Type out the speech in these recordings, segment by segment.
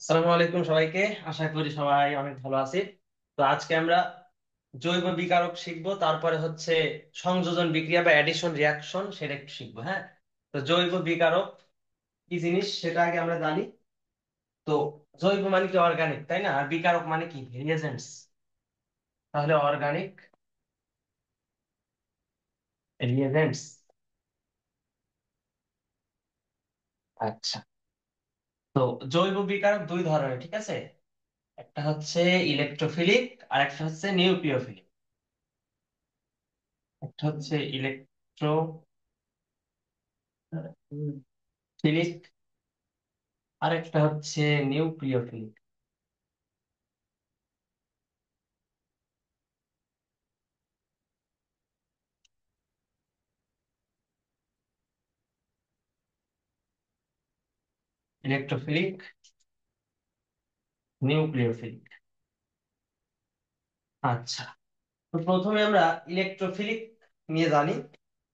আসসালামু আলাইকুম সবাইকে। আশা করি সবাই অনেক ভালো আছি। তো আজকে আমরা জৈব বিকারক শিখবো, তারপরে হচ্ছে সংযোজন বিক্রিয়া বা অ্যাডিশন রিয়াকশন সেটা একটু শিখবো। হ্যাঁ, তো জৈব বিকারক কি জিনিস সেটা আগে আমরা জানি। তো জৈব মানে কি অর্গানিক, তাই না? আর বিকারক মানে কি রিয়েজেন্টস। তাহলে অর্গানিক রিয়েজেন্টস। আচ্ছা, তো জৈব বিকারক দুই ধরনের, ঠিক আছে? একটা হচ্ছে ইলেকট্রোফিলিক আর একটা হচ্ছে নিউক্লিওফিলিক। একটা হচ্ছে ইলেকট্রোফিলিক আর একটা হচ্ছে নিউক্লিওফিলিক। Electrophilic, nucleophilic. আচ্ছা, তো প্রথমে আমরা ইলেকট্রোফিলিক নিয়ে জানি।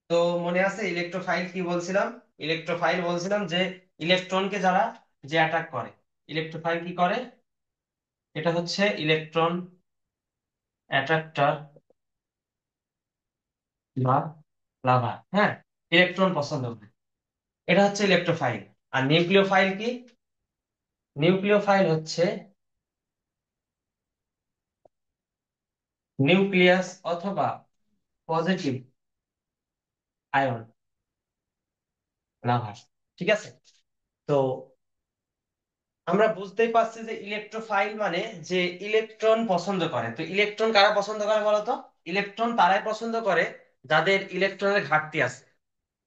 তো মনে আছে ইলেকট্রোফাইল কি বলছিলাম? ইলেকট্রোফাইল বলছিলাম যে ইলেকট্রনকে যারা যে অ্যাটাক করে। ইলেকট্রোফাইল কি করে? এটা হচ্ছে ইলেকট্রন অ্যাট্রাক্টর বা লাভার। হ্যাঁ, ইলেকট্রন পছন্দ করে, এটা হচ্ছে ইলেকট্রোফাইল। আর নিউক্লিওফাইল কি? নিউক্লিওফাইল হচ্ছে নিউক্লিয়াস অথবা পজিটিভ আয়ন লাভার। ঠিক আছে, তো আমরা বুঝতেই পারছি যে ইলেকট্রোফাইল মানে যে ইলেকট্রন পছন্দ করে। তো ইলেকট্রন কারা পছন্দ করে বলতো? ইলেকট্রন তারাই পছন্দ করে যাদের ইলেকট্রনের ঘাটতি আছে।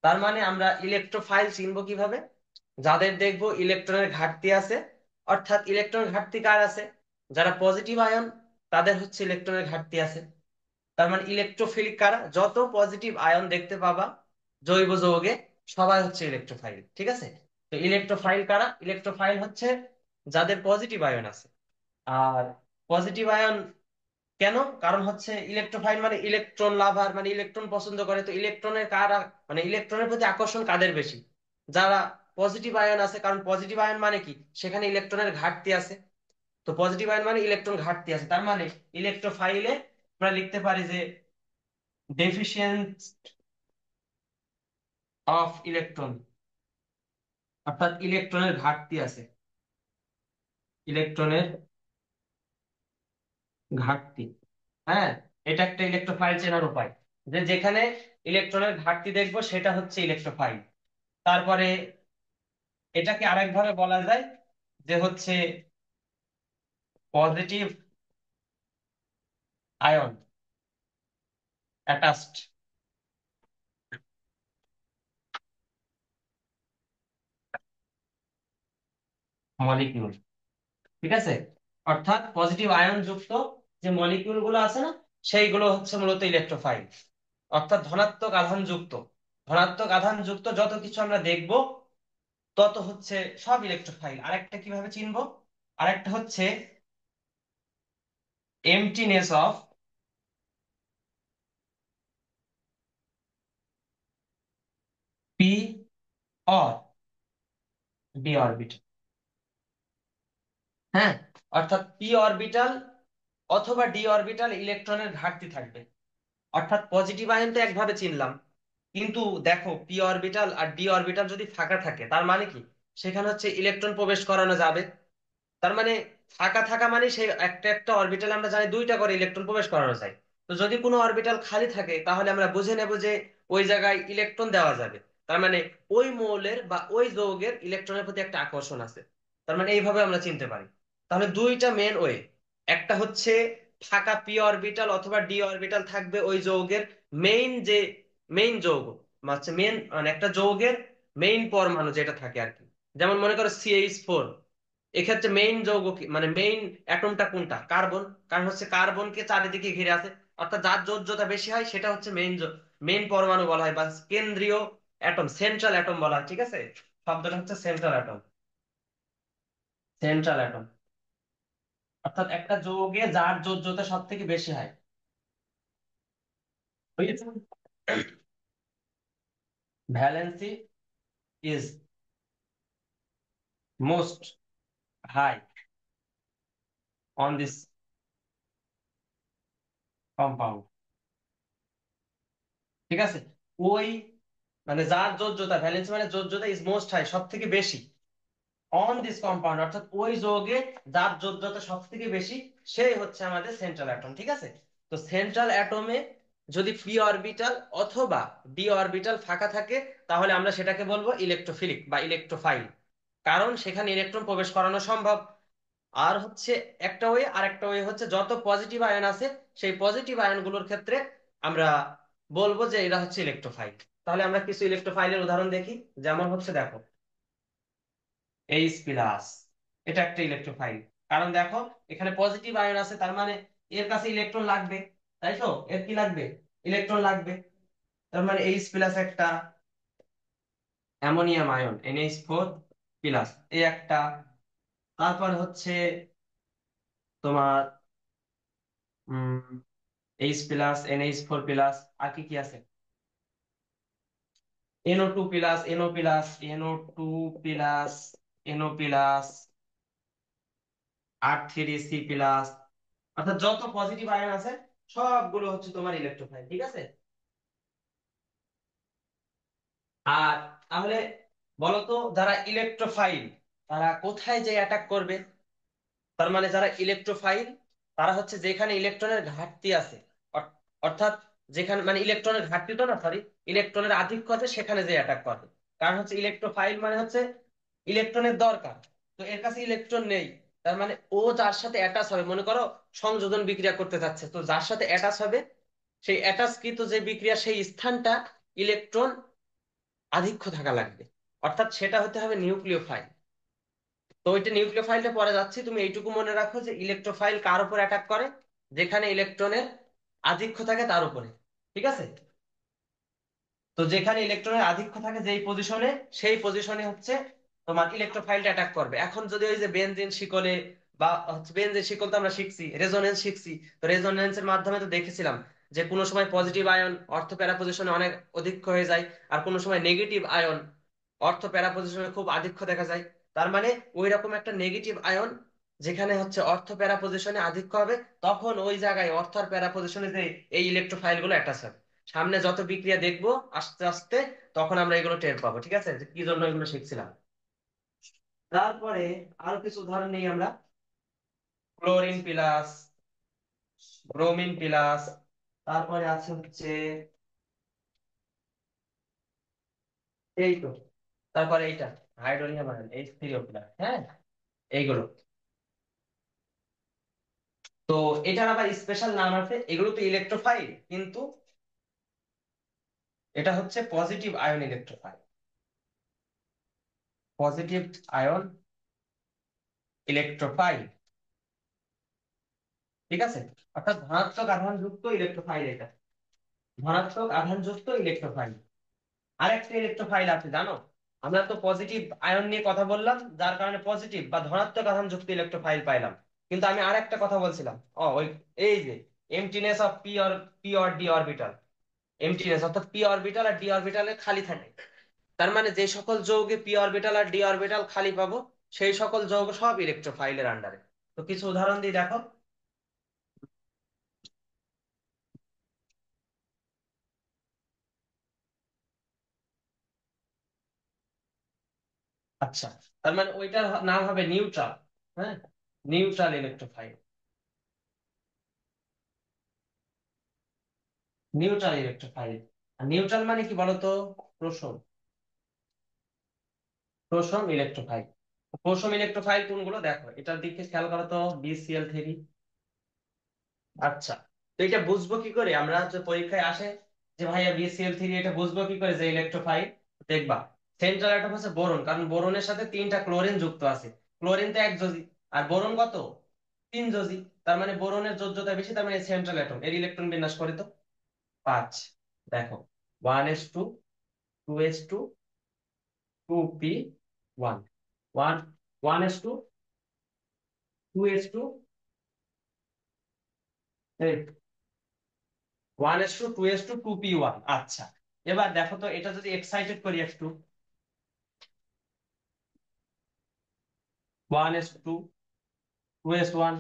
তার মানে আমরা ইলেকট্রোফাইল চিনবো কিভাবে? যাদের দেখবো ইলেকট্রনের ঘাটতি আছে। অর্থাৎ ইলেকট্রন ঘাটতি কার আছে? যারা পজিটিভ আয়ন, তাদের হচ্ছে ইলেকট্রনের ঘাটতি আছে। তার মানে ইলেকট্রোফিলিক কারা? যত পজিটিভ আয়ন দেখতে পাবা জৈব যৌগে, সবাই হচ্ছে ইলেকট্রোফাইল। ঠিক আছে, তো ইলেকট্রোফাইল কারা? ইলেকট্রোফাইল হচ্ছে যাদের পজিটিভ আয়ন আছে। আর পজিটিভ আয়ন কেন? কারণ হচ্ছে ইলেকট্রোফাইল মানে ইলেকট্রন লাভার, মানে ইলেকট্রন পছন্দ করে। তো ইলেকট্রনের কারা, মানে ইলেকট্রনের প্রতি আকর্ষণ কাদের বেশি? যারা পজিটিভ আয়ন আছে। কারণ পজিটিভ আয়ন মানে কি? সেখানে ইলেকট্রনের ঘাটতি আছে। তো পজিটিভ আয়ন মানে ইলেকট্রন ঘাটতি আছে, তার মানে ইলেকট্রোফাইলে আমরা লিখতে পারি যে ডেফিসিয়েন্স অফ ইলেকট্রন, অর্থাৎ ইলেকট্রনের ঘাটতি আছে। ইলেকট্রনের ঘাটতি। হ্যাঁ, এটা একটা ইলেকট্রোফাইল চেনার উপায়, যে যেখানে ইলেকট্রনের ঘাটতি দেখবো সেটা হচ্ছে ইলেকট্রোফাইল। তারপরে এটাকে আরেকভাবে বলা যায় যে হচ্ছে পজিটিভ আয়ন অ্যাটাচড মলিকিউল। ঠিক আছে, অর্থাৎ পজিটিভ আয়ন যুক্ত যে মলিকিউল গুলো আছে না, সেইগুলো হচ্ছে মূলত ইলেকট্রোফাইল। অর্থাৎ ধনাত্মক আধান যুক্ত, ধনাত্মক আধান যুক্ত যত কিছু আমরা দেখব তত হচ্ছে সব ইলেকট্রোফাইল। আরেকটা কিভাবে চিনবো? আরেকটা হচ্ছে emptiness of p or d orbital. হ্যাঁ, অর্থাৎ পি অরবিটাল অথবা ডি অরবিটাল ইলেকট্রনের ঘাটতি থাকবে। অর্থাৎ পজিটিভ আয়ন তো একভাবে চিনলাম, কিন্তু দেখো পি অরবিটাল আর ডি অরবিটাল যদি ফাঁকা থাকে তার মানে কি? সেখানে হচ্ছে ইলেকট্রন প্রবেশ করানো যাবে। তার মানে ফাঁকা থাকা মানে সেই একটা একটা অরবিটাল আমরা জানি দুইটা করে ইলেকট্রন প্রবেশ করানো যায়। তো যদি কোনো অরবিটাল খালি থাকে তাহলে আমরা বুঝে নেব যে ওই জায়গায় ইলেকট্রন দেওয়া যাবে। তার মানে ওই মৌলের বা ওই যৌগের ইলেকট্রনের প্রতি একটা আকর্ষণ আছে। তার মানে এইভাবে আমরা চিনতে পারি। তাহলে দুইটা মেন ওয়ে, একটা হচ্ছে ফাঁকা পি অরবিটাল অথবা ডি অরবিটাল থাকবে ওই যৌগের মেইন যে মেইন যৌগ, মানে মেন মানে একটা যৌগের মেইন পরমাণু যেটা থাকে আর কি। যেমন মনে করো CH4, এক্ষেত্রে মেইন যৌগ মানে মেইন অ্যাটমটা কোনটা? কার্বন। কারণ হচ্ছে কার্বনকে চারিদিকে ঘিরে আছে। অর্থাৎ যার যোজ্যতা বেশি হয় সেটা হচ্ছে মেইন মেইন পরমাণু বলা হয়, বা কেন্দ্রীয় অ্যাটম, সেন্ট্রাল অ্যাটম বলা হয়। ঠিক আছে, শব্দটা হচ্ছে সেন্ট্রাল অ্যাটম। সেন্ট্রাল অ্যাটম অর্থাৎ একটা যৌগে যার যোজ্যতা সব থেকে বেশি হয়। বুঝেছো? Valency is most high. On this compound, ঠিক আছে। ওই মানে যার যোজ্যতা, ভ্যালেন্স মানে যোজ্যতা ইজ মোস্ট হাই, সব থেকে বেশি, অন দিস কম্পাউন্ড অর্থাৎ ওই যৌগে যার যোজ্যতা সব থেকে বেশি, সেই হচ্ছে আমাদের সেন্ট্রাল অ্যাটম, ঠিক আছে। তো সেন্ট্রাল অ্যাটমে যদি পি অরবিটাল অথবা ডি অরবিটাল ফাঁকা থাকে, তাহলে আমরা সেটাকে বলবো ইলেকট্রোফিলিক বা ইলেকট্রোফাইল, কারণ সেখানে ইলেকট্রন প্রবেশ করানো সম্ভব। আর হচ্ছে একটা ওয়ে, আর একটা ওয়ে হচ্ছে যত পজিটিভ আয়ন আছে সেই পজিটিভ আয়নগুলোর ক্ষেত্রে আমরা বলবো যে এরা হচ্ছে ইলেকট্রোফাইল। তাহলে আমরা কিছু ইলেকট্রোফাইলের উদাহরণ দেখি। যেমন হচ্ছে দেখো এইচ প্লাস, এটা একটা ইলেকট্রোফাইল, কারণ দেখো এখানে পজিটিভ আয়ন আছে, তার মানে এর কাছে ইলেকট্রন লাগবে, তাই তো, এর কি লাগবে, ইলেকট্রন লাগবে। তার মানে এইচ প্লাস একটা, অ্যামোনিয়াম আয়ন NH4 প্লাস এই একটা, তারপর হচ্ছে তোমার এইচ প্লাস NH4 প্লাস, আর কি কি আছে, NO2 plus, NO plus, R3C plus, অর্থাৎ যত পজিটিভ আয়ন আছে সবগুলো হচ্ছে তোমার ইলেকট্রোফাইল, ঠিক আছে। আর তাহলে বলতো যারা ইলেকট্রোফাইল তারা কোথায় যে অ্যাটাক করবে? তার মানে যারা ইলেকট্রোফাইল তারা হচ্ছে যেখানে ইলেকট্রনের ঘাটতি আছে, অর- অর্থাৎ যেখানে মানে ইলেকট্রনের ঘাটতি তো না, সরি, ইলেকট্রনের আধিক্য আছে সেখানে যে অ্যাটাক করবে। কারণ হচ্ছে ইলেকট্রোফাইল মানে হচ্ছে ইলেকট্রনের দরকার, তো এর কাছে ইলেকট্রন নেই, তার মানে ও যার সাথে অ্যাটাচ হবে, মনে করো সংযোজন বিক্রিয়া করতে যাচ্ছে, তো যার সাথে অ্যাটাচ হবে সেই অ্যাটাচকৃত যে বিক্রিয়া সেই স্থানটা ইলেকট্রন আধিক্য থাকা লাগবে, অর্থাৎ সেটা হতে হবে নিউক্লিওফাইল। তো ওইটা নিউক্লিওফাইলটা পরে যাচ্ছি, তুমি এইটুকু মনে রাখো যে ইলেকট্রোফাইল কার উপর অ্যাটাক করে, যেখানে ইলেকট্রনের আধিক্য থাকে তার উপরে, ঠিক আছে। তো যেখানে ইলেকট্রনের আধিক্য থাকে যেই পজিশনে, সেই পজিশনে হচ্ছে তোমার ইলেকট্রোফাইলটা অ্যাটাক করবে। এখন যদি ওই যে বেনজিন শিকলে বা হচ্ছে বেনজিন শিকল তো আমরা শিখছি, রেজোনেন্স শিখছি, তো রেজোনেন্সের মাধ্যমে তো দেখেছিলাম যে কোনো সময় পজিটিভ আয়ন অর্থ প্যারা পজিশনে অনেক অধিক্য হয়ে যায়, আর কোনো সময় নেগেটিভ আয়ন অর্থ প্যারা পজিশনে খুব আধিক্য দেখা যায়। তার মানে ওই রকম একটা নেগেটিভ আয়ন যেখানে হচ্ছে অর্থ প্যারা পজিশনে আধিক্য হবে, তখন ওই জায়গায় অর্থ আর প্যারা পজিশনে যে এই ইলেকট্রোফাইল গুলো অ্যাটাচ হবে। সামনে যত বিক্রিয়া দেখবো আস্তে আস্তে, তখন আমরা এগুলো টের পাবো, ঠিক আছে, যে কি জন্য এগুলো শিখছিলাম। তারপরে আরো কিছু উদাহরণ নিই আমরা। ক্লোরিন প্লাস, ব্রোমিন প্লাস, তারপরে আছে হচ্ছে এই তো, তারপরে এইটা হাইড্রোনিয়াম আয়ন H3O প্লাস, হ্যাঁ, এইগুলো। তো এটার আবার স্পেশাল নাম আছে, এগুলো তো ইলেকট্রোফাইল, কিন্তু এটা হচ্ছে positive ion electrophile, positive ion electrophile, ঠিক আছে। অর্থাৎ ধনাত্মক আধান যুক্ত ইলেকট্রোফাইল এটা, ধনাত্মক আধানযুক্ত ইলেকট্রোফাইল। আরেকটা ইলেকট্রোফাইল আছে জানো, আমরা তো পজিটিভ আয়ন নিয়ে কথা বললাম যার কারণে পজিটিভ বা ধনাত্মক আধানযুক্ত ইলেকট্রোফাইল পাইলাম, কিন্তু আমি আরেকটা কথা বলছিলাম, ওই এই যে emptiness of p or d orbital, emptiness অর্থাৎ পি অরবিটাল আর ডি অরবিটালে খালি থাকে। তার মানে যে সকল যৌগে পি অরবিটাল আর ডি অরবিটাল খালি পাবো সেই সকল যৌগ সব ইলেকট্রোফাইলের আন্ডারে। তো কিছু উদাহরণ দিয়ে দেখো। আচ্ছা, তার মানে ওইটার নাম হবে নিউট্রাল, হ্যাঁ, নিউট্রাল ইলেকট্রোফাইল, নিউট্রাল ইলেকট্রোফাইল। আর নিউট্রাল মানে কি বলতো? প্রোশন, প্রোশন ইলেকট্রোফাইল। প্রোশন ইলেকট্রোফাইল কোনগুলো দেখো, এটার দিকে খেয়াল করো তো, BCl3। আচ্ছা, তো এটা বুঝবো কি করে আমরা, যে পরীক্ষায় আসে যে ভাইয়া BCl3, এটা বুঝবো কি করে যে ইলেকট্রোফাইল? দেখবা সেন্ট্রাল অ্যাটম হচ্ছে বোরন, কারণ বোরনের সাথে তিনটা ক্লোরিন যুক্ত আছে, ক্লোরিন তো এক যোজি, আর বোরন কত, তিন যোজি। তার মানে বোরনের যোজ্যতা বেশি, তার মানে সেন্ট্রাল অ্যাটম, এর ইলেকট্রন বিন্যাস করে তো 5। দেখো 1s2, 2s2, 2p1, 1s2, 2s2, 1s2, 2s2, 2p1। আচ্ছা, এবার দেখো তো এটা যদি এক্সাইটেড করি একটু, 1s2, 2s1,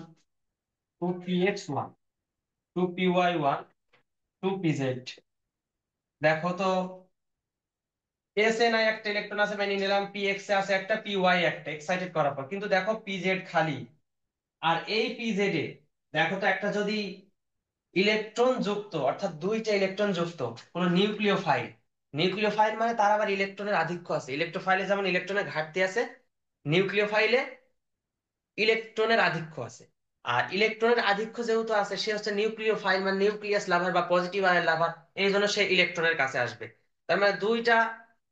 2px1, 2py1, 2pz। দেখো তো, এস এ নাই একটা ইলেকট্রন আছে মেনে নিলাম, পি এক্স এ আছে একটা, পি ওয়াই একটা, এক্সাইটেড করার পর কিন্তু দেখো পিজেড খালি। আর এই পিজেড এ দেখো তো একটা যদি ইলেকট্রন যুক্ত, অর্থাৎ দুইটা ইলেকট্রন যুক্ত কোন নিউক্লিওফাইল, নিউক্লিওফাইল মানে তার আবার ইলেকট্রনের আধিক্য আছে। ইলেকট্রোফাইলে যেমন ইলেকট্রনের ঘাটতি আছে, নিউক্লিওফাইলে ইলেকট্রনের আধিক্য আছে। আর ইলেকট্রনের আধিক্য যেহেতু আছে, সে হচ্ছে নিউক্লিওফাইল মানে নিউক্লিয়াস লাভার বা পজিটিভ আয়ন লাভার, এই জন্য সে ইলেকট্রনের কাছে আসবে। তার মানে দুইটা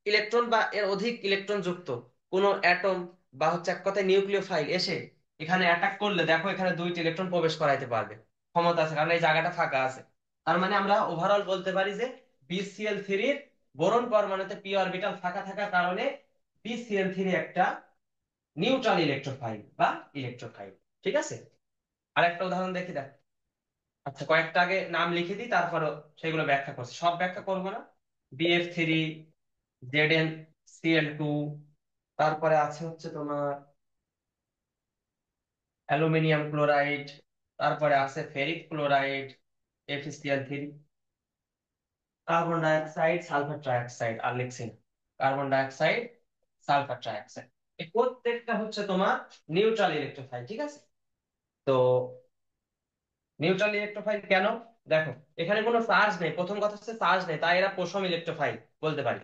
ইলেকট্রন বা এর অধিক ইলেকট্রন যুক্ত কোন অ্যাটম বা হচ্ছে এক কথায় নিউক্লিওফাইল এসে এখানে অ্যাটাক করলে দেখো এখানে দুইটা ইলেকট্রন প্রবেশ করাইতে পারবে, ক্ষমতা আছে, কারণ এই জায়গাটা ফাঁকা আছে। তার মানে আমরা ওভারঅল বলতে পারি যে BCl3 এর বোরন পরমাণুতে পি অরবিটাল ফাঁকা থাকার কারণে BCl3 একটা নিউট্রাল ইলেকট্রোফাইল বা ইলেকট্রোফাইল। ঠিক আছে, আরেকটা উদাহরণ দেখি দেখ। আচ্ছা, কয়েকটা আগে নাম লিখে দিই, তারপরও সেগুলো ব্যাখ্যা করছি, সব ব্যাখ্যা করবো না। BF3, ZnCl2, তারপরে আছে হচ্ছে তোমার অ্যালুমিনিয়াম ক্লোরাইড, তারপরে আছে ferric chloride, FeCl3, carbon dioxide, sulphur trioxide, আর লিখছি না, কার্বন ডাইঅক্সাইড, সালফার ট্রাইঅক্সাইড। এই প্রত্যেকটা হচ্ছে তোমার নিউট্রাল ইলেকট্রোফাইল। ঠিক আছে, তো নিউট্রাল ইলেকট্রোফাইল কেন? দেখো, এখানে কোনো চার্জ নেই, প্রথম কথা হচ্ছে চার্জ নেই, তাই এরা পোষম ইলেকট্রোফাইল বলতে পারি।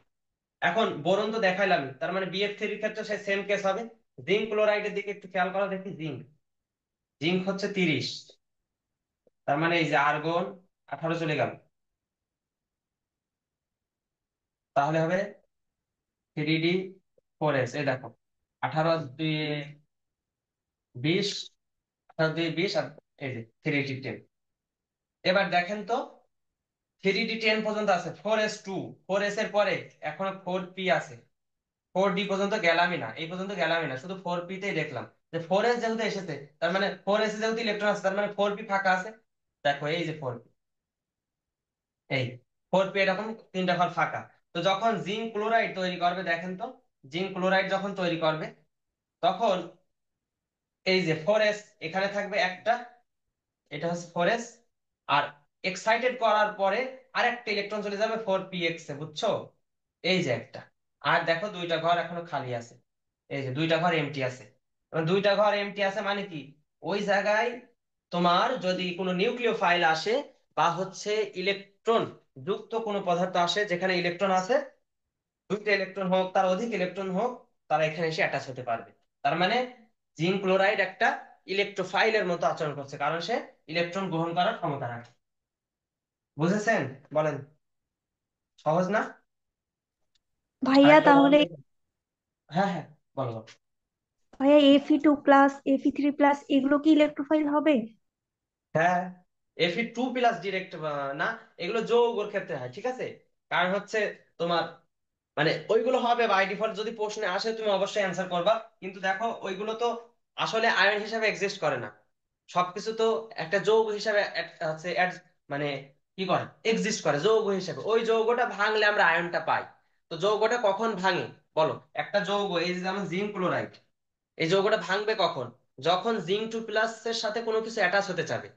এখন বোরন তো দেখাইলাম, তার মানে BF3 এর ক্ষেত্রে সেই সেম কেস হবে। জিঙ্ক ক্লোরাইডের দিকে একটু খেয়াল করা দেখি, জিঙ্ক, জিঙ্ক হচ্ছে 30, তার মানে এই যে আর্গন 18 চলে গেল, তাহলে হবে 3D4s। এই দেখো, 18 2 20, 18 2 20, আর এই যে 3D10। এবার দেখেন তো, 3D10 পর্যন্ত আছে, 4s2, 4s এর পরে এখনো 4p আছে, 4D পর্যন্ত গেলামই না, এই পর্যন্ত গেলামই না, শুধু 4p তেই দেখলাম। যে 4s যেহেতু এসেছে, তার মানে 4s এ যেহেতু ইলেকট্রন আছে, তার মানে 4p ফাঁকা আছে। দেখো এই যে 4p, এই 4p এরকম তিনটা ঘর ফাঁকা। তো যখন জিঙ্ক ক্লোরাইড তৈরি করবে, দেখেন তো, জিঙ্ক ক্লোরাইড যখন তৈরি করবে, তখন এই যে 4s এখানে থাকবে একটা, এটা হচ্ছে 4s, আর এক্সাইটেড করার পরে আরেকটা ইলেকট্রন চলে যাবে 4px এ, বুঝছো? এই যে একটা, আর দেখো দুইটা ঘর এখনো খালি আছে, এই যে দুইটা ঘর এমটি আছে। এবার দুইটা ঘর এমটি আছে মানে কি, ওই জায়গায় তোমার যদি কোনো নিউক্লিওফাইল আসে বা হচ্ছে ইলেকট্রন যুক্ত কোনো পদার্থ আসে, যেখানে ইলেকট্রন আছে, দুইটা ইলেকট্রন হোক তার অধিক ইলেকট্রন হোক, তারা এখানে এসে অ্যাটাচ হতে পারবে। তার মানে জিঙ্ক ক্লোরাইড একটা ইলেকট্রোফাইলের মতো আচরণ করছে, কারণ সে ইলেকট্রন গ্রহণ করার ক্ষমতা রাখে। বুঝেছেন? বলেন, সহজ না? ভাইয়া আরেকটা উদাহরণ তাহলে, দেখুন। হ্যাঁ হ্যাঁ, বলো বলো। ভাইয়া Fe2+, Fe3+, এগুলো কি ইলেকট্রোফাইল হবে? হ্যাঁ, Fe2+ ডিরেক্ট না, এগুলো যৌগের ক্ষেত্রে হয়। ঠিক আছে, কারণ হচ্ছে তোমার মানে ওইগুলো হবে বাই ডিফল্ট, যদি প্রশ্নে আসে তুমি অবশ্যই অ্যান্সার করবা। কিন্তু দেখো ওইগুলো তো আসলে আয়ন হিসাবে এক্সিস্ট করে না, সবকিছু তো একটা যৌগ হিসাবে আছে মানে কি করে, এক্সিস্ট করে যৌগ হিসাবে। ওই যৌগটা ভাঙলে আমরা আয়নটা পাই। তো যৌগটা কখন ভাঙে বলো? একটা যৌগ, এই যে যেমন জিঙ্ক ক্লোরাইড, এই যৌগটা ভাঙবে কখন? যখন জিঙ্ক 2+ এর সাথে কোনো কিছু অ্যাটাচ হতে যাবে,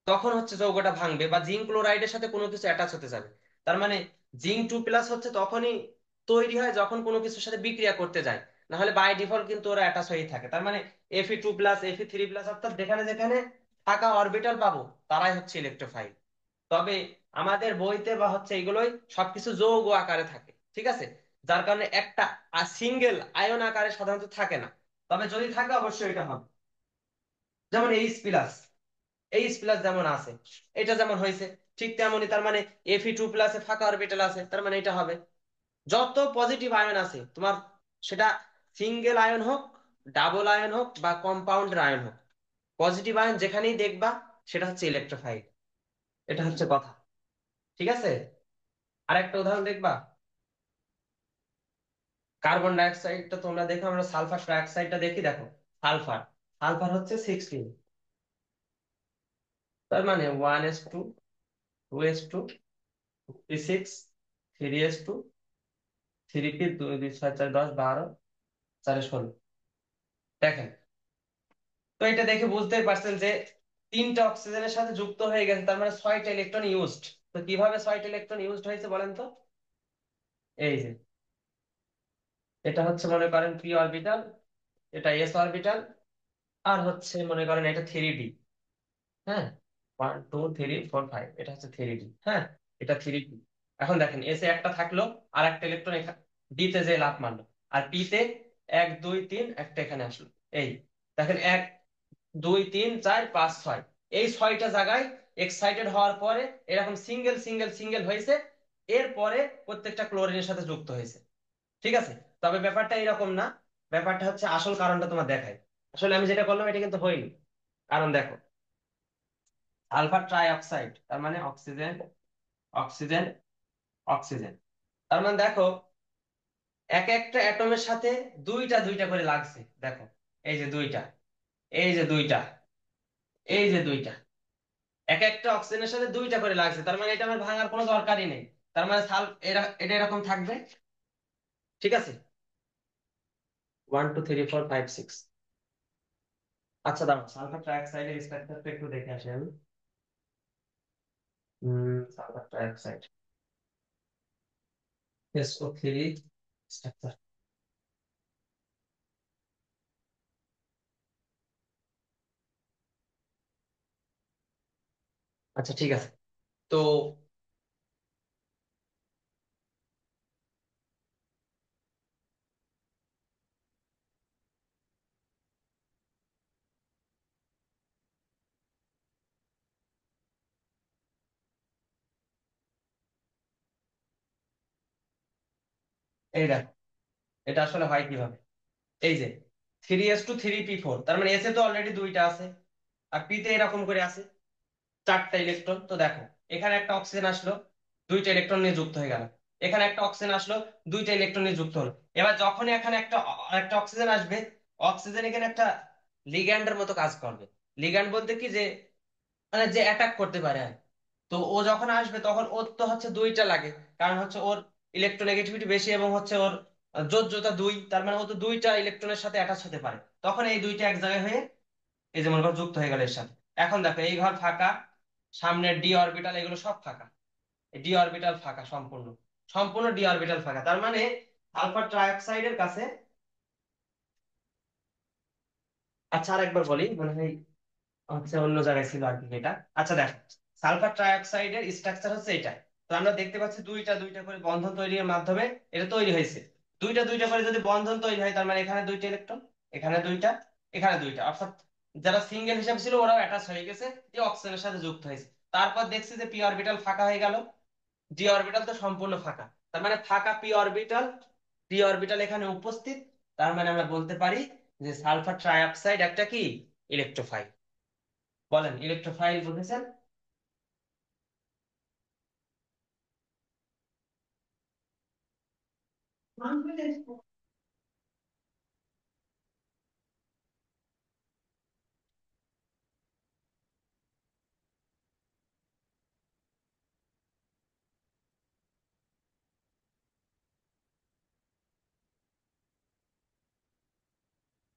তখন হচ্ছে যৌগটা ভাঙবে, বা জিঙ্ক ক্লোরাইডের সাথে কোনো কিছু অ্যাটাচ হতে যাবে। তার মানে জিঙ্ক 2+ হচ্ছে তখনই তৈরি হয় যখন কোনো কিছুর সাথে বিক্রিয়া করতে যায়, না হলে বাই ডিফল্ট কিন্তু ওরা অ্যাটাচ হয়েই থাকে। তার মানে Fe2+, Fe3+, অর্থাৎ যেখানে যেখানে ফাঁকা অরবিটাল পাবো তারাই হচ্ছে ইলেকট্রোফাইল। তবে আমাদের বইতে বা হচ্ছে এগুলোই সবকিছু যৌগ আকারে থাকে। ঠিক আছে, যার কারণে একটা সিঙ্গেল আয়ন আকারে সাধারণত থাকে না, তবে যদি থাকে অবশ্যই এটা হবে। যেমন H+, যেমন আছে, এটা যেমন হয়েছে, ঠিক তেমনই তার মানে Fe2+ এ ফাঁকা অরবিটাল আছে, তার মানে এটা হবে। যত পজিটিভ আয়ন আছে তোমার, সেটা সিঙ্গেল আয়ন হোক, ডাবল আয়ন হোক, বা কম্পাউন্ডের আয়ন হোক, পজিটিভ আয়ন যেখানেই দেখবা সেটা হচ্ছে ইলেকট্রোফাইল। এটা হচ্ছে কথা। ঠিক আছে, আরেকটা উদাহরণ দেখবা। কার্বন ডাইঅক্সাইডটা তোমরা দেখো, আমরা সালফার ট্রাইঅক্সাইডটা দেখি। দেখো, সালফার, সালফার হচ্ছে 16, তার মানে 1s2, 2s2, 56, 3s2, 3p, 2 2 6 4 10 12, 4 16। দেখেন, তো এটা দেখে বুঝতেই পারছেন যে তিনটা অক্সিজেনের সাথে যুক্ত হয়ে গেছে, তার মানে 6টা ইলেকট্রন ইউজড। তো কিভাবে 6টা ইলেকট্রন ইউজড হয়েছে বলেন তো? এই যে এটা হচ্ছে মনে করেন পি অরবিটাল, এটা এস অরবিটাল, আর হচ্ছে মনে করেন এটা 3D। হ্যাঁ, 1 2 3 4 5, এটা হচ্ছে 3D। হ্যাঁ, এটা 3D। এখন দেখেন এসে একটা থাকলো, আর একটা ইলেকট্রন ডি তে যে লাফ মারলো, আর পি তে 1 2 3 একটা এখানে আসলো। এই দেখেন 1 2 3 4 5 6, এই 6টা জায়গায় এক্সাইটেড হওয়ার পরে এরকম সিঙ্গেল সিঙ্গেল সিঙ্গেল হয়েছে, এরপরে প্রত্যেকটা ক্লোরিনের সাথে যুক্ত হয়েছে। ঠিক আছে, তবে ব্যাপারটা এরকম না। ব্যাপারটা হচ্ছে আসল কারণটা তোমার দেখাই। আসলে আমি যেটা করলাম এটা কিন্তু হয়নি। কারণ দেখো, সালফার ট্রাই অক্সাইড তার মানে অক্সিজেন অক্সিজেন অক্সিজেন, তার মানে দেখো এক একটা অ্যাটমের সাথে দুইটা দুইটা করে লাগছে। দেখো এই যে দুইটা, এই যে দুইটা, এই যে দুইটা, এক একটা অক্সিজেনের সাথে দুইটা করে লাগছে, তার মানে এটা আমার ভাঙার কোনো দরকারই নেই। তার মানে এটা এরকম থাকবে। ঠিক আছে, 1 2 3 4 5 6। আচ্ছা দাঁড়াও, সালফার ট্রাইঅক্সাইডের স্ট্রাকচারটা একটু দেখে আসি আমি। Sulphur trioxide, SO3 structure. আচ্ছা ঠিক আছে। তো এই দেখো, এটা আসলে হয় কিভাবে। এই যে 3s2 3p4, তার মানে এসে তো অলরেডি দুইটা আছে, আর পি তে এরকম করে আছে 4টা ইলেকট্রন। তো দেখো এখানে একটা অক্সিজেন আসলো, দুইটা ইলেকট্রন নিয়ে যুক্ত হয়ে গেল। এখানে একটা অক্সিজেন আসলো, দুইটা ইলেকট্রন নিয়ে যুক্ত হলো। এবার যখনই এখানে একটা অক্সিজেন আসবে, অক্সিজেন এখানে একটা লিগ্যান্ডের মতো কাজ করবে। লিগ্যান্ড বলতে কি, যে মানে যে অ্যাটাক করতে পারে আর। তো ও যখন আসবে তখন ওর তো হচ্ছে দুইটা লাগে, কারণ হচ্ছে ওর ইলেকট্রোনেগেটিভিটি বেশি এবং হচ্ছে ওর যোজ্যতা 2, তার মানে ও তো দুইটা ইলেকট্রনের সাথে অ্যাটাচ হতে পারে। তখন এই দুইটা এক জায়গায় হয়ে এই যে মনে করো যুক্ত হয়ে গেল এর সাথে। এখন দেখো এই ঘর ফাঁকা, সামনের ডি অরবিটাল এগুলো সব ফাঁকা, ডি অরবিটাল ফাঁকা সম্পূর্ণ, সম্পূর্ণ ডি অরবিটাল ফাঁকা। তার মানে সালফার ট্রাইঅক্সাইডের কাছে, আচ্ছা আরেকবার বলি, মনে হয় হচ্ছে অন্য জায়গায় ছিল আর কি এটা। আচ্ছা দেখো, সালফার ট্রাইঅক্সাইডের স্ট্রাকচার হচ্ছে এটা। তো আমরা দেখতে পাচ্ছি দুইটা দুইটা করে বন্ধন তৈরির মাধ্যমে এটা তৈরি হয়েছে। দুইটা দুইটা করে যদি বন্ধন তৈরি হয়, তার মানে এখানে দুইটা ইলেকট্রন, এখানে দুইটা, এখানে দুইটা, অর্থাৎ যারা সিঙ্গেল হিসাবে ছিল ওরাও অ্যাটাচ হয়ে গেছে, যে অক্সিজেনের সাথে যুক্ত হয়েছে। তারপর দেখছি যে পি অরবিটাল ফাঁকা হয়ে গেল, ডি অরবিটাল তো সম্পূর্ণ ফাঁকা। তার মানে ফাঁকা পি অরবিটাল, ডি অরবিটাল এখানে উপস্থিত। তার মানে আমরা বলতে পারি যে সালফার ট্রাইঅক্সাইড একটা কি, ইলেকট্রোফাইল। বলেন ইলেকট্রোফাইল বুঝেছেন?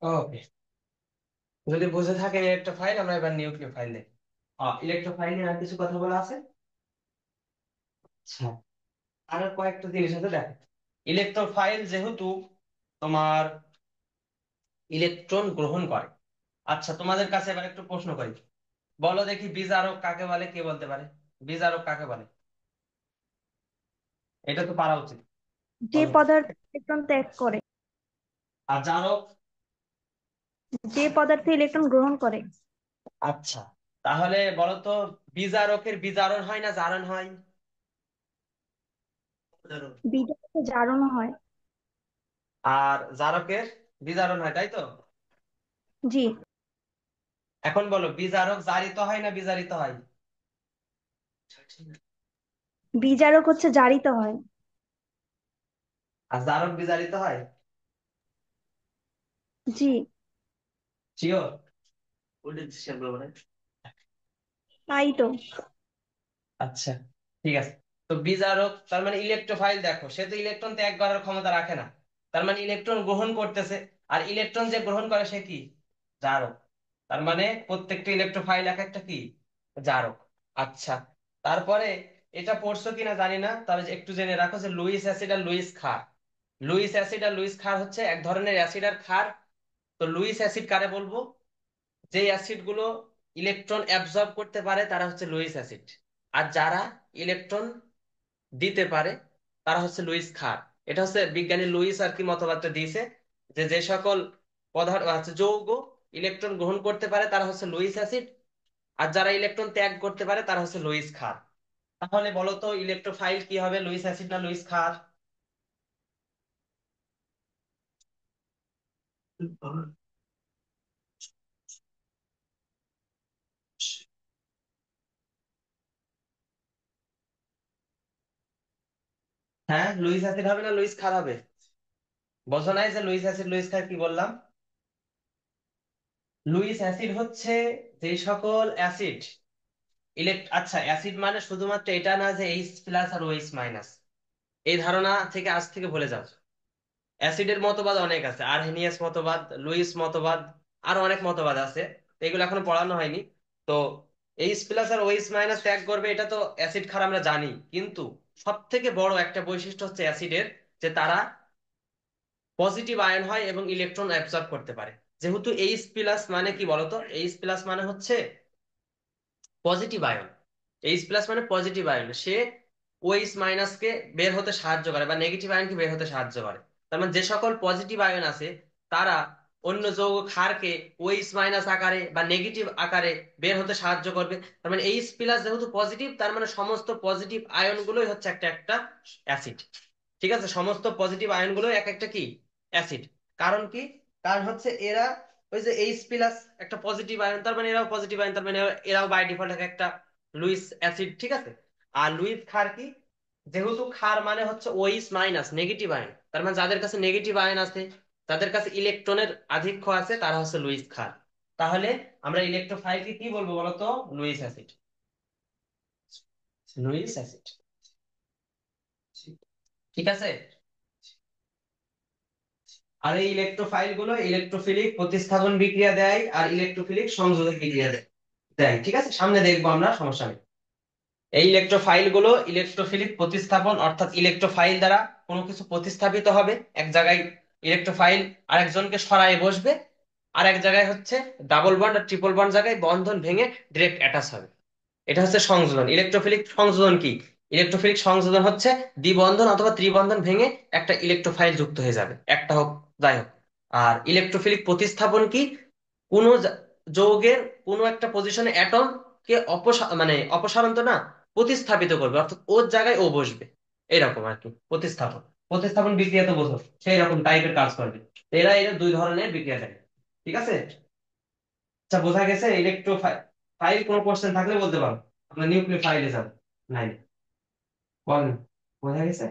ওকে, যদি বুঝে থাকেন ইলেকট্রোফাইল, আমরা এবার নিউক্লিওফাইল দেখি। ইলেকট্রোফাইল নিয়ে আর কিছু কথা বলা আছে? আচ্ছা, আরো কয়েকটা জিনিস আছে দেখো। ইলেকট্রোফাইল যেহেতু তোমার ইলেকট্রন গ্রহণ করে। আচ্ছা তোমাদের কাছে এবার একটু প্রশ্ন করি, বলো দেখি বিজারক কাকে বলে, কে বলতে পারে? বিজারক কাকে বলে? এটা তো পারা উচিত, যে বলো। পদার্থ ইলেকট্রন ত্যাগ করে। আর জারক? যে পদার্থ ইলেকট্রন গ্রহণ করে। আচ্ছা, তাহলে বলো তো, বিজারকের বিজারণ হয় না জারণ হয়? বিজারকে জারণ হয়। আর জারকের বিজারণ হয়, তাই তো? জি। এখন বলো, বিজারক জারিত হয় না বিজারিত হয়? বিজারক হচ্ছে জারিত হয়। আর জারক বিজারিত হয়? জি। শিওর? তাই তো। আচ্ছা ঠিক আছে। তো বিজারক তার মানে ইলেকট্রোফাইল, দেখো সে তো ইলেকট্রন ত্যাগ করার ক্ষমতা রাখে না, তার মানে ইলেকট্রন গ্রহণ করতেছে। আর ইলেকট্রন যে গ্রহণ করে সে কি, জারক। তার মানে প্রত্যেকটা ইলেকট্রোফাইল এক একটা কি, জারক। আচ্ছা, তারপরে এটা পড়ছো কিনা জানি না, তবে একটু জেনে রাখো যে লুইস অ্যাসিড আর লুইস ক্ষার। লুইস অ্যাসিড আর লুইস ক্ষার হচ্ছে এক ধরনের অ্যাসিড আর ক্ষার। তো লুইস অ্যাসিড কারে বলবো? যে অ্যাসিড গুলো ইলেকট্রন অ্যাবজর্ব করতে পারে তারা হচ্ছে লুইস অ্যাসিড, আর যারা ইলেকট্রন দিতে পারে তারা হচ্ছে লুইস ক্ষার। এটা হচ্ছে বিজ্ঞানী লুইস আর কি মতবাদটা দিয়েছে, যে যে সকল পদার্থ আছে যৌগ ইলেকট্রন গ্রহণ করতে পারে তারা হচ্ছে লুইস অ্যাসিড, আর যারা ইলেকট্রন ত্যাগ করতে পারে তারা হচ্ছে লুইস ক্ষার। তাহলে বলো তো ইলেকট্রোফাইল কি হবে, লুইস অ্যাসিড না লুইস ক্ষার? হ্যাঁ, লুইস অ্যাসিড হবে না লুইস ক্ষার হবে? বোঝো নাই যে লুইস অ্যাসিড লুইস ক্ষার কি বললাম? লুইস অ্যাসিড হচ্ছে যে সকল অ্যাসিড আচ্ছা, অ্যাসিড মানে শুধুমাত্র এটা না যে এইচ প্লাস আর ওএইচ মাইনাস, এই ধারণা থেকে আজ থেকে ভুলে যাও। অ্যাসিডের মতবাদ অনেক আছে, আরহেনিয়াস মতবাদ, লুইস মতবাদ, আরো অনেক মতবাদ আছে, এগুলো এখনো পড়ানো হয়নি। তো এইচ প্লাস আর ওএইচ মাইনাস ত্যাগ করবে এটা তো অ্যাসিড ক্ষার আমরা জানি, কিন্তু সব থেকে বড় একটা বৈশিষ্ট্য হচ্ছে অ্যাসিডের, যে তারা পজিটিভ আয়ন হয় এবং ইলেকট্রন অ্যাবজর্ব করতে পারে। যেহেতু এইচ প্লাস মানে কি বলতো, এইচ প্লাস মানে হচ্ছে পজিটিভ আয়ন, এইচ প্লাস মানে পজিটিভ আয়ন, সে ওএইচ মাইনাস কে বের হতে সাহায্য করে বা নেগেটিভ আয়নকে বের হতে সাহায্য করে। তার মানে যে সকল পজিটিভ আয়ন আছে তারা অন্য যৌগ ক্ষারকে ওএইচ মাইনাস আকারে বা নেগেটিভ আকারে বের হতে সাহায্য করবে। তার মানে এইচ প্লাস যেহেতু পজিটিভ, তার মানে সমস্ত পজিটিভ আয়ন গুলোই হচ্ছে একটা একটা অ্যাসিড। ঠিক আছে, সমস্ত পজিটিভ আয়ন গুলো এক একটা কি, অ্যাসিড। কারণ কি? কারণ হচ্ছে এরা ওই যে এইচ প্লাস একটা পজিটিভ আয়ন, তার মানে এরাও পজিটিভ আয়ন, তার মানে এরাও বাই ডিফল্ট একটা লুইস অ্যাসিড। ঠিক আছে। আর লুইস ক্ষার কি? যেহেতু ক্ষার মানে হচ্ছে ওইস মাইনাস নেগেটিভ আয়ন, তার মানে যাদের কাছে নেগেটিভ আয়ন আছে, তাদের কাছে ইলেকট্রনের আধিক্য আছে, তারা হচ্ছে লুইস ক্ষার। তাহলে আমরা ইলেকট্রোফাইলকে কি বলবো বলতো? Luis acid. Luis acid. ঠিক আছে। আর এই ইলেকট্রোফাইল গুলো ইলেকট্রোফিলিক প্রতিস্থাপন বিক্রিয়া দেয় আর ইলেকট্রোফিলিক সংযোজক বিক্রিয়া দেয় দেয় ঠিক আছে, সামনে দেখবো আমরা, সমস্যা নেই। এই ইলেকট্রোফাইল গুলো ইলেকট্রোফিলিক প্রতিস্থাপন, অর্থাৎ ইলেকট্রোফাইল দ্বারা কোনো কিছু প্রতিস্থাপিত হবে এক জায়গায়, ইলেকট্রোফাইল আরেকজনকে সরায় বসবে, আর এক জায়গায় হচ্ছে ডাবল বন্ড আর ট্রিপল বন্ড জায়গায় বন্ধন ভেঙে ডিরেক্ট অ্যাটাচ হবে। এটা হচ্ছে সংযোজন। ইলেকট্রোফিলিক সংযোজন কি? ইলেকট্রোফিলিক সংযোজন হচ্ছে দ্বিবন্ধন অথবা ত্রিবন্ধন ভেঙে একটা ইলেকট্রোফাইল যুক্ত হয়ে যাবে, একটা হোক যাই হোক। আর ইলেকট্রোফিলিক প্রতিস্থাপন কি? কোনো যৌগের কোনো একটা পজিশনে অ্যাটম কে মানে অপসারণ তো না, প্রতিস্থাপিত করবে, অর্থাৎ ওর জায়গায় ও বসবে, এরকম আর কি প্রতিস্থাপন। প্রতিস্থাপন বিক্রিয়া তো বোঝো, সেই রকম টাইপের কাজ করবে। তো এরা দুই ধরনের বিক্রিয়া দেয়। ঠিক আছে। আচ্ছা, বোঝা গেছে ইলেকট্রোফাইল। ফাইল কোনো কোশ্চেন থাকলে বলতে পারো, আমরা নিউক্লিয় ফাইলে যাব। নাই, বল, বোঝা গেছে।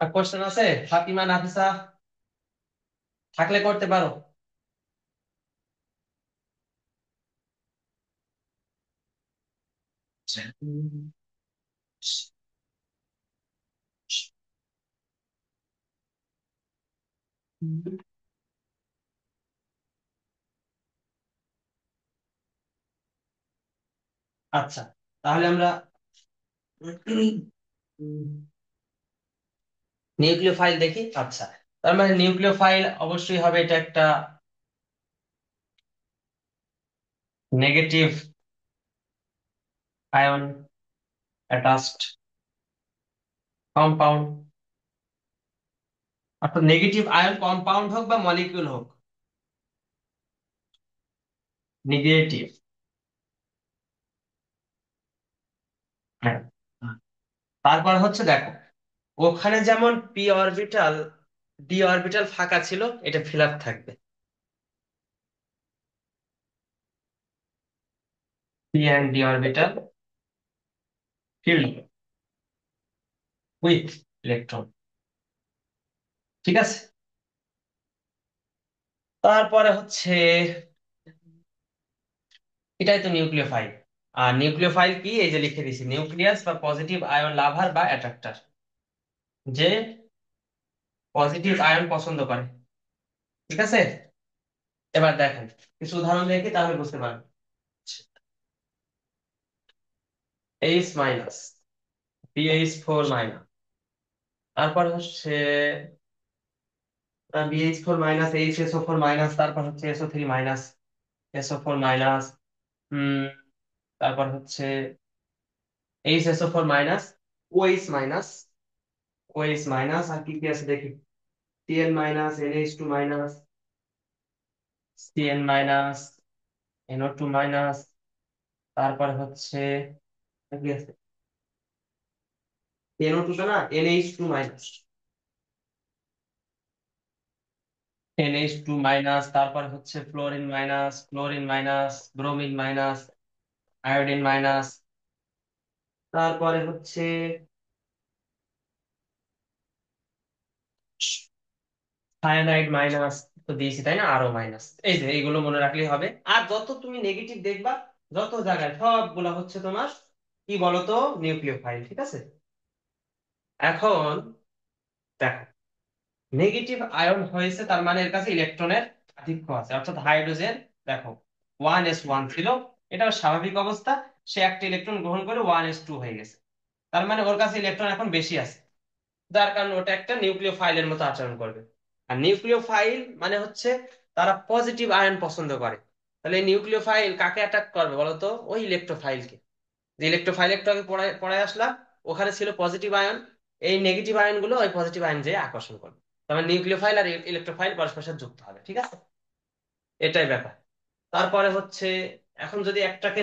আর কোশ্চেন আছে? ফাতিমা, নাফিসা, থাকলে করতে পারো। আচ্ছা, তাহলে আমরা নিউক্লিয় ফাইল দেখি। আচ্ছা, তার মানে নিউক্লিয় ফাইল অবশ্যই হবে এটা একটা নেগেটিভ আয়ন অ্যাটাচড কম্পাউন্ড, অর্থাৎ নেগেটিভ আয়ন কম্পাউন্ড হোক বা মলিকিউল হোক, নেগেটিভ। হ্যাঁ। তারপর হচ্ছে দেখো, ওখানে যেমন পি অরবিটাল ডি অরবিটাল ফাঁকা ছিল, এটা ফিল আপ থাকবে, p and d orbital filled with electron. ঠিক আছে, তারপরে হচ্ছে এটাই তো নিউক্লিওফাইল। আর নিউক্লিওফাইল কি, এই যে লিখে দিছি, নিউক্লিয়াস বা পজিটিভ আয়ন লাভার বা অ্যাট্রাক্টর, যে পজিটিভ আয়ন পছন্দ করে। ঠিক আছে, এবার দেখেন কিছু উদাহরণ দেখি তাহলে বুঝতে পারবেন। H- BH4 তারপর হচ্ছে BH4 HSO4 তারপর হচ্ছে SO3 SO4 হম তারপর হচ্ছে HSO4 OH আর কি কি আছে দেখি, Cl- NH2 Cn- তারপর হচ্ছে আর কি আছে, NO2 টা না, NH2 তারপর হচ্ছে fluorine minus bromine minus iodine minus, তারপরে হচ্ছে সায়ানাইড মাইনাস, তো দিয়েছি তাই না, আরো মাইনাস। এই যে এইগুলো মনে রাখলেই হবে। আর যত তুমি নেগেটিভ দেখবা, যত জায়গায় সবগুলা হচ্ছে তোমার কি বলতো, নিউক্লিওফাইল। ঠিক আছে, এখন দেখো নেগেটিভ আয়ন হয়েছে তার মানে এর কাছে ইলেকট্রনের আধিক্য আছে, অর্থাৎ হাইড্রোজেন দেখো 1s1 ছিল, এটা স্বাভাবিক অবস্থা, সে একটা ইলেকট্রন গ্রহণ করে 1s2 হয়ে গেছে, তার মানে ওর কাছে ইলেকট্রন এখন বেশি আছে, যার কারণে ওটা একটা নিউক্লিওফাইলের মতো আচরণ করবে। আর নিউক্লিওফাইল মানে হচ্ছে তারা পজিটিভ আয়ন পছন্দ করে। তাহলে নিউক্লিওফাইল কাকে অ্যাটাক করবে বলতো, ওই ইলেকট্রোফাইলকে। যে ইলেকট্রোফাইল একটু আগে পড়ায় পড়ায় আসলাম, ওখানে ছিল পজিটিভ আয়ন, এই নেগেটিভ আয়ন গুলো ওই পজিটিভ আয়ন যে আকর্ষণ করবে, তার মানে নিউক্লিওফাইল আর ইলেকট্রোফাইল পরস্পরের সাথে যুক্ত হবে। ঠিক আছে, এটাই ব্যাপার। তারপরে হচ্ছে এখন যদি একটাকে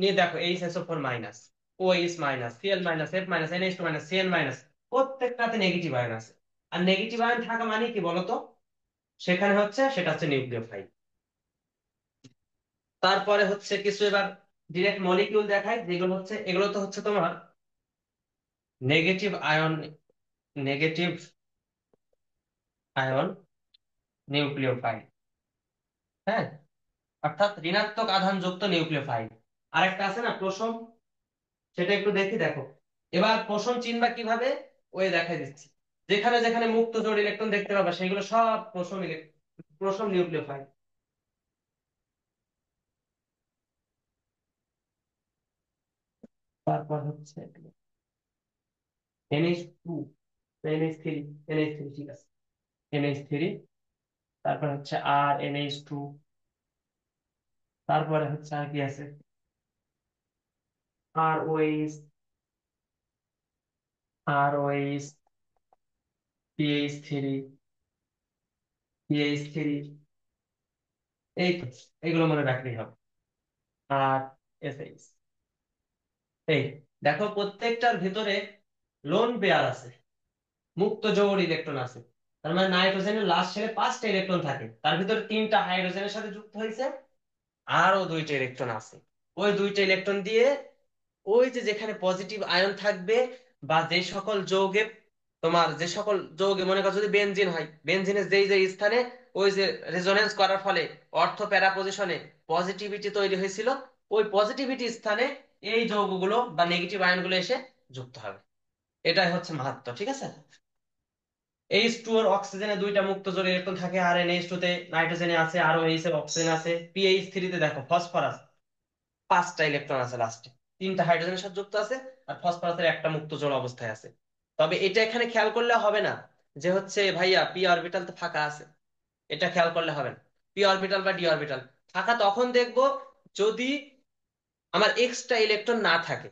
নিয়ে দেখো, HSO4 OH-Cl- NH2 CN-, প্রত্যেকটাতে নেগেটিভ আয়ন আছে। আর নেগেটিভ আয়ন থাকা মানে কি বলতো, সেখানে হচ্ছে সেটা হচ্ছে নিউক্লিওফাইল। তারপরে হচ্ছে কিছু এবার ডিরেক্ট মলিকিউল দেখায়, যেগুলো হচ্ছে এগুলো তো হচ্ছে তোমার negative ion, negative ion nucleophile. হ্যাঁ, অর্থাৎ ঋণাত্মক আধান যুক্ত নিউক্লিওফাইল। আরেকটা আছে না প্রোসম, সেটা একটু দেখি দেখো। এবার প্রোসন চিনবা কিভাবে, ওই দেখাই দিচ্ছি, যেখানে যেখানে মুক্ত জোড় ইলেকট্রন দেখতে পাবা সেগুলো সব প্রোসম নিউক্লিওফাইল। তারপর হচ্ছে NH2, NH3, NH3, ঠিক আছে, NH3, তারপর হচ্ছে RNH2, তারপরে হচ্ছে আর কি আছে, ROH, ROH, PH3, PH3, এই তো, এগুলো মনে রাখলেই হবে। আর SH, এই দেখো প্রত্যেকটার ভিতরে লোন পেয়ার আছে, মুক্ত জোড় ইলেকট্রন আছে। তার মানে নাইট্রোজেনের লাস্ট শেলে 5টা ইলেকট্রন থাকে, তার ভিতরে 3টা হাইড্রোজেনের সাথে যুক্ত হয়েছে, আরো 2টা ইলেকট্রন আছে। ওই 2টা ইলেকট্রন দিয়ে ওই যে যেখানে পজিটিভ আয়ন থাকবে, বা যে সকল যৌগে, তোমার যে সকল যৌগে মনে করো যদি বেনজিন হয়, বেনজিনের যেই যে স্থানে ওই যে রেজোনেন্স করার ফলে অর্থ প্যারা পজিশনে পজিটিভিটি তৈরি হয়েছিল, ওই পজিটিভিটি স্থানে এই যৌগগুলো বা নেগেটিভ আয়নগুলো এসে যুক্ত হবে। এটাই হচ্ছে মাহাত্ম্য। ঠিক আছে, H2 এর অক্সিজেনে 2টা মুক্ত জোড় ইলেকট্রন থাকে, আর NH2 তে নাইট্রোজেনে আছে, আর OH এর অক্সিজেন আছে, PH3 তে দেখো ফসফরাস 5টা ইলেকট্রন আছে লাস্টে, 3টা হাইড্রোজেনের সাথে যুক্ত আছে, আর ফসফরাসের একটা মুক্ত জোড় অবস্থায় আছে। তবে এটা এখানে খেয়াল করলে হবে না যে হচ্ছে ভাইয়া পি অরবিটাল তো ফাঁকা আছে, এটা খেয়াল করলে হবে না। পি অরবিটাল বা ডি অরবিটাল ফাঁকা তখন দেখবো যদি আমার এক্সট্রা ইলেকট্রন না থাকে।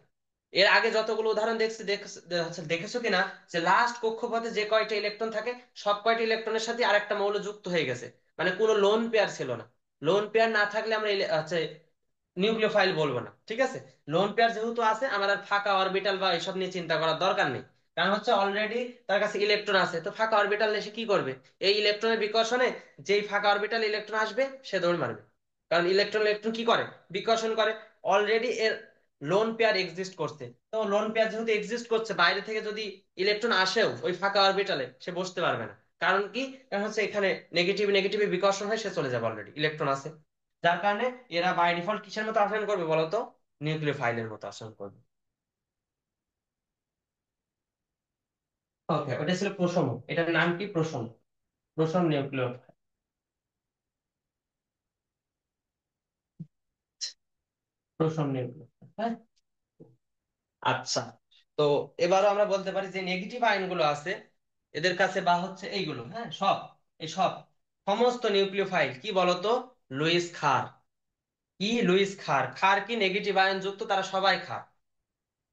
এর আগে যতগুলো উদাহরণ দেখছি দেখেছো কিনা, যে লাস্ট কক্ষপথে যে কয়টা ইলেকট্রন থাকে সব কয়টা ইলেকট্রনের সাথে আরেকটা মৌল যুক্ত হয়ে গেছে, মানে কোনো লোন পেয়ার ছিল না। লোন পেয়ার না থাকলে আমরা হচ্ছে নিউক্লিওফাইল বলবো না। ঠিক আছে, লোন পেয়ার যেহেতু আছে, আমার আর ফাঁকা অরবিটাল বা এসব নিয়ে চিন্তা করার দরকার নেই, কারণ হচ্ছে অলরেডি তার কাছে ইলেকট্রন আছে, তো ফাঁকা অরবিটাল এসে কি করবে, এই ইলেকট্রনের বিকর্ষণে যেই ফাঁকা অরবিটাল ইলেকট্রন আসবে সে দৌড় মারবে, কারণ ইলেকট্রন ইলেকট্রন কি করে, বিকর্ষণ করে। অলরেডি এর লোন পেয়ার এক্সিস্ট করছে। তো লোন পেয়ার যেহেতু এক্সিস্ট করছে, বাইরে থেকে যদি ইলেকট্রন আসেও ওই ফাঁকা অরবিটালে সে বসতে পারবে না। কারণ কি? কারণ হচ্ছে এখানে নেগেটিভ নেগেটিভ বিকর্ষণ হয়, সে চলে যাবে, অলরেডি ইলেকট্রন আছে। যার কারণে এরা বাই ডিফল্ট কিসের মতো আচরণ করবে বলতো? নিউক্লিওফাইলের মতো আচরণ করবে। ওকে, ওটা ছিল প্রশম, এটার নাম কি? প্রশম। প্রশম নিউক্লিওফাইল। প্রশম নিউক্লিওফাইল, হ্যাঁ। আচ্ছা, তো এবারও আমরা বলতে পারি যে নেগেটিভ আয়ন গুলো আছে এদের কাছে, বা হচ্ছে এইগুলো, হ্যাঁ, সব, এই সব সমস্ত নিউক্লিওফাইল কি বলতো? লুইস ক্ষার। কি লুইস ক্ষার? ক্ষার কি নেগেটিভ আয়ন যুক্ত, তারা সবাই ক্ষার।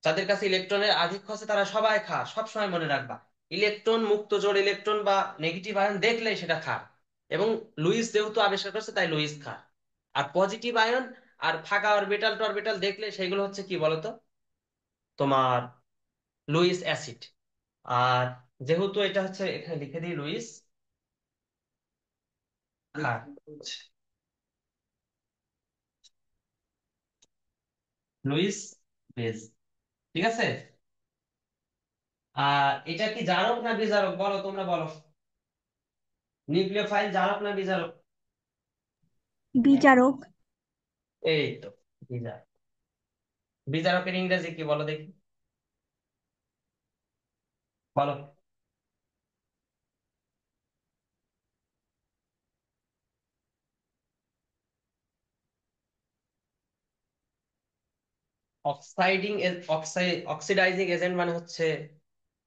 যাদের কাছে ইলেকট্রনের আধিক্য আছে তারা সবাই ক্ষার, সব সময় মনে রাখবা। ইলেকট্রন মুক্ত জোড় ইলেকট্রন বা নেগেটিভ আয়ন দেখলেই সেটা ক্ষার। এবং লুইস যেহেতু আবিষ্কার করছে তাই লুইস ক্ষার। আর পজিটিভ আয়ন আর ফাঁকা অরবিটাল টরবিটাল দেখলে সেগুলো হচ্ছে কি বলতো? তোমার লুইস অ্যাসিড। আর যেহেতু এটা হচ্ছে, এখানে লিখে দিই লুইস ক্ষার, লুইস বেজ, ঠিক আছে। আর এটা কি জারক না বিজারক বলো, তোমরা বলো। নিউক্লিওফাইল জারক না বিজারক? বিজারক। এই তো, বিজারক। বিজারকের ইংরেজি কি বলো দেখি, বলো। অক্সাইডিং, অক্সিডাইজিং এজেন্ট মানে হচ্ছে,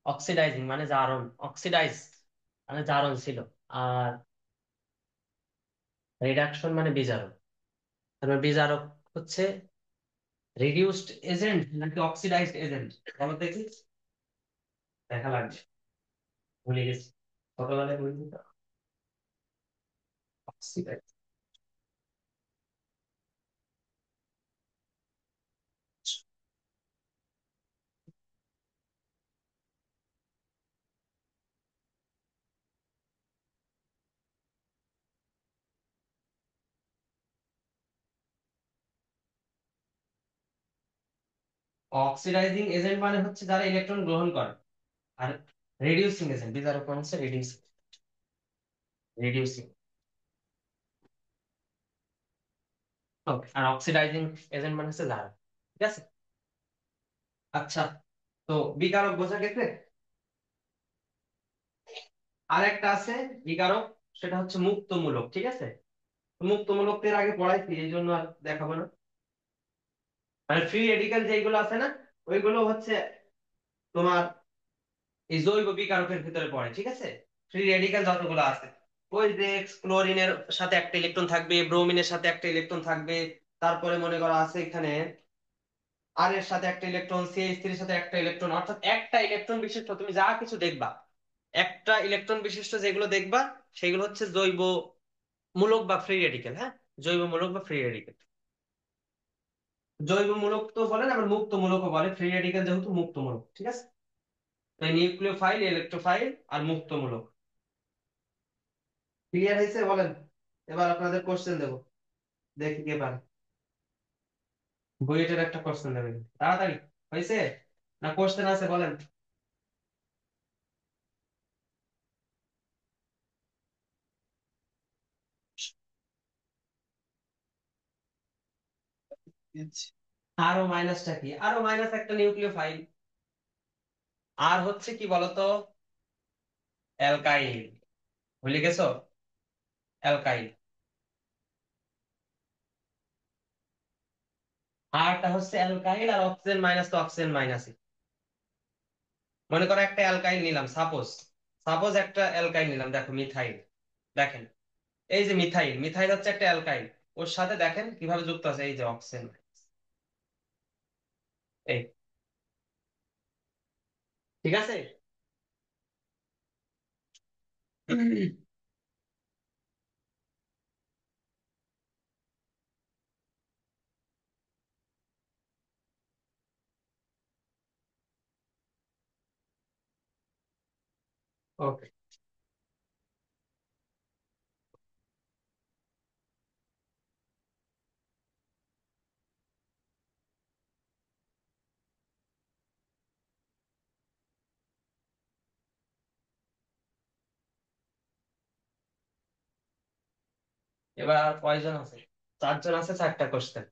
অক্সিডাইজিং মানে জারণ, অক্সিডাইজ মানে জারণ ছিল। আর রিডাকশন মানে বিজারক। তারপর বিজারক হচ্ছে রিডিউসড এজেন্ট নাকি অক্সিডাইজড এজেন্ট, বলো দেখি। দেখা লাগবে, ভুলে গেছি, ছোটবেলায় ভুলে যেত। অক্সিডাইজ, অক্সিডাইজিং এজেন্ট মানে হচ্ছে যারা ইলেকট্রন গ্রহণ করে। আর রিডিউসিং এজেন্ট, বিজারক মানে হচ্ছে রিডিউসিং, রিডিউসিং। ওকে, আর অক্সিডাইজিং এজেন্ট মানে হচ্ছে জারক, ঠিক আছে। আচ্ছা, তো বিকারক বোঝা গেছে। আর একটা আছে বিকারক, সেটা হচ্ছে মুক্তমূলক, ঠিক আছে। মুক্তমূলক এর আগে পড়াইছি, এই জন্য আর দেখাবো না। মানে ফ্রি রেডিক্যাল যেগুলো আছে না, ওইগুলো হচ্ছে তোমার এই জৈব বিকারকের ভিতরে পড়ে, ঠিক আছে। ফ্রি রেডিক্যাল যতগুলো আছে, ওই যে ক্লোরিনের সাথে একটা ইলেকট্রন থাকবে, ব্রোমিনের সাথে একটা ইলেকট্রন থাকবে, তারপরে মনে করো আছে এখানে আর এর সাথে একটা ইলেকট্রন, CH3 এর সাথে একটা ইলেকট্রন, অর্থাৎ একটা ইলেকট্রন বিশিষ্ট তুমি যা কিছু দেখবা, একটা ইলেকট্রন বিশিষ্ট যেগুলো দেখবা সেগুলো হচ্ছে জৈব মূলক বা ফ্রি রেডিক্যাল, হ্যাঁ। জৈব মূলক বা ফ্রি রেডিক্যাল। জৈব মূলক তো বলেন, আবার মুক্ত মূলকও বলে, ফ্রি রেডিক্যাল যেহেতু মুক্ত মূলক, ঠিক আছে। তাই নিউক্লিওফাইল, ইলেকট্রোফাইল আর মুক্ত মূলক। ক্লিয়ার হয়েছে বলেন? এবার আপনাদের কোশ্চেন দেবো, দেখি কে পারে। বুয়েটের একটা কোশ্চেন দেবেন তাড়াতাড়ি, হয়েছে না কোশ্চেন আছে বলেন। আরো মাইনাসটা কি? আরো মাইনাস একটা নিউক্লিওফাইল। আর হচ্ছে কি বলতো? অ্যালকাইল। ভুলে গেছো? অ্যালকাইল। আরটা হচ্ছে অ্যালকাইল, আর অক্সিজেন মাইনাস তো অক্সিজেন মাইনাস। মনে করো একটা অ্যালকাইল নিলাম, সাপোজ, সাপোজ একটা অ্যালকাইল নিলাম, দেখো মিথাইল। দেখেন, এই যে মিথাইল, মিথাইল হচ্ছে একটা অ্যালকাইল। ওর সাথে দেখেন কিভাবে যুক্ত আছে, এই যে অক্সিজেন, এই, ঠিক আছে। ওকে। এবার কয়জন আছে? চারজন আছে, চারটা কোশ্চেন।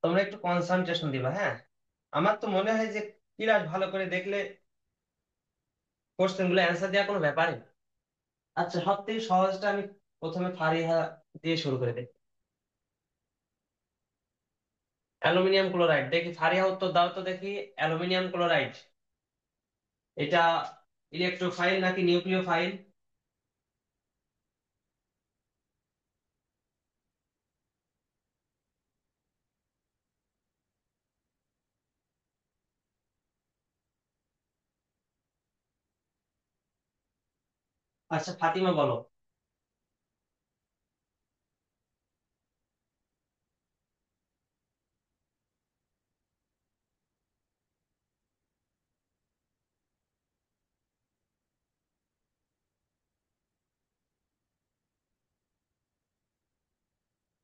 তোমরা একটু কনসেন্ট্রেশন দিবা, হ্যাঁ। আমার তো মনে হয় যে ক্লাস ভালো করে দেখলে কোশ্চেন গুলো অ্যান্সার দেওয়া কোনো ব্যাপারই না। আচ্ছা, সব থেকে সহজটা আমি প্রথমে ফারিহা দিয়ে শুরু করে দিই। অ্যালুমিনিয়াম ক্লোরাইড, দেখি ফারিহা উত্তর দাও তো দেখি। অ্যালুমিনিয়াম ক্লোরাইড এটা ইলেকট্রোফাইল নাকি নিউক্লিওফাইল? আচ্ছা ফাতিমা বলো।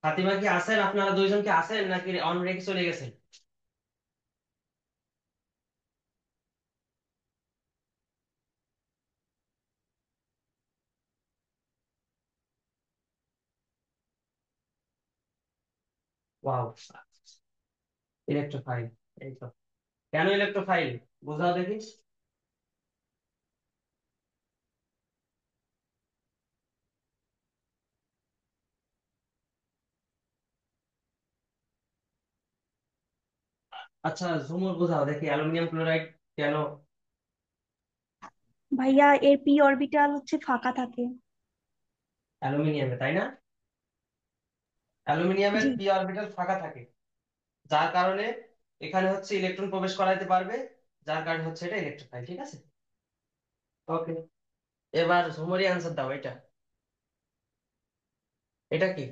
ফাতিমা কি আছেন? আপনারা দুইজন কি আছেন নাকি অন রেখে চলে গেছেন? Wow, electrophile. এই তো। কেন ইলেকট্রোফাইল? বোঝাও দেখি। আচ্ছা ঝুমুর, বোঝাও দেখি অ্যালুমিনিয়াম ক্লোরাইড কেন। ভাইয়া এর পি অরবিটাল হচ্ছে ফাঁকা থাকে। অ্যালুমিনিয়ামে, তাই না? অ্যালুমিনিয়ামের জি। পি অরবিটাল ফাঁকা থাকে, যার কারণে এখানে হচ্ছে ইলেকট্রন প্রবেশ করাইতে পারবে, যার কারণে হচ্ছে এটা ইলেকট্রোফাইল। ঠিক আছে, ওকে। এবার ঝুমুরি আনসার দাও। এটা এটা কি?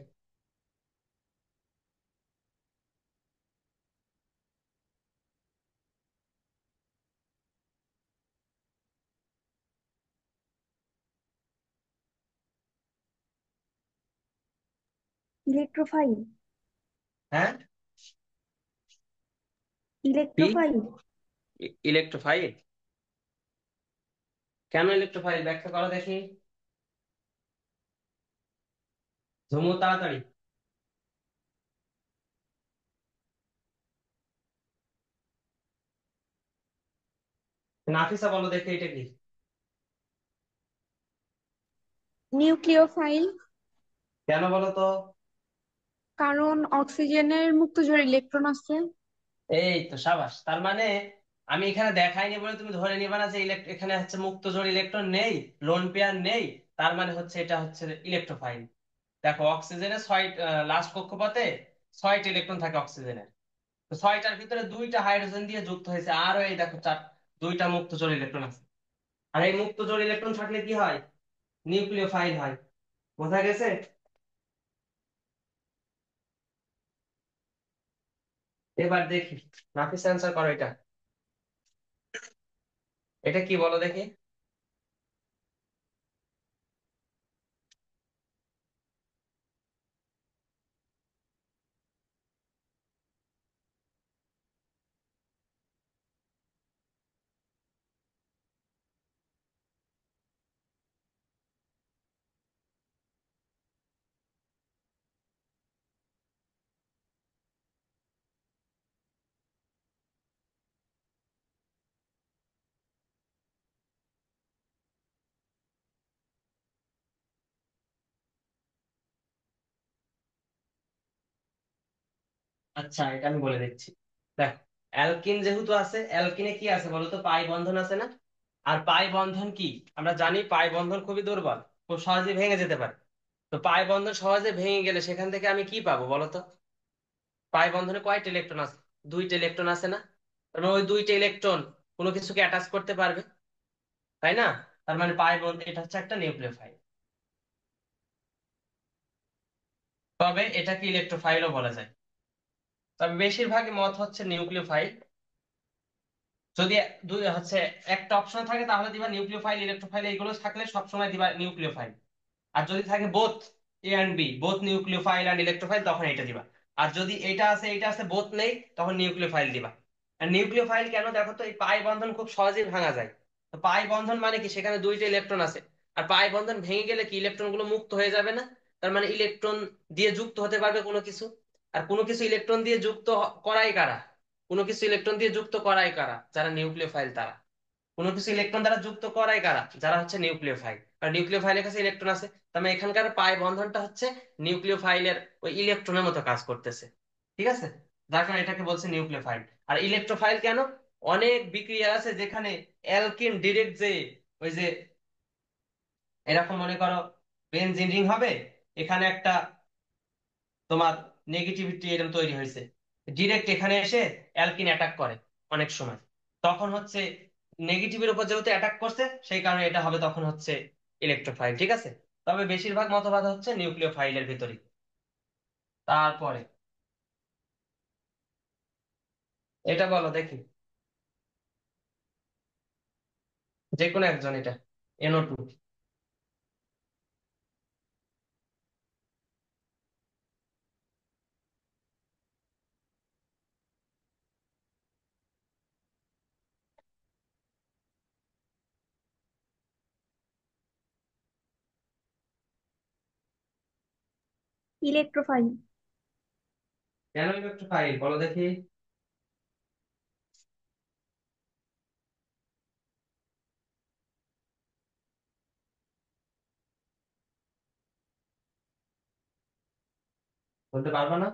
ইলেকট্রোফাইল। হ্যাঁ, কি? ইলেকট্রোফাইল। ইলেকট্রোফাইল? কেন ইলেকট্রোফাইল, ব্যাখ্যা করো দেখি। ঝুমু তাড়াতাড়ি। নাফিসা বলো দেখি এটা কি? নিউক্লিওফাইল। কেন বলো তো? কারণ অক্সিজেনের মুক্ত জোড় ইলেকট্রন আছে। এই তো সাবাস। তার মানে আমি এখানে দেখাইনি বলে তুমি ধরে নিবা না যে এখানে হচ্ছে মুক্ত জোড় ইলেকট্রন নেই, লোন পেয়ার নেই, তার মানে হচ্ছে এটা হচ্ছে ইলেকট্রোফাইল। দেখো অক্সিজেনের ছয়, লাস্ট কক্ষপথে 6টি ইলেকট্রন থাকে অক্সিজেনের। তো 6টার ভিতরে 2টা হাইড্রোজেন দিয়ে যুক্ত হয়েছে, আরো এই দেখো 2টা মুক্ত জোড় ইলেকট্রন আছে। আর এই মুক্ত জোড় ইলেকট্রন থাকলে কি হয়? নিউক্লিওফাইল হয়। বোঝা গেছে? এবার দেখি নাফিস অ্যান্সার করো এটা। এটা কি বলো দেখি। আচ্ছা এটা আমি বলে দিচ্ছি। দেখো, অ্যালকিন যেহেতু আছে, অ্যালকিনে কি আছে বলো তো? পাই বন্ধন আছে না? আর পাই বন্ধন কি? আমরা জানি পাই বন্ধন খুবই দুর্বল, খুব সহজে ভেঙে যেতে পারে। তো পাই বন্ধন সহজে ভেঙে গেলে সেখান থেকে আমি কি পাবো বলো তো? পাই বন্ধনে কয়টা ইলেকট্রন আছে? 2টা ইলেকট্রন আছে না? তার মানে ওই 2টা ইলেকট্রন কোনো কিছুকে অ্যাটাচ করতে পারবে, তাই না? তার মানে পাই বন্ধন, এটা হচ্ছে একটা নিউক্লিওফাইল। তবে এটাকে ইলেকট্রোফাইলও বলা যায়, তবে বেশিরভাগই মত হচ্ছে নিউক্লিওফাইল। যদি দুই হচ্ছে একটা অপশন থাকে তাহলে দিবা নিউক্লিওফাইল, ইলেকট্রোফাইল, এইগুলো থাকলে সবসময় দিবা নিউক্লিওফাইল। আর যদি থাকে both, A and B, both nucleophile and electrophile, তখন এটা দিবা। আর যদি এইটা আছে বোথ নেই, তখন নিউক্লিওফাইল দিবা। আর নিউক্লিওফাইল কেন দেখো তো, এই পাই বন্ধন খুব সহজেই ভাঙা যায়। তো পাই বন্ধন মানে কি, সেখানে দুইটা ইলেকট্রন আছে। আর পাই বন্ধন ভেঙে গেলে কি ইলেকট্রন গুলো মুক্ত হয়ে যাবে না? তার মানে ইলেকট্রন দিয়ে যুক্ত হতে পারবে কোনো কিছু। আর কোনো কিছু ইলেকট্রন দিয়ে যুক্ত করাই কারা? কোনো কিছু ইলেকট্রন দিয়ে যুক্ত করাই কারা? যারা নিউক্লিওফাইল তারা। কোনো কিছু ইলেকট্রন দ্বারা যুক্ত করাই কারা? যারা হচ্ছে নিউক্লিওফাইল। আর নিউক্লিওফাইলের কাছে ইলেকট্রন আছে, তার মানে এখানকার পাই বন্ধনটা হচ্ছে নিউক্লিওফাইলের ওই ইলেকট্রনের মতো কাজ করতেছে। ঠিক আছে, যার কারণে এটাকে বলছে নিউক্লিওফাইল। আর ইলেকট্রোফাইল কেন? অনেক বিক্রিয়া আছে যেখানে অ্যালকিন ডিরেক্ট যে ওই যে এরকম মনে করো বেনজিন রিং হবে, এখানে একটা তোমার নেগেটিভিটি এরকম তৈরি হয়েছে, ডিরেক্ট এখানে এসে অ্যালকিন অ্যাটাক করে অনেক সময়। তখন হচ্ছে নেগেটিভের উপর যেহেতু অ্যাটাক করছে, সেই কারণে এটা হবে তখন হচ্ছে ইলেকট্রোফাইল। ঠিক আছে, তবে বেশিরভাগ মতবাদ হচ্ছে নিউক্লিওফাইলের ভিতরে। তারপরে এটা বলো দেখি, যে কোনো একজন, এটা NO2। ইলেকট্রোফাইল। কেন ইলেকট্রোফাইল বলো দেখি? বলতে পারবা না?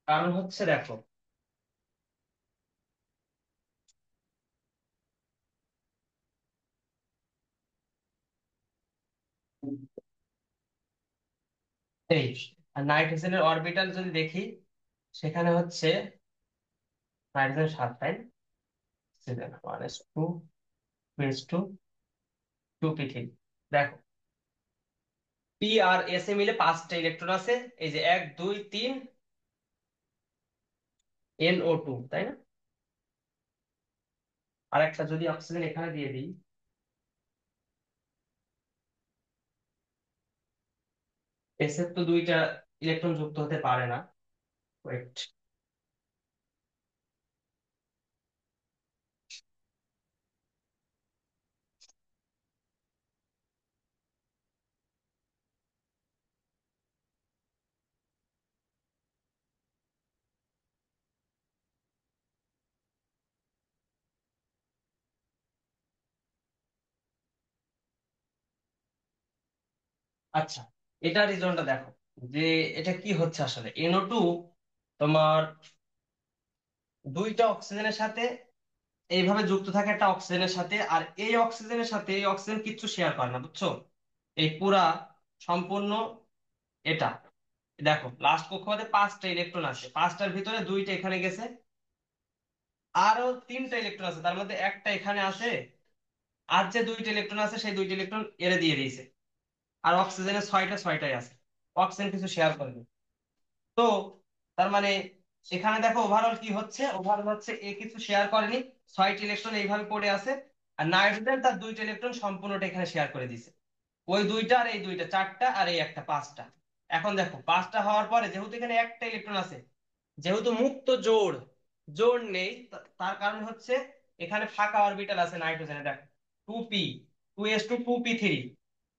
কারণ হচ্ছে দেখো, এই নাইট্রোজেনের অরবিটাল যদি দেখি, সেখানে হচ্ছে nitrogen 7, oxygen 1s2 2s2 2p3। দেখো পি আর এস এ মিলে 5টা ইলেকট্রন আছে, এই যে 1 2 3 NO2, তাই না? আর একটা যদি অক্সিজেন এখানে দিয়ে দিই, এস এর তো 2টা ইলেকট্রন যুক্ত হতে পারে না। ওয়েট, আচ্ছা, এটা রিজনটা দেখো যে এটা কি হচ্ছে আসলে। NO2 তোমার 2টা অক্সিজেনের সাথে এইভাবে যুক্ত থাকে একটা অক্সিজেনের সাথে, আর এই অক্সিজেনের সাথে এই অক্সিজেন কিচ্ছু শেয়ার করে না, বুঝছো? এই পুরা সম্পূর্ণ এটা, দেখো লাস্ট কক্ষপথে 5টা ইলেকট্রন আছে, 5টার ভিতরে 2টা এখানে গেছে, আরো 3টা ইলেকট্রন আছে, তার মধ্যে একটা এখানে আছে। আর যে 2টা ইলেকট্রন আছে সেই 2টা ইলেকট্রন এরে দিয়ে দিয়েছে। আর অক্সিজেনের 6টাই আছে, অক্সিজেন কিছু শেয়ার করেনি। তো তার মানে এখানে দেখো ওভারঅল কি হচ্ছে, ওভারঅল হচ্ছে এ কিছু শেয়ার করেনি, 6টি ইলেকট্রন এইভাবে পড়ে আছে। আর নাইট্রোজেন তার 2টা ইলেকট্রন সম্পূর্ণটা এখানে শেয়ার করে দিছে। ওই 2টা আর এই 2টা 4টা, আর এই একটা 5টা। এখন দেখো 5টা হওয়ার পরে যেহেতু এখানে একটা ইলেকট্রন আছে, যেহেতু মুক্ত জোড়, জোড় নেই, তার কারণ হচ্ছে এখানে ফাঁকা অরবিটাল আছে নাইট্রোজেনে, দেখো 2p 2s2 2p3।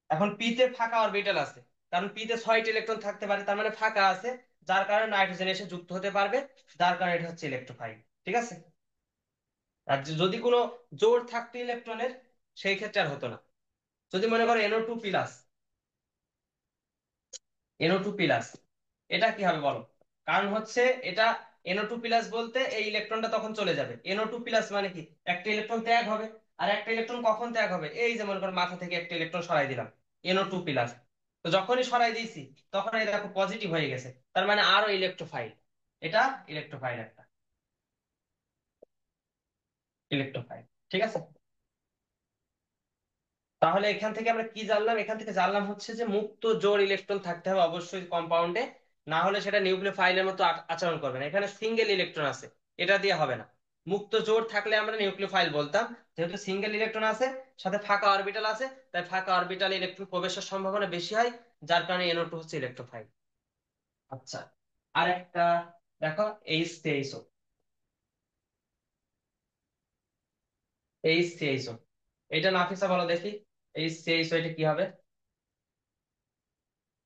এখন পি তে ফাঁকা অরবিটাল আছে, কারণ পি তে 6টি ইলেকট্রন থাকতে পারে, তার মানে ফাঁকা আছে, যার কারণে নাইট্রোজেন এসে যুক্ত হতে পারবে, যার কারণে এটা হচ্ছে ইলেকট্রোফাইল। ঠিক আছে, আর যদি কোনো জোড় থাকতো ইলেকট্রনের, সেই ক্ষেত্রে আর হতো না। যদি মনে করো NO2 প্লাস, NO2 প্লাস, এটা কি হবে বলো? কারণ হচ্ছে এটা NO2 প্লাস বলতে এই ইলেকট্রনটা তখন চলে যাবে। NO2 প্লাস মানে কি, একটা ইলেকট্রন ত্যাগ হবে। আর একটা ইলেকট্রন কখন ত্যাগ হবে? এই যে মনে করো মাথা থেকে একটা ইলেকট্রন সরাই দিলাম, NO2 প্লাস। তো যখনই সরাই দিয়েছি তখন এই দেখো পজিটিভ হয়ে গেছে, তার মানে আরো ইলেকট্রোফাইল। এটা ইলেকট্রোফাইল, একটা ইলেকট্রোফাইল। ঠিক আছে, তাহলে এখান থেকে আমরা কি জানলাম? এখান থেকে জানলাম হচ্ছে যে মুক্ত জোড় ইলেকট্রন থাকতে হবে অবশ্যই কম্পাউন্ডে, না হলে সেটা নিউক্লিওফাইলের মতো আচরণ করবে না। এখানে সিঙ্গেল ইলেকট্রন আছে, এটা দিয়ে হবে না। মুক্ত জোড় থাকলে আমরা নিউক্লিওফাইল বলতাম, যেহেতু সিঙ্গেল ইলেকট্রন আছে সাথে ফাঁকা অরবিটাল আছে, তাই ফাঁকা অরবিটাল ইলেকট্রন প্রবেশের সম্ভাবনা বেশি হয়, যার কারণে NO2 হচ্ছে ইলেকট্রোফাইল। আচ্ছা, আর একটা দেখো, H23O। H23O, এটা নাফিসা বলো দেখি, H23O এটা কি হবে?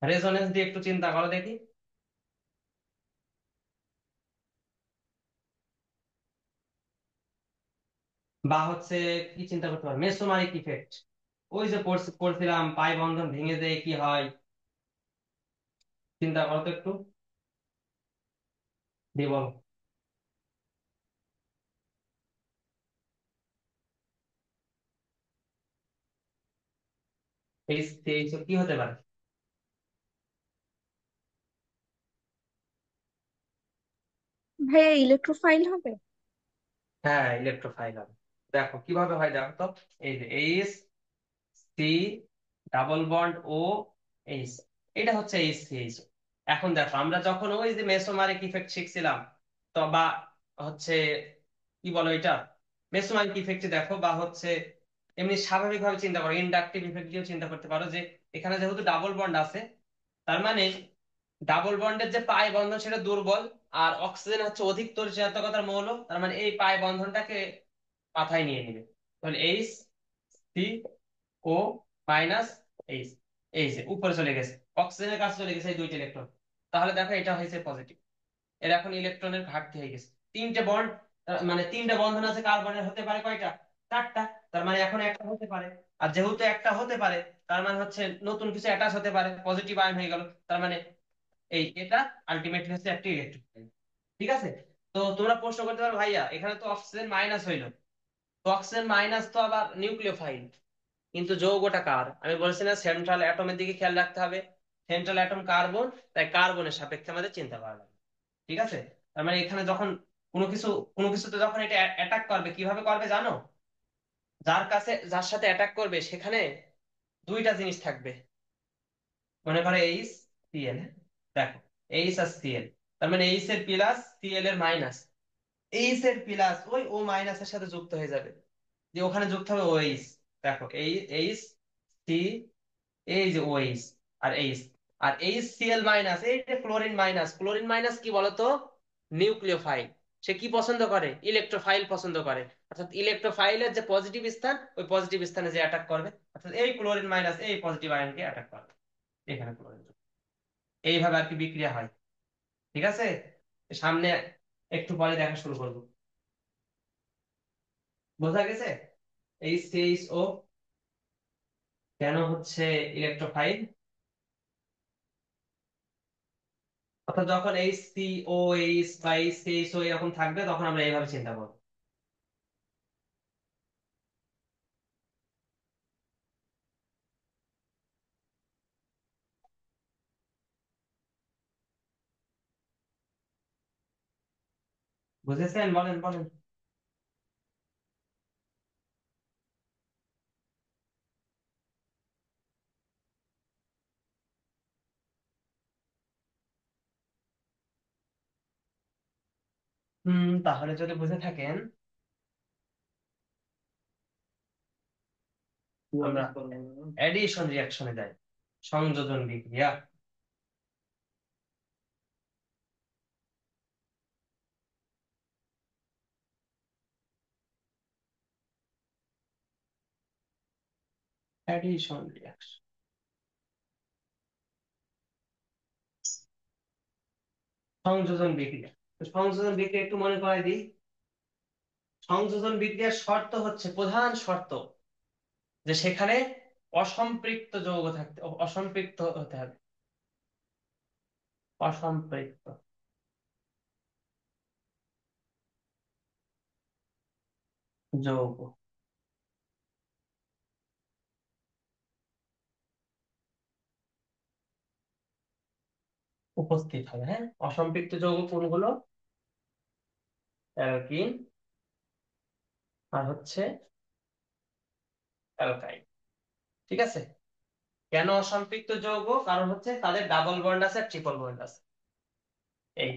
রেজোনেন্স দিয়ে একটু চিন্তা করো দেখি। বা হচ্ছে কি চিন্তা করতে পারো, মেসোমারিক ইফেক্ট। ওই যে পড়ছিলাম পাই বন্ধন ভেঙে দেয় কি হয়, চিন্তা করো তো একটু, দিয়ে বলো। H23O কি হতে পারে? ভাইয়া ইলেকট্রোফাইল হবে? হ্যাঁ, ইলেকট্রোফাইল হবে। দেখো কিভাবে হয়, দেখো তো। এই যে H3 ডাবল বন্ড OH, এটা হচ্ছে H3H। এখন দেখো আমরা যখন ওই যে মেসোমারিক ইফেক্ট শিখছিলাম, তো বা হচ্ছে কি বলো এটা, মেসোমারিক ইফেক্ট দেখো, বা হচ্ছে এমনি স্বাভাবিকভাবে চিন্তা করো, ইন্ডাকটিভ ইফেক্ট দিয়েও চিন্তা করতে পারো, যে এখানে যেহেতু ডাবল বন্ড আছে, তার মানে ডাবল বন্ডের যে পাই বন্ধন সেটা দুর্বল, আর অক্সিজেন হচ্ছে অধিক তরিচালকতার মৌল, তার মানে এই পাই বন্ধনটাকে মাথায় নিয়ে নিবে। তাহলে H3O এইচ, এই যে উপরে চলে গেছে, অক্সিজেনের কাছে চলে গেছে এই দুইটা ইলেকট্রন। তাহলে দেখো এটা হয়েছে পজিটিভ, এর এখন ইলেকট্রনের ঘাটতি হয়ে গেছে। তিনটে বন্ড, মানে তিনটে বন্ধন আছে, কার্বনের হতে পারে কয়টা? চারটা। তার মানে এখন একটা হতে পারে, আর যেহেতু একটা হতে পারে তার মানে হচ্ছে নতুন কিছু অ্যাটাচ হতে পারে, পজিটিভ আয়ন হয়ে গেল, তার মানে এই এটা আলটিমেটলি হচ্ছে একটি ইলেকট্রন। ঠিক আছে, তো তোমরা প্রশ্ন করতে পারো ভাইয়া এখানে তো অক্সিজেন মাইনাস হইলো, তো অক্সিজেন মাইনাস তো আবার নিউক্লিওফাইল, কিন্তু যৌগটা কার? আমি বলছি না সেন্ট্রাল অ্যাটমের দিকে খেয়াল রাখতে হবে, সেন্ট্রাল অ্যাটম কার্বন, তাই কার্বনের সাপেক্ষে আমাদের চিন্তা করা লাগবে। ঠিক আছে, তার মানে এখানে যখন কোনো কিছু, কোনো কিছুতে যখন এটা অ্যাটাক করবে, কিভাবে করবে জানো? যার কাছে, যার সাথে অ্যাটাক করবে সেখানে দুইটা জিনিস থাকবে, মনে করো HCl, দেখো এইচ আর সিএল, তার মানে এইচ এর প্লাস সিএল এর মাইনাস, এইচ এর প্লাস ওই ও মাইনাস এর সাথে যুক্ত হয়ে যাবে, যে ওখানে যুক্ত হবে ওএইচ। দেখো এই H, এই যে ওএইচ আর এইচ, আর HCl মাইনাস, এই যে ক্লোরিন মাইনাস, ক্লোরিন মাইনাস কি বলতো? নিউক্লিওফাইল। সে কি পছন্দ করে? ইলেকট্রোফাইল পছন্দ করে, অর্থাৎ ইলেকট্রোফাইলের যে পজিটিভ স্থান, ওই পজিটিভ স্থানে যে অ্যাটাক করবে, অর্থাৎ এই ক্লোরিন মাইনাস এই পজিটিভ আয়নকে অ্যাটাক করবে এখানে ক্লোরিন। এইভাবে আর কি বিক্রিয়া হয়। ঠিক আছে, সামনে একটু পরে দেখা শুরু করবো। বোঝা গেছে H3O কেন হচ্ছে ইলেকট্রোফাইল? অর্থাৎ যখন HCOH বা HCHO এরকম থাকবে তখন আমরা এইভাবে চিন্তা করবো। বুঝেছেন? বলেন বলেন। তাহলে যদি বুঝে থাকেন, আমরা অ্যাডিশন রিঅ্যাকশনে যাই, সংযোজন বিক্রিয়া। অ্যাডিশন রিঅ্যাকশন, সংযোজন বিক্রিয়া। তো সংযোজন বিক্রিয়া একটু মনে করাই দিই। সংযোজন বিক্রিয়ার শর্ত হচ্ছে, প্রধান শর্ত, যে সেখানে অসম্পৃক্ত যৌগ থাকতে, অসম্পৃক্ত হতে হবে, অসম্পৃক্ত যৌগ। উপস্থিত হবে। হ্যাঁ, অসম্পৃক্ত যৌগ কোনগুলো? অ্যালকিন আর হচ্ছে অ্যালকাইন। ঠিক আছে। কেন অসম্পৃক্ত যৌগ? কারণ হচ্ছে তাদের ডাবল বন্ড আছে আর ট্রিপল বন্ড আছে। এই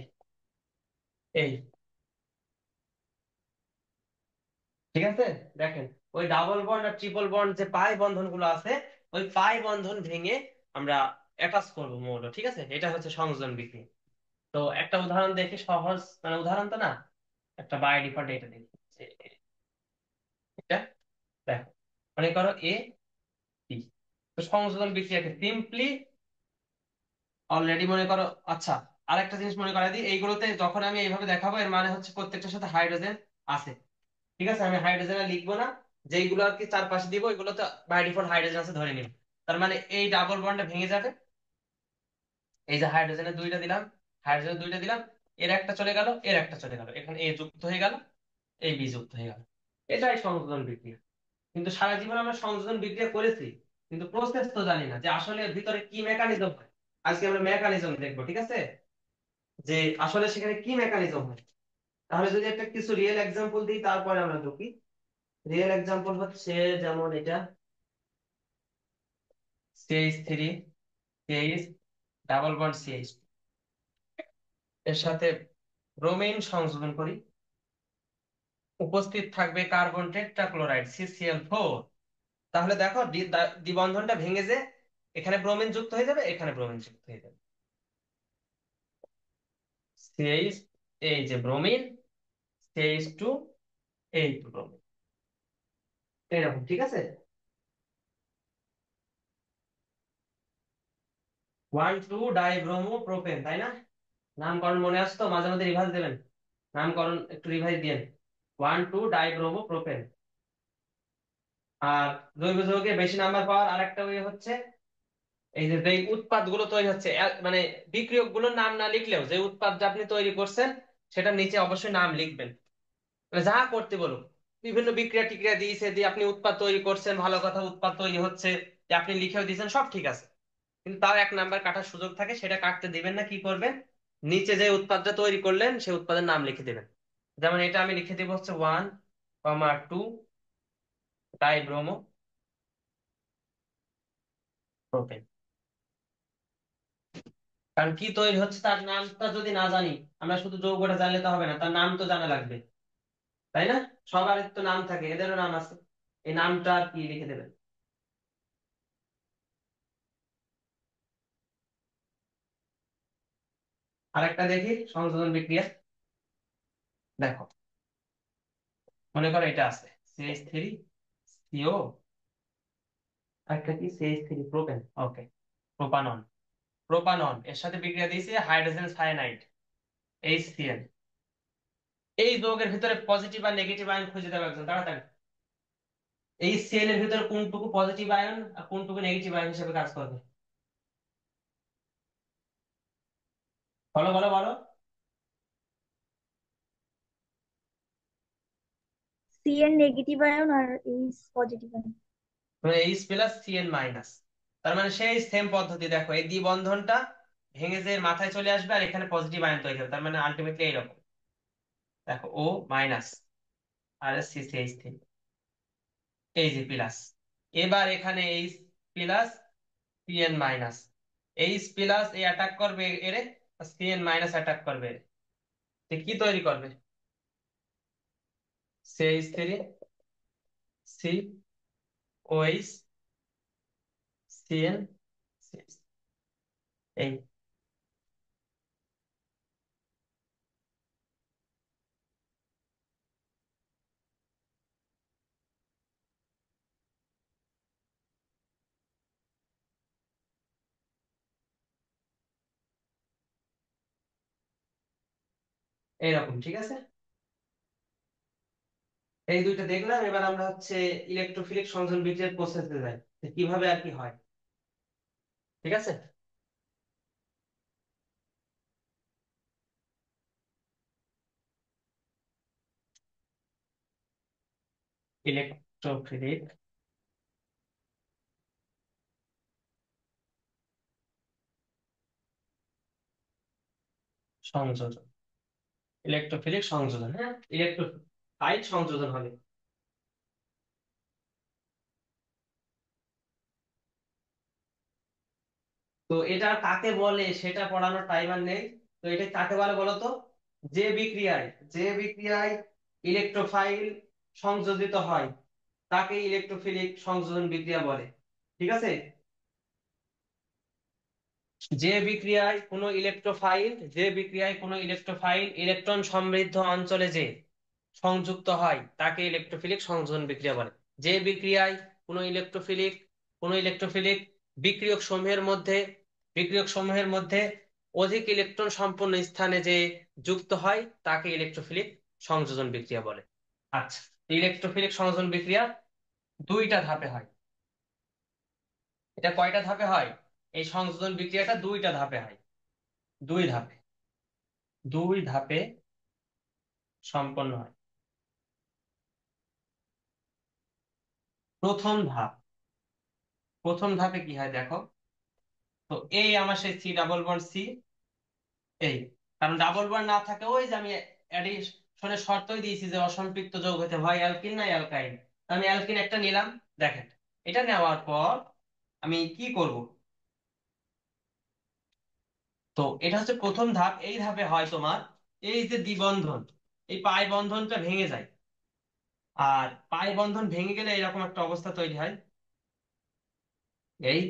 এই ঠিক আছে। দেখেন, ওই ডাবল বন্ড আর ট্রিপল বন্ড যে পাই বন্ধন গুলো আছে, ওই পাই বন্ধন ভেঙে আমরা অ্যাটাচ করবো মৌল। ঠিক আছে, এটা হচ্ছে সংযোজন বিক্রিয়া। তো একটা উদাহরণ দেখি, সহজ মানে উদাহরণ তো না, একটা বাই ডিফল্ট এটা দেখি যে এটা দেখো, মনে করো এ বি। তো সংযোজন বিক্রিয়াকে সিম্পলি অলরেডি মনে করো, আচ্ছা আরেকটা জিনিস মনে করাই দিই, এইগুলোতে যখন আমি এইভাবে দেখাবো এর মানে হচ্ছে প্রত্যেকটার সাথে হাইড্রোজেন আছে। ঠিক আছে, আমি হাইড্রোজেন লিখবো না, যেইগুলো আর কি চারপাশে দিব ওইগুলো তো বাই ডিফল্ট হাইড্রোজেন আছে ধরে নিব। তার মানে এই ডাবল বন্ডটা ভেঙে যাবে। এই যে হাইড্রোজেনের দুইটা দিলাম, হাইড্রোজেন দুইটা দিলাম, এর একটা চলে গেল, এর একটা চলে গেল, এখানে এ যুক্ত হয়ে গেল, এই বি যুক্ত হয়ে গেল। এটাই সংযোজন বিক্রিয়া। কিন্তু সারা জীবন আমরা সংযোজন বিক্রিয়া করেছি, কিন্তু প্রসেস তো জানি না যে আসলে এর ভিতরে কি মেকানিজম হয়। আজকে আমরা মেকানিজম দেখবো। ঠিক আছে, যে আসলে সেখানে কি মেকানিজম হয়। তাহলে যদি একটা কিছু রিয়েল এক্সাম্পল দিই তারপরে আমরা ঢুকি। রিয়েল এক্সাম্পল হচ্ছে যেমন এটা CH3 CH double bond CH, এর সাথে ব্রোমিন সংযোজন করি, উপস্থিত থাকবে কার্বন টেট্রাক্লোরাইড CCl4। তাহলে দেখো দ্বিবন্ধনটা ভেঙে যে এখানে ব্রোমিন যুক্ত হয়ে যাবে, এখানে ব্রোমিন যুক্ত হয়ে যাবে। CH, এই যে ব্রোমিন, CH2, এই তো ব্রোমিন, এরকম। ঠিক আছে, 1,2-ডাইব্রোমো প্রোপেন, তাই না? নামকরণ মনে আসতো, মাঝে মাঝে রিভাইজ দেবেন, নামকরণ একটু রিভাইজ দিয়েন। 1,2-ডাইব্রোমো প্রোপেন। আর জৈব যৌগে বেশি নাম্বার পাওয়ার আরেকটা ওয়ে হচ্ছে এই যে যেই উৎপাদ গুলো তৈরি হচ্ছে, মানে বিক্রিয়ক গুলোর নাম না লিখলেও যে উৎপাদটা আপনি তৈরি করছেন সেটার নিচে অবশ্যই নাম লিখবেন। মানে যা করতে বলুন, বিভিন্ন বিক্রিয়া টিক্রিয়া দিয়েছে দিয়ে আপনি উৎপাদ তৈরি করছেন, ভালো কথা, উৎপাদ তৈরি হচ্ছে, যে আপনি লিখেও দিয়েছেন, সব ঠিক আছে। কিন্তু তাও এক নাম্বার কাটার সুযোগ থাকে, সেটা কাটতে দিবেন না। কি করবেন? নিচে যে উৎপাদটা তৈরি করলেন সেই উৎপাদের নাম লিখে দেবেন। যেমন এটা আমি লিখে দিব হচ্ছে 1,2-ডাইব্রোমো প্রোপেন। কারণ কি তৈরি হচ্ছে তার নামটা যদি না জানি, আমরা শুধু যৌগটা জানলে তো হবে না, তার নাম তো জানা লাগবে, তাই না? সবার তো নাম থাকে, এদেরও নাম আছে, এই নামটা আর কি লিখে দেবেন। আরেকটা দেখি সংযোজন বিক্রিয়া। দেখো, মনে করো এটা আছে CH3CO, আরেকটা কি CH3 প্রোপেন, ওকে, প্রোপানন। প্রোপানন এর সাথে বিক্রিয়া দিয়েছে হাইড্রোজেন সায়ানাইড HCl। এই যৌগের ভিতরে পজিটিভ আর নেগেটিভ আয়ন খুঁজে দেবে একজন, তাড়াতাড়ি। HCl এর ভিতরে কোনটুকু পজিটিভ আয়ন আর কোনটুকু নেগেটিভ আয়ন হিসেবে কাজ করবে? বলো বলো বলো। সি এর নেগেটিভ আয়ন আর এইচ পজিটিভ আয়ন। মানে H+Cl-। তার মানে সেই সেম পদ্ধতি, দেখো এই দ্বিবন্ধনটা ভেঙে যে এর মাথায় চলে আসবে আর এখানে পজিটিভ আয়ন তৈরি হবে, তার মানে আলটিমেটলি এইরকম। দেখো O- আর CCH3, এই যে প্লাস, এবার এখানে H+Cn-। H+ এ অ্যাটাক করবে এর, Cn- অ্যাটাক করবে এরে। তো কি তৈরি করবে? CH3 COH Cn, এই এইরকম। ঠিক আছে, এই দুইটা দেখলাম, এবার আমরা হচ্ছে ইলেকট্রোফিলিক সংযোজন বিক্রিয়ার প্রসেসে যাই, যে কিভাবে আর কি হয়। ঠিক আছে, ইলেকট্রোফিলিক সংযোজন, ইলেকট্রোফিলিক সংযোজন, হ্যাঁ ইলেকট্রোফাইল সংযোজন হবে। তো এটা কাকে বলে সেটা পড়ানোর টাইম আর নেই। তো এটা কাকে বলে বলো তো? যে বিক্রিয়ায় ইলেকট্রোফাইল সংযোজিত হয় তাকে ইলেকট্রোফিলিক সংযোজন বিক্রিয়া বলে। ঠিক আছে? যে বিক্রিয়ায় কোনো ইলেকট্রোফাইল ইলেকট্রন সমৃদ্ধ অঞ্চলে যে সংযুক্ত হয় তাকে ইলেকট্রোফিলিক সংযোজন বিক্রিয়া বলে। যে বিক্রিয়ায় কোনো ইলেকট্রোফিলিক কোনো ইলেকট্রোফিলিক বিক্রিয়ক সমূহের মধ্যে অধিক ইলেকট্রন সম্পন্ন স্থানে যে যুক্ত হয় তাকে ইলেকট্রোফিলিক সংযোজন বিক্রিয়া বলে। আচ্ছা, ইলেকট্রোফিলিক সংযোজন বিক্রিয়া দুইটা ধাপে হয়। এটা কয়টা ধাপে হয়? এই সংযোজন বিক্রিয়াটা দুইটা ধাপে হয়। দুই ধাপে, দুই ধাপে সম্পন্ন হয়। প্রথম ধাপ, প্রথম ধাপে কি হয় দেখো। তো এই আমার সেই সি ডাবল বন্ড সি, এই কারণ ডাবল বন্ড না থাকে, ওই যে আমি অ্যাডিশনের শর্তই দিয়েছি যে অসম্পৃক্ত যৌগ হতে হয় অ্যালকিন না অ্যালকাইন। আমি অ্যালকিন একটা নিলাম। দেখেন, এটা নেওয়ার পর আমি কি করব? তো এটা হচ্ছে প্রথম ধাপ। এই ধাপে হয় তোমার এই যে দ্বিবন্ধন, এই পাই বন্ধনটা ভেঙে যায়। আর পাই বন্ধন ভেঙে গেলে এরকম একটা অবস্থা তৈরি হয়। এই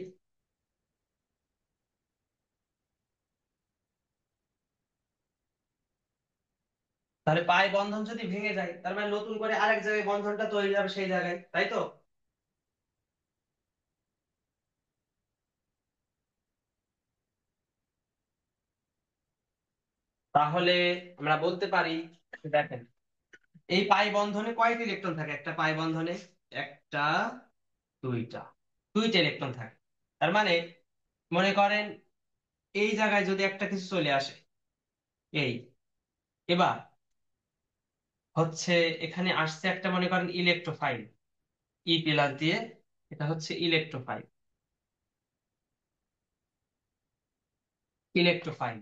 তাহলে পাই বন্ধন যদি ভেঙে যায় তার মানে নতুন করে আরেক জায়গায় বন্ধনটা তৈরি হবে সেই জায়গায়, তাই তো? তাহলে আমরা বলতে পারি, দেখেন, এই পাই বন্ধনে কয়টি ইলেকট্রন থাকে? একটা পাই বন্ধনে একটা, দুইটা, দুইটা ইলেকট্রন থাকে। তার মানে মনে করেন এই জায়গায় যদি একটা কিছু চলে আসে, এই এবার হচ্ছে এখানে আসছে একটা, মনে করেন ইলেকট্রোফাইল, ই প্লাস দিয়ে, এটা হচ্ছে ইলেকট্রোফাইল, ইলেকট্রোফাইল।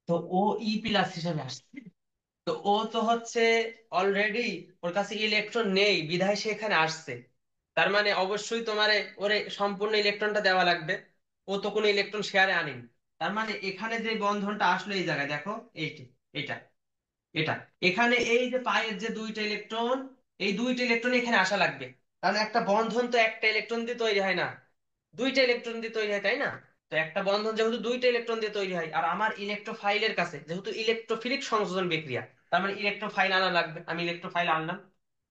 তো ও ই প্লাস হিসেবে আসছে। তো ও তো হচ্ছে অলরেডি, ওর কাছে ইলেকট্রন নেই বিধায় সে এখানে আসছে। তার মানে অবশ্যই তোমারে ওরে সম্পূর্ণ ইলেকট্রনটা দেওয়া লাগবে। ও তো কোনো ইলেকট্রন শেয়ারে আনেনি। তার মানে এখানে যে বন্ধনটা আসলো এই জায়গায় দেখো, এইটি, এটা, এটা, এখানে এই যে পায়ের যে দুইটা ইলেকট্রন, এই দুইটা ইলেকট্রন এখানে আসা লাগবে। কারণ একটা বন্ধন তো একটা ইলেকট্রন দিয়ে তৈরি হয় না, দুইটা ইলেকট্রন দিয়ে তৈরি হয়, তাই না? তো একটা বন্ধন যেহেতু দুইটা ইলেকট্রন দিয়ে তৈরি হয়, আর আমার ইলেকট্রোফাইলের কাছে যেহেতু ইলেকট্রোফিলিক সংযোজন বিক্রিয়া, তার মানে ইলেকট্রোফাইল আনা লাগবে। আমি ইলেকট্রোফাইল আনলাম।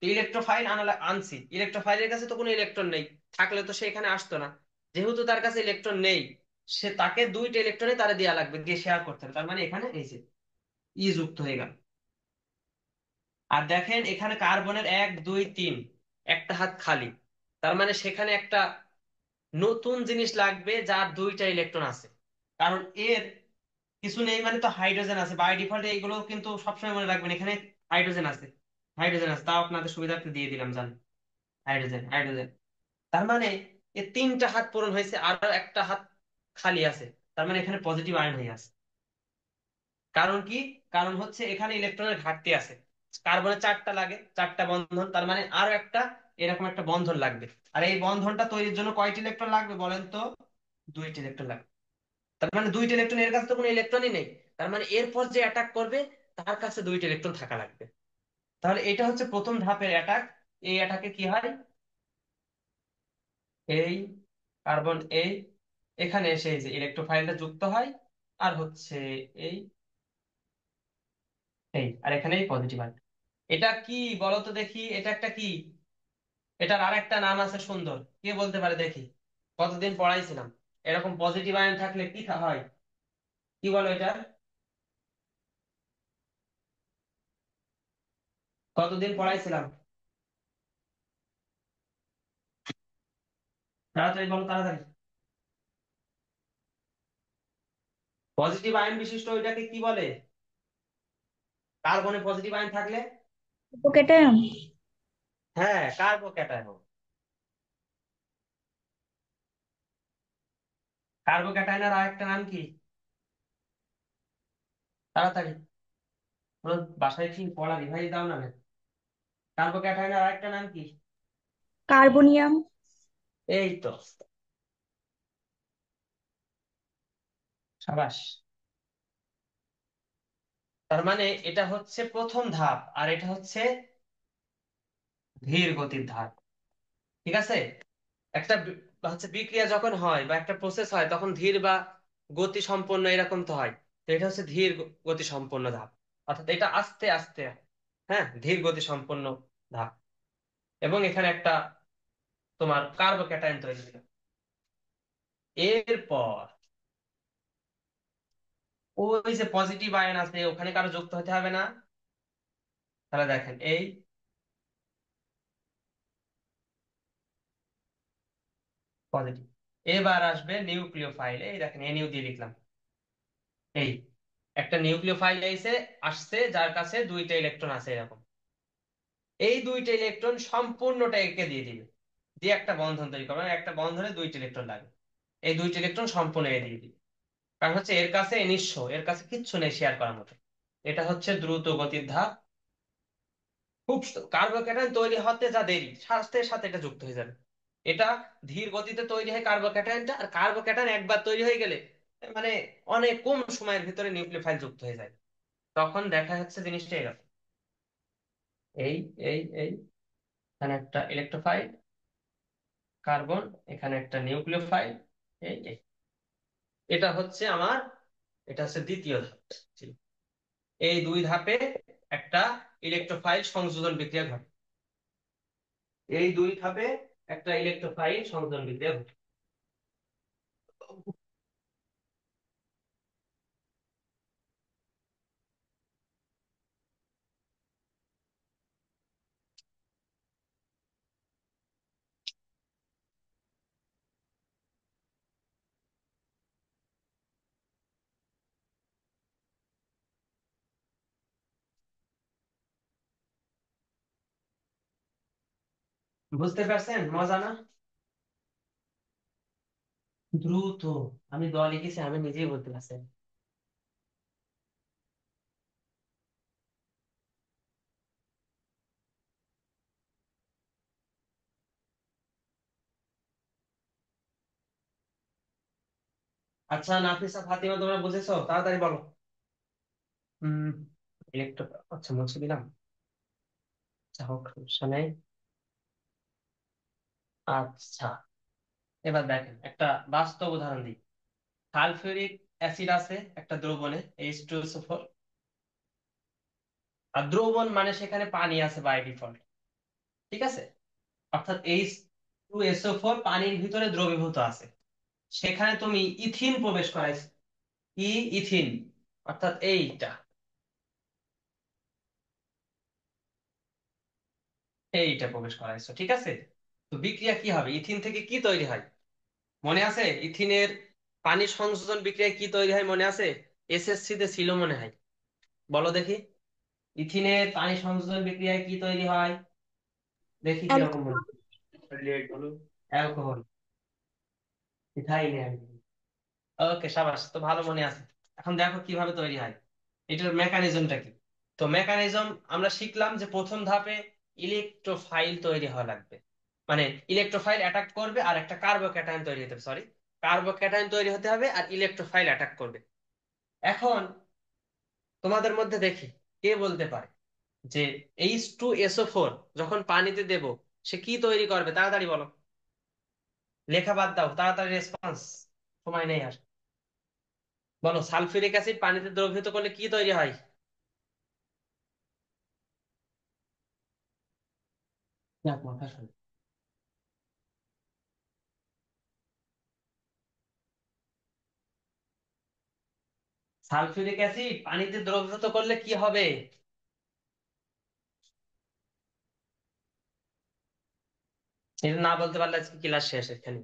তো ইলেকট্রোফাইল আনছি, ইলেকট্রোফাইলের কাছে তো কোনো ইলেকট্রন নেই, থাকলে তো সে এখানে আসতো না। যেহেতু তার কাছে ইলেকট্রন নেই, সে তাকে দুইটা ইলেকট্রনে তারা দেওয়া লাগবে, দিয়ে শেয়ার করতে হবে। তার মানে এখানে এই যে ই যুক্ত হয়ে গেল। আর দেখেন এখানে কার্বনের 1 2 3 একটা হাত খালি। তার মানে সেখানে একটা নতুন জিনিস লাগবে যার দুইটা ইলেকট্রন আছে। কারণ এর কিছু নেই মানে তো হাইড্রোজেন আছে। বাই ডিফল্ট এইগুলো কিন্তু সবসময় মনে রাখবেন, এখানে হাইড্রোজেন আছে, হাইড্রোজেন আছে, তাও আপনাদের সুবিধার্থে দিয়ে দিলাম, জান, হাইড্রোজেন, হাইড্রোজেন। তার মানে এর তিনটা হাত পূরণ হয়েছে, আরো একটা হাত খালি আছে। তার মানে এখানে পজিটিভ আয়ন হয়ে আছে। কারণ কি? কারণ হচ্ছে এখানে ইলেকট্রনের ঘাটতি আছে। কার্বনের চারটা লাগে, চারটা বন্ধন, তার মানে আরো একটা এরকম একটা বন্ধন লাগবে। আর এই বন্ধনটা তৈরির জন্য কয়টি ইলেকট্রন লাগবে বলেন তো? দুইটি ইলেকট্রন লাগবে। তার মানে দুইটা ইলেকট্রন, এর কাছে তো কোনো ইলেকট্রনই নেই। তার মানে এরপর যে অ্যাটাক করবে তার কাছে দুইটা ইলেকট্রন থাকা লাগবে। তাহলে এটা হচ্ছে প্রথম ধাপের অ্যাটাক। এই অ্যাটাকে কি হয়? এই কার্বন এই এখানে এসে এই যে ইলেকট্রোফাইলটা যুক্ত হয়, আর হচ্ছে এই আর এখানেই পজিটিভ আয়ন। এটা কি বলতো দেখি? এটা একটা কি? এটার আর একটা নাম আছে সুন্দর, কে বলতে পারে দেখি? কতদিন পড়াইছিলাম এরকম পজিটিভ আয়ন থাকলে কি হয়, কি বলো এটা? কতদিন পড়াইছিলাম? তাড়াতাড়ি বলো, তাড়াতাড়ি। পজিটিভ আয়ন বিশিষ্ট ওইটাকে কি বলে? কার্বনে পজিটিভ আয়ন থাকলে? উপকেটায়ন। হ্যাঁ, কার্বোক্যাটায়ন। কার্বোক্যাটায়নের আর একটা নাম কি? তাড়াতাড়ি। পুরো বাসায় কি পড়া রিভাইজ দাও না? কার্বোক্যাটায়নের আরেকটা নাম কি? কার্বনিয়াম। এই তো, সাবাস। তার মানে এটা হচ্ছে প্রথম ধাপ, আর এটা হচ্ছে ধীর গতির ধাপ। ঠিক আছে। একটা হচ্ছে বিক্রিয়া যখন হয় বা একটা প্রসেস হয় তখন ধীর বা গতি সম্পন্ন এরকম তো হয়। তো এটা হচ্ছে ধীর গতি সম্পন্ন ধাপ, অর্থাৎ এটা আস্তে আস্তে, হ্যাঁ, ধীর গতি সম্পন্ন ধাপ। এবং এখানে একটা তোমার কার্বোক্যাটায়ন তৈরি হলো। এরপর ওই যে পজিটিভ আয়ন আছে ওখানে কারো যুক্ত হতে হবে না? তাহলে দেখেন এই পজিটিভ। এবার আসবে নিউক্লিওফাইল, এই দেখেন NU দিয়ে লিখলাম। এই একটা নিউক্লিওফাইল আসছে যার কাছে দুইটা ইলেকট্রন আছে এরকম। এই দুইটা ইলেকট্রন সম্পূর্ণটা একে দিয়ে দিবে, দিয়ে একটা বন্ধন তৈরি করবে, মানে একটা বন্ধনে দুইটা ইলেকট্রন লাগে। এই দুইটা ইলেকট্রন সম্পূর্ণ এ দিয়ে দিবে, কারণ হচ্ছে এর কাছে নিঃস্ব, এর কাছে কিচ্ছু নেই শেয়ার করার মতো। এটা হচ্ছে দ্রুত গতির ধাপ। খুব কার্বোক্যাটায়ন তৈরি হতে যা দেরি, সাথে সাথে এটা যুক্ত হয়ে যাবে। এটা ধীর গতিতে তৈরি হয় কার্বোক্যাটায়নটা, আর কার্বোক্যাটায়ন একবার তৈরি হয়ে গেলে মানে অনেক কম সময়ের ভিতরে নিউক্লিওফাইল যুক্ত হয়ে যায়। তখন দেখা যাচ্ছে জিনিসটা এরকম। এই এই এখানে একটা ইলেকট্রোফাইল কার্বন, এখানে একটা নিউক্লিওফাইল। এই এটা হচ্ছে আমার, এটা হচ্ছে দ্বিতীয় ধাপ ছিল। এই দুই ধাপে একটা ইলেকট্রোফাইল সংযোজন বিক্রিয়া ঘটে। এই দুই ধাপে একটা ইলেকট্রোফাইল সংযোজন বিক্রিয়া ঘটে। বুঝতে পারছেন? মজা না? দ্রুত। আমি দ লিখেছি, আমি নিজেই বলতে পারছি। আচ্ছা নাফিসা ফাতিমা, তোমরা বুঝেছো? তাড়াতাড়ি বলো। হম, ইলেকট্রো, আচ্ছা মুছে দিলাম। আচ্ছা হোক, সমস্যা নেই। আচ্ছা, এবার দেখেন একটা বাস্তব উদাহরণ দিই। সালফিউরিক অ্যাসিড আছে একটা দ্রবণে, H2SO4। আর দ্রবণ মানে সেখানে পানি আছে বাই ডিফল্ট। ঠিক আছে, অর্থাৎ H2SO4 পানির ভিতরে দ্রবীভূত আছে। সেখানে তুমি ইথিন প্রবেশ করাইছো। ইথিন, অর্থাৎ এইটা প্রবেশ করাইছো, ঠিক আছে। তো বিক্রিয়া কি হবে? ইথিন থেকে কি তৈরি হয় মনে আছে? ইথিনের পানি সংযোজন বিক্রিয়ায় কি তৈরি হয় মনে আছে? SSC তে ছিল মনে হয়। বলো দেখি, ইথিনের পানি সংযোজন বিক্রিয়ায় কি তৈরি হয়? দেখি কিরকম মনে হয়। Alcohol, ethyl. ওকে, সাবাস, তো ভালো মনে আছে। এখন দেখো কিভাবে তৈরি হয়, এটার মেকানিজমটা কি। তো মেকানিজম আমরা শিখলাম যে প্রথম ধাপে ইলেকট্রোফাইল তৈরি হওয়া লাগবে, মানে ইলেকট্রোফাইল অ্যাটাক করবে আর একটা কার্বোক্যাটায়ন তৈরি হতে হবে, সরি, কার্বোক্যাটায়ন তৈরি হতে হবে আর ইলেকট্রোফাইল অ্যাটাক করবে। এখন তোমাদের মধ্যে দেখি কে বলতে পারে যে H2SO4 যখন পানিতে দেব সে কি তৈরি করবে? তাড়াতাড়ি বলো, লেখা বাদ দাও, তাড়াতাড়ি রেসপন্স, সময় নেই আর। বলো, সালফিউরিক অ্যাসিড পানিতে দ্রবীভূত করলে কি তৈরি হয়? যাক, মাথা শুনে। সালফিউরিক অ্যাসিড পানিতে দ্রবীভূত করলে কি হবে? এটা না বলতে পারলে আজকে ক্লাস শেষ এখানে।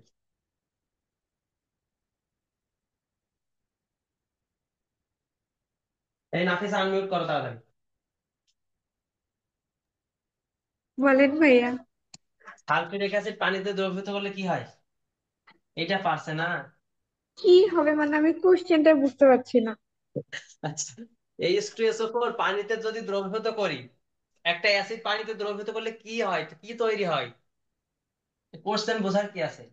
এই নাফিস, আনমিউট করো তাড়াতাড়ি। বলেন ভাইয়া। সালফিউরিক অ্যাসিড পানিতে দ্রবীভূত করলে কি হয়? এটা পারছে না? কি হবে মানে আমি কোশ্চেনটা বুঝতে পারছি না। আচ্ছা, H2SO4 পানিতে যদি দ্রবীভূত করি, একটা অ্যাসিড পানিতে দ্রবীভূত করলে কি হয়, কি তৈরি হয়? কোশ্চেন বোঝার কি আছে?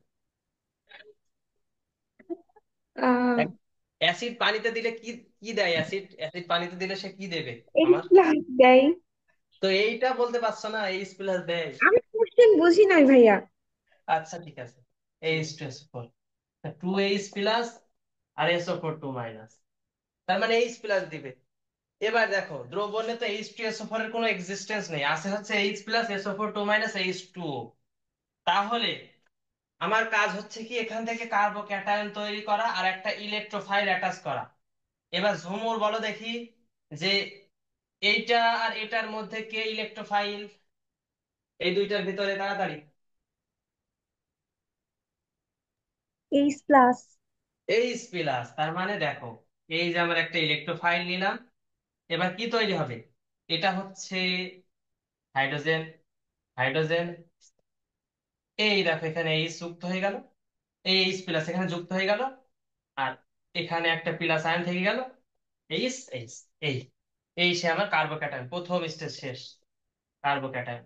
আহ অ্যাসিড পানিতে দিলে কি কি দেয়? অ্যাসিড অ্যাসিড পানিতে দিলে সে কি দেবে এইচ আমার? প্লাস দেয়। তো এইটা বলতে পারছো না, H+ দেয়। আমি কোশ্চেন বুঝি নাই ভাইয়া। আচ্ছা ঠিক আছে, H2SO4, 2H+ আর SO4 2-, তার মানে H+ দিবে। এবার দেখো দ্রবণে তো H2SO4 এর কোনো এক্সিস্টেন্স নেই, আছে হচ্ছে H+SO4 2- তাহলে আমার কাজ হচ্ছে কি, এখান থেকে কার্বোক্যাটায়ন তৈরি করা আর একটা ইলেকট্রোফাইল অ্যাটাচ করা। এবার ঝুমুর বলো দেখি, যে এইটা আর এটার মধ্যে কে ইলেকট্রোফাইল, এই দুইটার ভিতরে তাড়াতাড়ি। H+। H+, তার মানে দেখো, এই যে আমরা একটা ইলেকট্রোফাইল নিলাম, এবার কি তৈরি হবে? এটা হচ্ছে হাইড্রোজেন, হাইড্রোজেন, এই দেখো এখানে এইচ যুক্ত হয়ে গেল, এই H+ এখানে যুক্ত হয়ে গেল, আর এখানে একটা প্লাস আয়ন থেকে গেল, এইচ এইচ, এই এই সে আমার কার্বোক্যাটায়ন, প্রথম স্টেজ শেষ। কার্বোক্যাটায়ন,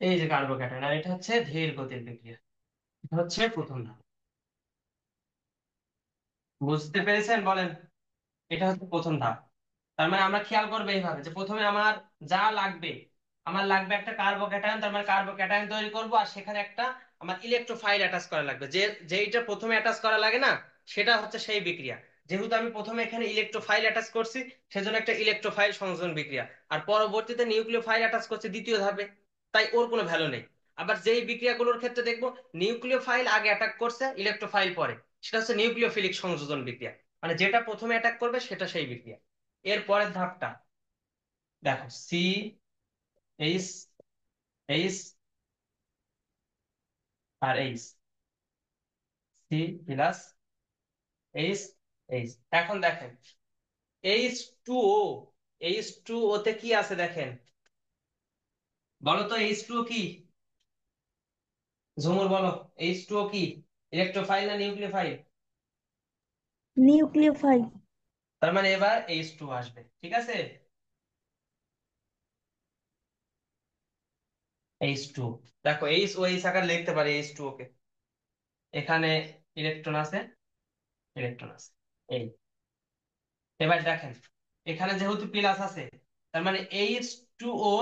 এই যে কার্বোক্যাটায়ন, আর এটা হচ্ছে ধীর গতির বিক্রিয়া, এটা হচ্ছে প্রথম ধাপ। বুঝতে পেরেছেন বলেন? এটা হচ্ছে প্রথম ধাপ। তার মানে আমরা খেয়াল করবো এইভাবে, যে প্রথমে আমার যা লাগবে, আমার লাগবে একটা কার্বোক্যাটায়ন, তার মানে কার্বোক্যাটায়ন তৈরি করব, আর সেখানে একটা আমার ইলেকট্রোফাইল অ্যাটাচ করা লাগবে, যে যেইটা প্রথমে অ্যাটাচ করা লাগে না, সেটা হচ্ছে সেই বিক্রিয়া। যেহেতু আমি প্রথমে এখানে ইলেকট্রোফাইল অ্যাটাচ করছি, সেজন্য একটা ইলেকট্রোফাইল সংযোজন বিক্রিয়া, আর পরবর্তীতে নিউক্লিওফাইল অ্যাটাচ করছি দ্বিতীয় ধাপে, তাই ওর কোনো ভ্যালু নেই। আবার যেই বিক্রিয়াগুলোর ক্ষেত্রে দেখবো নিউক্লিওফাইল আগে অ্যাটাক করছে, ইলেকট্রোফাইল পরে, সেটা হচ্ছে নিউক্লিওফিলিক সংযোজন বিক্রিয়া, মানে যেটা প্রথমে অ্যাটাক করবে সেটা সেই বিক্রিয়া। এর পরের ধাপটা দেখো, H H R C+, H. এখন দেখেন H2O, H2O তে কি আছে দেখেন, বলো তো H2O কি? ঝুমুর বলো, H2O কি, ইলেকট্রোফাইল না নিউক্লিওফাইল? নিউক্লিওফাইল। তার মানে এবার H2 আসবে, ঠিক আছে। H2, দেখো OH আকার লিখতে পারি H2O কে, এখানে ইলেকট্রন আছে, ইলেকট্রন আছে, এই। এবার দেখেন এখানে যেহেতু প্লাস আছে, তার মানে H2O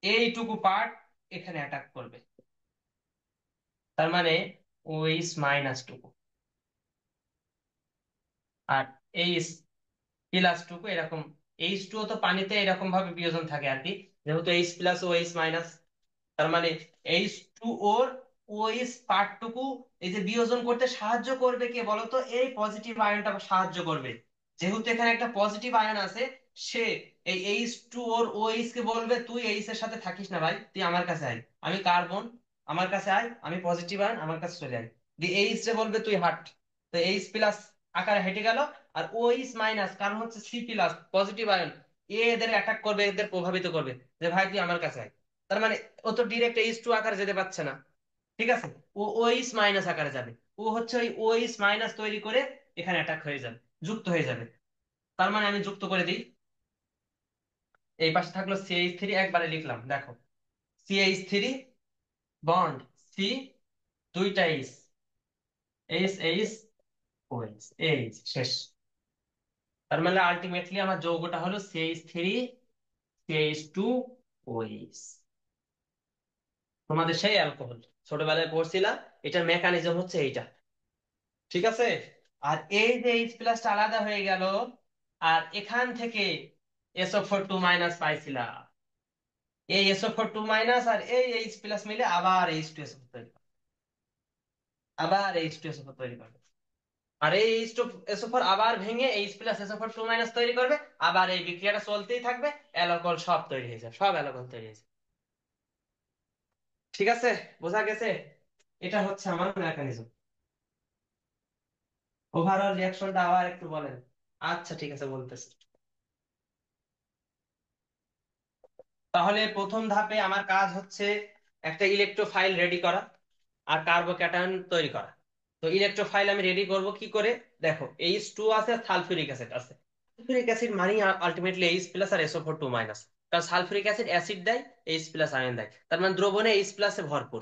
এইটুকু পার্ট এখানে অ্যাটাক করবে, তার মানে OH- টুকু, আর H+টুকু এরকম। H2O তো পানিতে এরকম ভাবে বিয়োজন থাকে আর কি, যেহেতু H+OH-, তার মানে H2O-র OH পার্টটুকু এই যে বিয়োজন করতে সাহায্য করবে কে বলতো, এই পজিটিভ আয়নটা সাহায্য করবে। যেহেতু এখানে একটা পজিটিভ আয়ন আছে, সে এই H2O-র OH কে বলবে, তুই এইচ এর সাথে থাকিস না ভাই, তুই আমার কাছে আয়, আমি কার্বন, আমার কাছে আয়, আমি পজিটিভ আয়ন, আমার কাছে চলে আয়। দিয়ে এইচ রে বলবে তুই হাট, তো H+ আকারে হেঁটে গেল, আর OH-, কারণ হচ্ছে C+ পজিটিভ আয়ন, এদের অ্যাটাক করবে, এদের প্রভাবিত করবে, যে ভাই তুই আমার কাছে আয়। তার মানে ও তো ডিরেক্ট H2 আকারে যেতে পারছে না, ঠিক আছে, ও OH- আকারে যাবে। ও হচ্ছে ওই OH- তৈরি করে এখানে অ্যাটাক হয়ে যাবে, যুক্ত হয়ে যাবে। তার মানে আমি যুক্ত করে দিই, এই পাশে থাকলো CH3, একবারে লিখলাম দেখো, CH3 বন্ড সি, দুইটা এইচ, H, এইচ শেষ। তার মানে আলটিমেটলি আমার যৌগটা হলো CH3, CH2OH। তোমাদের সেই অ্যালকোহল ছোটবেলায় পড়ছিলাম, এটার মেকানিজম হচ্ছে এইটা, ঠিক আছে। আর এই যে H+টা আলাদা হয়ে গেল, আর এখান থেকে SO4 2- পাইছিলাম, এই SO4 2- আর এই H+ মিলে আবার H2SO4 তৈরি করে, আবার H2SO4 তৈরি করবে, আর এই H2SO4 আবার ভেঙে H+SO4 2- তৈরি করবে, আবার এই বিক্রিয়াটা চলতেই থাকবে, অ্যালকোহল সব তৈরি হয়ে যাবে, সব অ্যালকোহল তৈরি হয়ে যাবে, ঠিক আছে, বোঝা গেছে? এটা হচ্ছে আমার মেকানিজম। ওভারঅল রিয়াকশনটা আবার একটু বলেন। আচ্ছা ঠিক আছে, বলতেছি। তাহলে প্রথম ধাপে আমার কাজ হচ্ছে একটা ইলেকট্রোফাইল রেডি করা আর কার্বোক্যাটায়ন তৈরি করা। তো ইলেকট্রোফাইল আমি রেডি করব কি করে? দেখো H2 আছে, সালফিউরিক অ্যাসিড আছে, সালফিউরিক অ্যাসিড মানে আলটিমেটলি এইচ প্লাস আর SO4 2 মাইনাস। কারণ সালফিউরিক অ্যাসিড অ্যাসিড দেয়, এইচ প্লাস আয়ন দেয়, তার মানে দ্রবণে এইচ প্লাসে ভরপুর,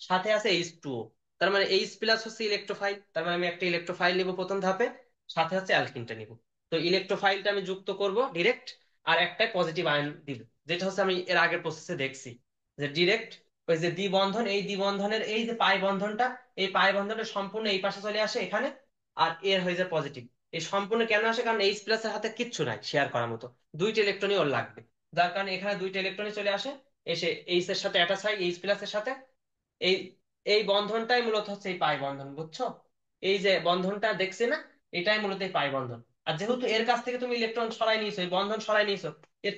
সাথে আছে H2O। তার মানে এইচ প্লাস হচ্ছে ইলেকট্রোফাইল, তার মানে আমি একটা ইলেকট্রোফাইল নিব প্রথম ধাপে, সাথে হচ্ছে অ্যালকিনটা নিব। তো ইলেকট্রোফাইলটা আমি যুক্ত করব ডিরেক্ট, আর একটা পজিটিভ আয়ন দিব, যেটা হচ্ছে আমি এর আগের প্রসেসে দেখছি যে ডিরেক্ট ওই যে দ্বিবন্ধন, এই দ্বিবন্ধনের এই যে পাই বন্ধনটা, এই পাই বন্ধনটা সম্পূর্ণ এই পাশে চলে আসে এখানে, আর এর হয়ে যায় পজিটিভ। এই সম্পূর্ণ কেন আসে? কারণ এইচ প্লাস এর হাতে কিচ্ছু নাই শেয়ার করার মতো, দুইটা ইলেকট্রনই ওর লাগবে, যার কারণে এখানে দুইটা ইলেকট্রনই চলে আসে, এসে এইচ এর সাথে অ্যাটাচ হয় এইচ প্লাস এর সাথে। এই এই বন্ধনটাই মূলত হচ্ছে এই পাই বন্ধন, বুঝছো? এই যে বন্ধনটা দেখছি না, এটাই মূলত এই পাই বন্ধন। আর যেহেতু এর কাছ থেকে তুমি ইলেকট্রন সরাই নিয়েছো, এই বন্ধন সরাই নিয়েছো, এর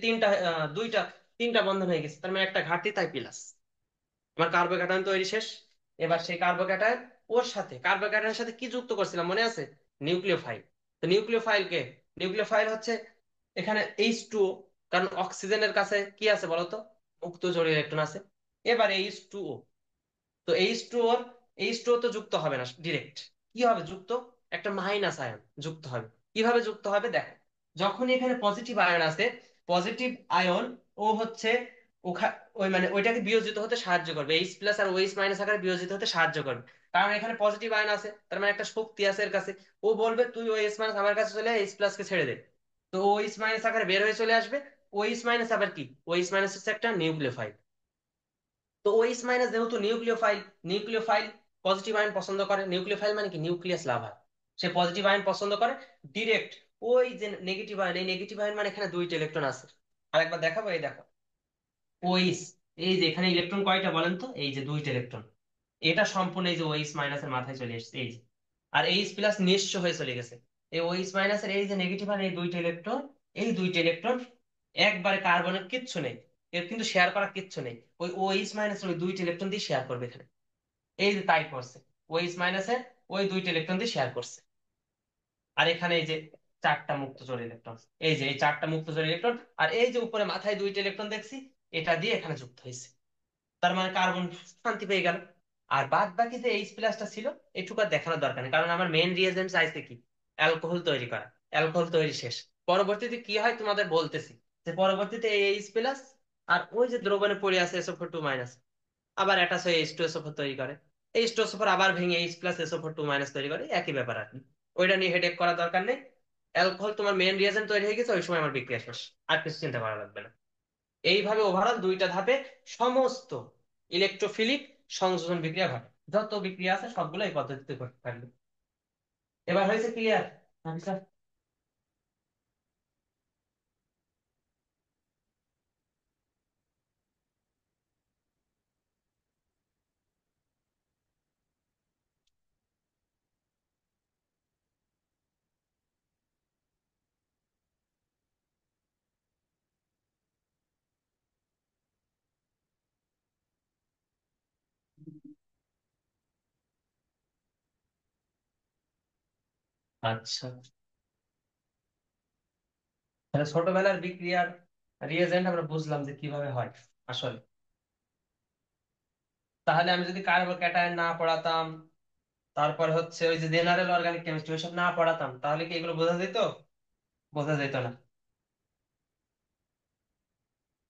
তিনটা বন্ধন হয়ে গেছে, তার মানে একটা ঘাটতি, তাই প্লাস। আমার কার্বোক্যাটায়ন তৈরি শেষ। এবার সেই কার্বোক্যাটায়ন ওর সাথে কার্বোক্যাটায়নের সাথে কি যুক্ত করছিলাম মনে আছে? নিউক্লিওফাইল। তো নিউক্লিওফাইল হচ্ছে এখানে H2O, কারণ অক্সিজেনের কাছে কি আছে বলতো? মুক্ত জড়িত ইলেকট্রন আছে। এবার H2O, তো H2O তো যুক্ত হবে না ডিরেক্ট, কি হবে যুক্ত? একটা মাইনাস আয়ন যুক্ত হবে। কিভাবে যুক্ত হবে দেখো, যখন এখানে পজিটিভ আয়ন আছে, পজিটিভ আয়ন ও হচ্ছে ওই মানে ওইটাকে বিয়োজিত হতে সাহায্য করবে, এইচ প্লাস আর ওএইচ মাইনাস আকারে বিয়োজিত হতে সাহায্য করবে। কারণ এখানে পজিটিভ আয়ন আছে, তার মানে একটা শক্তি আছে এর কাছে। ও বলবে তুই ওএইচ মাইনাস আমার কাছে চলে এইচ প্লাস কে ছেড়ে দে, তো ওএইচ মাইনাস আকারে বের হয়ে চলে আসবে। ওএইচ মাইনাস আবার কি? ওএইচ মাইনাস হচ্ছে একটা নিউক্লিওফাইল। তো ওএইচ মাইনাস যেহেতু নিউক্লিওফাইল, নিউক্লিওফাইল পজিটিভ আয়ন পছন্দ করে। নিউক্লিওফাইল মানে কি? নিউক্লিয়াস লাভার। সে পজিটিভ আয়ন পছন্দ করে ডিরেক্ট। ওই যে নেগেটিভ আয়ন, এই নেগেটিভ আয়ন মানে এখানে দুইটা ইলেকট্রন আছে। আরেকবার দেখাবো, এই দেখো ওইস, এই যে এখানে ইলেকট্রন কয়টা বলেন তো? এই যে দুইটা ইলেকট্রন, এটা সম্পূর্ণ এই যে ওইস মাইনাসের মাথায় চলে এসেছে, এই যে। আর এইচ প্লাস নিঃস্ব হয়ে চলে গেছে। এই ওইস মাইনাসের এই যে নেগেটিভ আর এই দুইটা ইলেকট্রন, এই দুইটা ইলেকট্রন একবারে কার্বনের কিচ্ছু নেই, এর কিন্তু শেয়ার করার কিচ্ছু নেই, ওই ওইস মাইনাসের ওই দুইটা ইলেকট্রন দিয়ে শেয়ার করবে এখানে। এই যে তাই করছে, ওইস মাইনাসের ওই দুইটা ইলেকট্রন দিয়ে শেয়ার করছে। আর এখানে এই যে চারটা মুক্তজোড় ইলেকট্রন, এই যে এই চারটা মুক্তজোড় ইলেকট্রন, আর এই যে উপরে মাথায় দুইটা ইলেকট্রন দেখছি, এটা দিয়ে এখানে যুক্ত হয়েছে। তার মানে কার্বন শান্তি পেয়ে গেল। আর বাদ বাকি যে এইচ প্লাসটা ছিল, এটুকু আর দেখানোর দরকার নেই, কারণ আমার মেইন রিয়েজেন্ট চাইছে কি? অ্যালকোহল তৈরি করা। অ্যালকোহল তৈরি শেষ। পরবর্তীতে কি হয় তোমাদের বলতেছি, যে পরবর্তীতে এই এইচ প্লাস আর ওই যে দ্রবণে পড়ে আছে SO4 2 মাইনাস, আবার অ্যাটাচ হয়ে H2SO4 তৈরি করে। H2SO4 আবার ভেঙে এইচ প্লাস SO4 2 মাইনাস তৈরি করে, একই ব্যাপার আর কি। ওইটা নিয়ে হেডেক করার দরকার নেই। অ্যালকোহল তোমার মেইন রিয়েজেন্ট তৈরি হয়ে গেছে, ওই সময় আমার বিক্রিয়া শেষ, আর কিছু চিন্তা করা লাগবে না। এইভাবে ওভারঅল দুইটা ধাপে সমস্ত ইলেকট্রোফিলিক সংযোজন বিক্রিয়া ঘটে। যত বিক্রিয়া আছে সবগুলো এই পদ্ধতিতে করতে থাকবে। এবার হয়েছে ক্লিয়ার? আচ্ছা, তাহলে ছোটবেলার বিক্রিয়ার রিয়েজেন্ট আমরা বুঝলাম যে কিভাবে হয় আসলে। তাহলে আমি যদি কার্বোক্যাটায়ন না পড়াতাম, তারপর হচ্ছে ওই যে জেনারেল অর্গানিক কেমিস্ট্রি ওইসব না পড়াতাম, তাহলে কি এগুলো বোঝা যেত? বোঝা যেত না।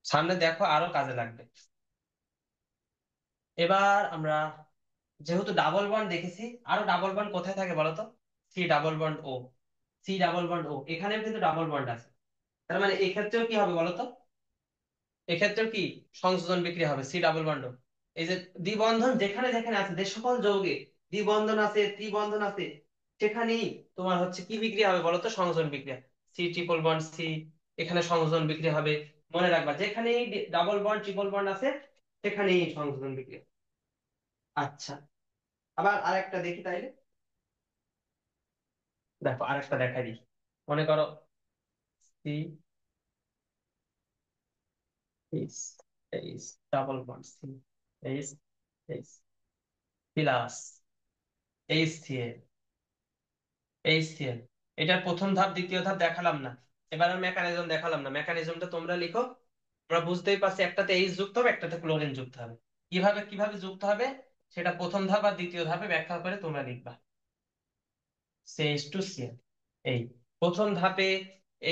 সামনে দেখো আরো কাজে লাগবে। এবার আমরা যেহেতু ডাবল বন্ড দেখেছি, আরো ডাবল বন্ড কোথায় থাকে বলতো? C+O, C+O, এখানেও কিন্তু ডাবল বন্ড আছে। তার মানে এক্ষেত্রেও কি হবে বলতো? এক্ষেত্রেও কি সংযোজন বিক্রিয়া হবে? C+O। এই যে দ্বিবন্ধন যেখানে যেখানে আছে, যে সকল যৌগে দ্বিবন্ধন আছে, ত্রিবন্ধন আছে, সেখানেই তোমার হচ্ছে কি বিক্রিয়া হবে বলতো? সংযোজন বিক্রিয়া। C+C, এখানে সংযোজন বিক্রিয়া হবে। মনে রাখবা, যেখানেই ডাবল বন্ড ট্রিপল বন্ড আছে, সেখানেই সংযোজন বিক্রিয়া। আচ্ছা, আবার আরেকটা দেখি তাইলে। দেখো আরেকটা দেখাই দিই। মনে করো C H H double bond C H H plus HCl, HCl। এটার প্রথম ধাপ দ্বিতীয় ধাপ দেখালাম না, এবার আমি মেকানিজম দেখালাম না, মেকানিজমটা তোমরা লিখো। আমরা বুঝতেই পারছি একটাতে এইচ যুক্ত হবে, একটাতে ক্লোরিন যুক্ত হবে। কিভাবে কিভাবে যুক্ত হবে সেটা প্রথম ধাপ আর দ্বিতীয় ধাপে ব্যাখ্যা করে তোমরা লিখবা। CH2Cl, এই প্রথম ধাপে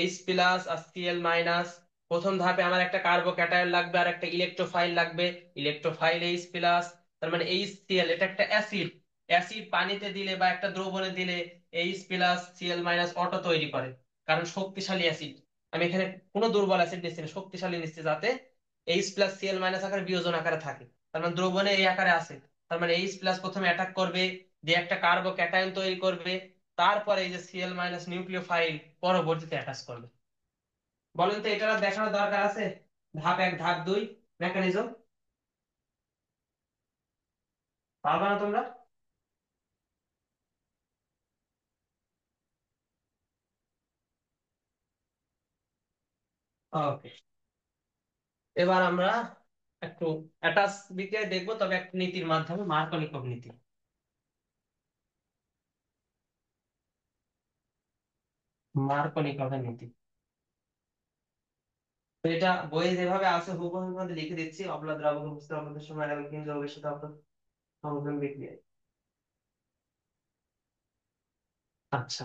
এইচ প্লাস আর সিএল মাইনাস। প্রথম ধাপে আমার একটা কার্বোক্যাটায়ন লাগবে আর একটা ইলেকট্রোফাইল লাগবে, ইলেকট্রোফাইল এইচ প্লাস, তার মানে এইচ সিএল, এটা একটা অ্যাসিড। অ্যাসিড পানিতে দিলে বা একটা দ্রবণে দিলে H plus CL minus auto তৈরি করে, কারণ শক্তিশালী অ্যাসিড। আমি এখানে কোনো দুর্বল অ্যাসিড নিচ্ছি না, শক্তিশালী নিচ্ছি, যাতে এইচ প্লাস সিএল মাইনাস আকারে বিয়োজন আকারে থাকে। তার মানে দ্রবণে এই আকারে আছে। তার মানে এইচ প্লাস প্রথমে অ্যাটাক করবে, দিয়ে একটা কার্বোক্যাটায়ন তৈরি করবে, তারপরে এই যে সিএল মাইনাস নিউক্লিওফাইল পরবর্তীতে অ্যাটাচ করবে। বলেন তো এটা দেখানোর দরকার আছে? ধাপ এক, ধাপ দুই, মেকানিজম পারবা না তোমরা? ওকে, এবার আমরা একটু অ্যাটাচ বিক্রিয়া দেখবো, তবে একটা নীতির মাধ্যমে, মার্কোনিকভ নীতি। মার্কোনিকভের নীতি তো এটা বইয়ে যেভাবে আছে হুবহু ভাবে লিখে দিচ্ছি। অম্ল দ্রাবক অবস্থায় অম্লতার সময় অ্যালকিন যৌগের সাথে অম্ল সংযোজন বিক্রিয়া। আচ্ছা,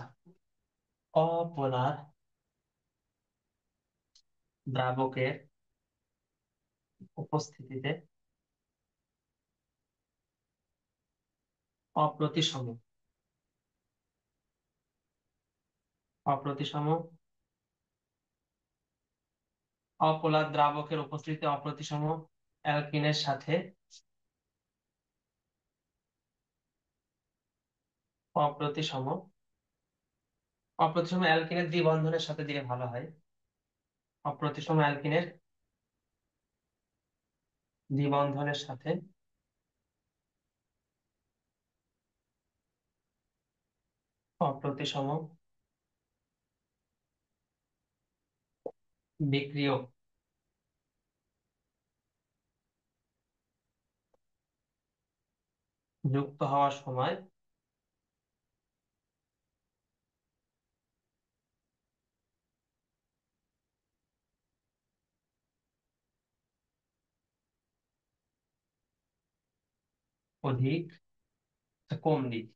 অপোলার দ্রাবকের উপস্থিতিতে অপ্রতিসম অপ্রতিসম অপোলার দ্রাবকের উপস্থিতিতে অপ্রতিসম অ্যালকিনের সাথে অপ্রতিসম অপ্রতিসম অ্যালকিনের দ্বিবন্ধনের সাথে দিলে ভালো হয়। অপ্রতিসম অ্যালকিনের দ্বিবন্ধনের সাথে অপ্রতিসম বিক্রিয়ক যুক্ত হওয়ার সময় অধিক, কম দিক,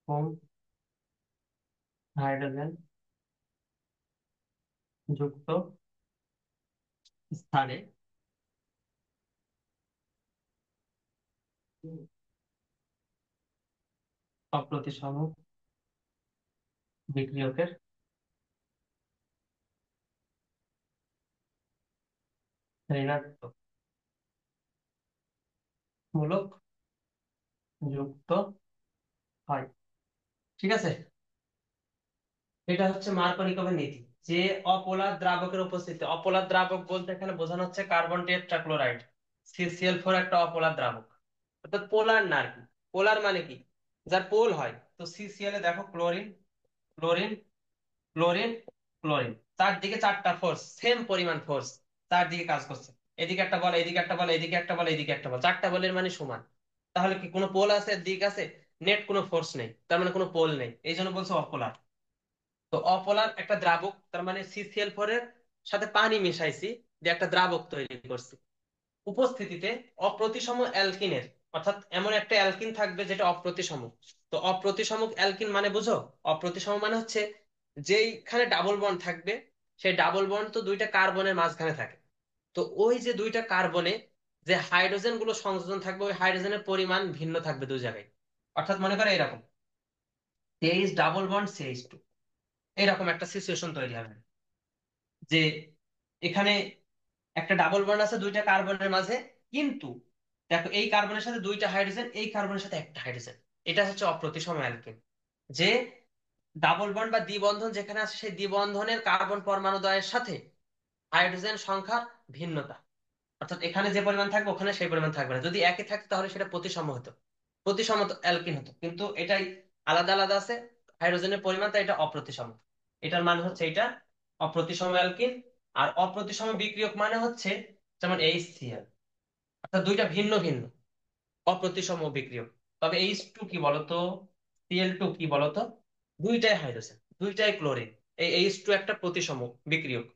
কম হাইড্রোজেন যুক্ত স্থানে অপ্রতিসম বিক্রিয়কের ঋণাত্মক মূলক যুক্ত হয়। ঠিক আছে, এটা হচ্ছে মার্কোনিকভের নীতি। যে অপোলার দ্রাবকের উপস্থিতি, অপোলার দ্রাবক বলতে এখানে বোঝানো হচ্ছে কার্বন টেট্রাক্লোরাইড, CCl4 একটা অপোলার দ্রাবক, অর্থাৎ পোলার না আর কি। পোলার মানে কি, যার পোল হয়। তো সিসিএল এ দেখো ক্লোরিন, ক্লোরিন, ক্লোরিন, ক্লোরিন, চারদিকে চারটা ফোর্স, সেম পরিমাণ ফোর্স চারদিকে কাজ করছে। এদিকে একটা বল, এদিকে একটা বল, এদিকে একটা বল, এদিকে একটা বল, চারটা বলের মানে সমান। তাহলে কি কোনো পোল আছে, দিক আছে? নেট কোনো ফোর্স নেই, তার মানে কোনো পোল নেই, এই জন্য বলছে অপোলার। তো অপোলার একটা দ্রাবক, তার মানে CCl4 এর সাথে পানি মিশাইছি, যে একটা দ্রাবক তৈরি করছি। উপস্থিতিতে অপ্রতিসম অ্যালকিনের, অর্থাৎ এমন একটা অ্যালকিন থাকবে যেটা অপ্রতিসম। তো অপ্রতিসম অ্যালকিন মানে বুঝো, অপ্রতিসম মানে হচ্ছে যেইখানে ডাবল বন্ড থাকবে, সেই ডাবল বন্ড তো দুইটা কার্বনের মাঝখানে থাকে। তো ওই যে দুইটা কার্বনে যে হাইড্রোজেন গুলো সংযোজন থাকবে, ওই হাইড্রোজেনের পরিমাণ ভিন্ন থাকবে দুই জায়গায়। অর্থাৎ মনে করে এরকম 23 ডাবল বন্ড CH2, এরকম একটা সিচুয়েশন তৈরি হবে, যে এখানে একটা ডাবল বন্ড আছে দুইটা কার্বনের মাঝে, কিন্তু দেখো এই কার্বনের সাথে দুইটা হাইড্রোজেন, এই কার্বনের সাথে একটা হাইড্রোজেন। এটা হচ্ছে অপ্রতিসম অ্যালকেন। যে ডাবল বন্ড বা দ্বিবন্ধন যেখানে আছে, সেই দ্বিবন্ধনের কার্বন পরমাণুদ্বয়ের সাথে হাইড্রোজেন সংখ্যার ভিন্নতা, অর্থাৎ এখানে যে পরিমাণ থাকবে ওখানে সেই পরিমাণ থাকবে না। যদি একই থাকতো তাহলে সেটা প্রতিসম হতো, প্রতিসম অ্যালকিন হতো, কিন্তু এটাই আলাদা আলাদা আছে হাইড্রোজেনের পরিমাণ, তাই এটা অপ্রতিসম। এটার মানে হচ্ছে এটা অপ্রতিসম অ্যালকিন। আর অপ্রতিসম বিক্রিয়ক মানে হচ্ছে যেমন HCl, অর্থাৎ দুইটা ভিন্ন ভিন্ন অপ্রতিসম বিক্রিয়ক। তবে H2 কি বলতো, Cl2 কি বলতো, দুইটাই হাইড্রোজেন, দুইটাই ক্লোরিন। এই H2 একটা প্রতিসম বিক্রিয়ক,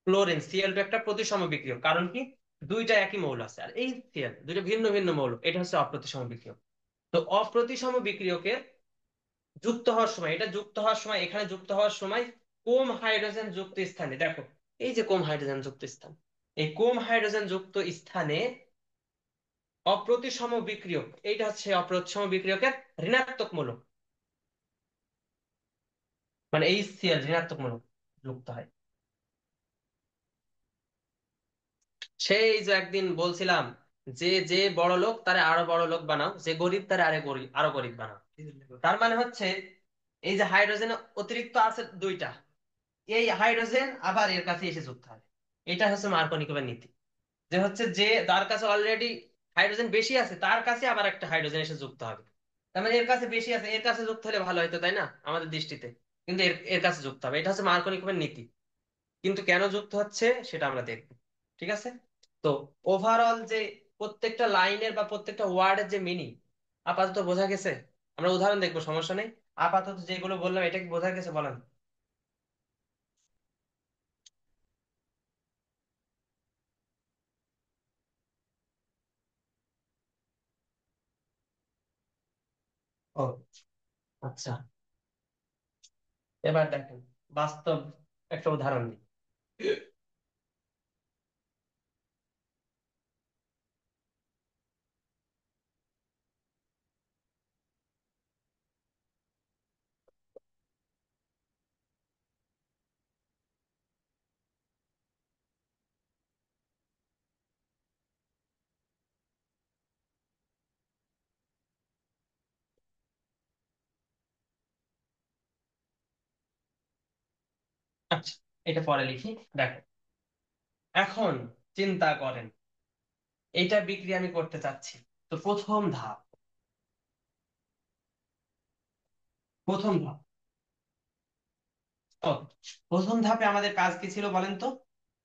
ক্লোরিন Cl2 একটা প্রতিসম বিক্রিয়ক, কারণ কি দুইটা একই মৌল আছে। আর এই Cl দুইটা ভিন্ন ভিন্ন মৌল, এটা হচ্ছে অপ্রতিসম বিক্রিয়ক। তো অপ্রতিসম বিক্রিয়কের যুক্ত হওয়ার সময়, এটা যুক্ত হওয়ার সময়, এখানে যুক্ত হওয়ার সময় কম হাইড্রোজেন যুক্ত স্থানে দেখো, এই যে কম হাইড্রোজেন যুক্ত স্থান, এই কম হাইড্রোজেন যুক্ত স্থানে অপ্রতিসম বিক্রিয়ক, এইটা হচ্ছে অপ্রতিসম বিক্রিয়কের ঋণাত্মক মূলক, মানে HCl ঋণাত্মক মূলক যুক্ত হয়। সেই যে একদিন বলছিলাম যে যে বড় লোক তারে আরো বড় লোক বানাও, যে গরিব তারে আরো গরিব বানাও। তার মানে হচ্ছে এই যে হাইড্রোজেন অতিরিক্ত আছে দুইটা, এই হাইড্রোজেন আবার এর কাছে এসে যুক্ত হবে। এটা হচ্ছে মার্কোনিকোভের নীতি, যে হচ্ছে যে যার কাছে অলরেডি হাইড্রোজেন বেশি আছে তার কাছে আবার একটা হাইড্রোজেন এসে যুক্ত হবে। তার মানে এর কাছে বেশি আছে, এর কাছে যুক্ত হলে ভালো হতো তাই না আমাদের দৃষ্টিতে, কিন্তু এর এর কাছে যুক্ত হবে। এটা হচ্ছে মার্কোনিকোভের নীতি, কিন্তু কেন যুক্ত হচ্ছে সেটা আমরা দেখবো। ঠিক আছে? তো ওভারঅল যে প্রত্যেকটা লাইনের বা প্রত্যেকটা ওয়ার্ডের যে মিনিং আপাতত বোঝা গেছে। আমরা উদাহরণ দেখবো, সমস্যা নেই। আপাতত যেগুলো বললাম এটা কি বোঝা গেছে বলেন? ও আচ্ছা, এবার দেখেন বাস্তব একটা উদাহরণ দিই। আচ্ছা, এটা পরে লিখি। দেখো, এখন চিন্তা করেন এইটা বিক্রিয়া আমি করতে চাচ্ছি। তো প্রথম ধাপ তো প্রথম ধাপে আমাদের কাজ কি ছিল বলেন তো?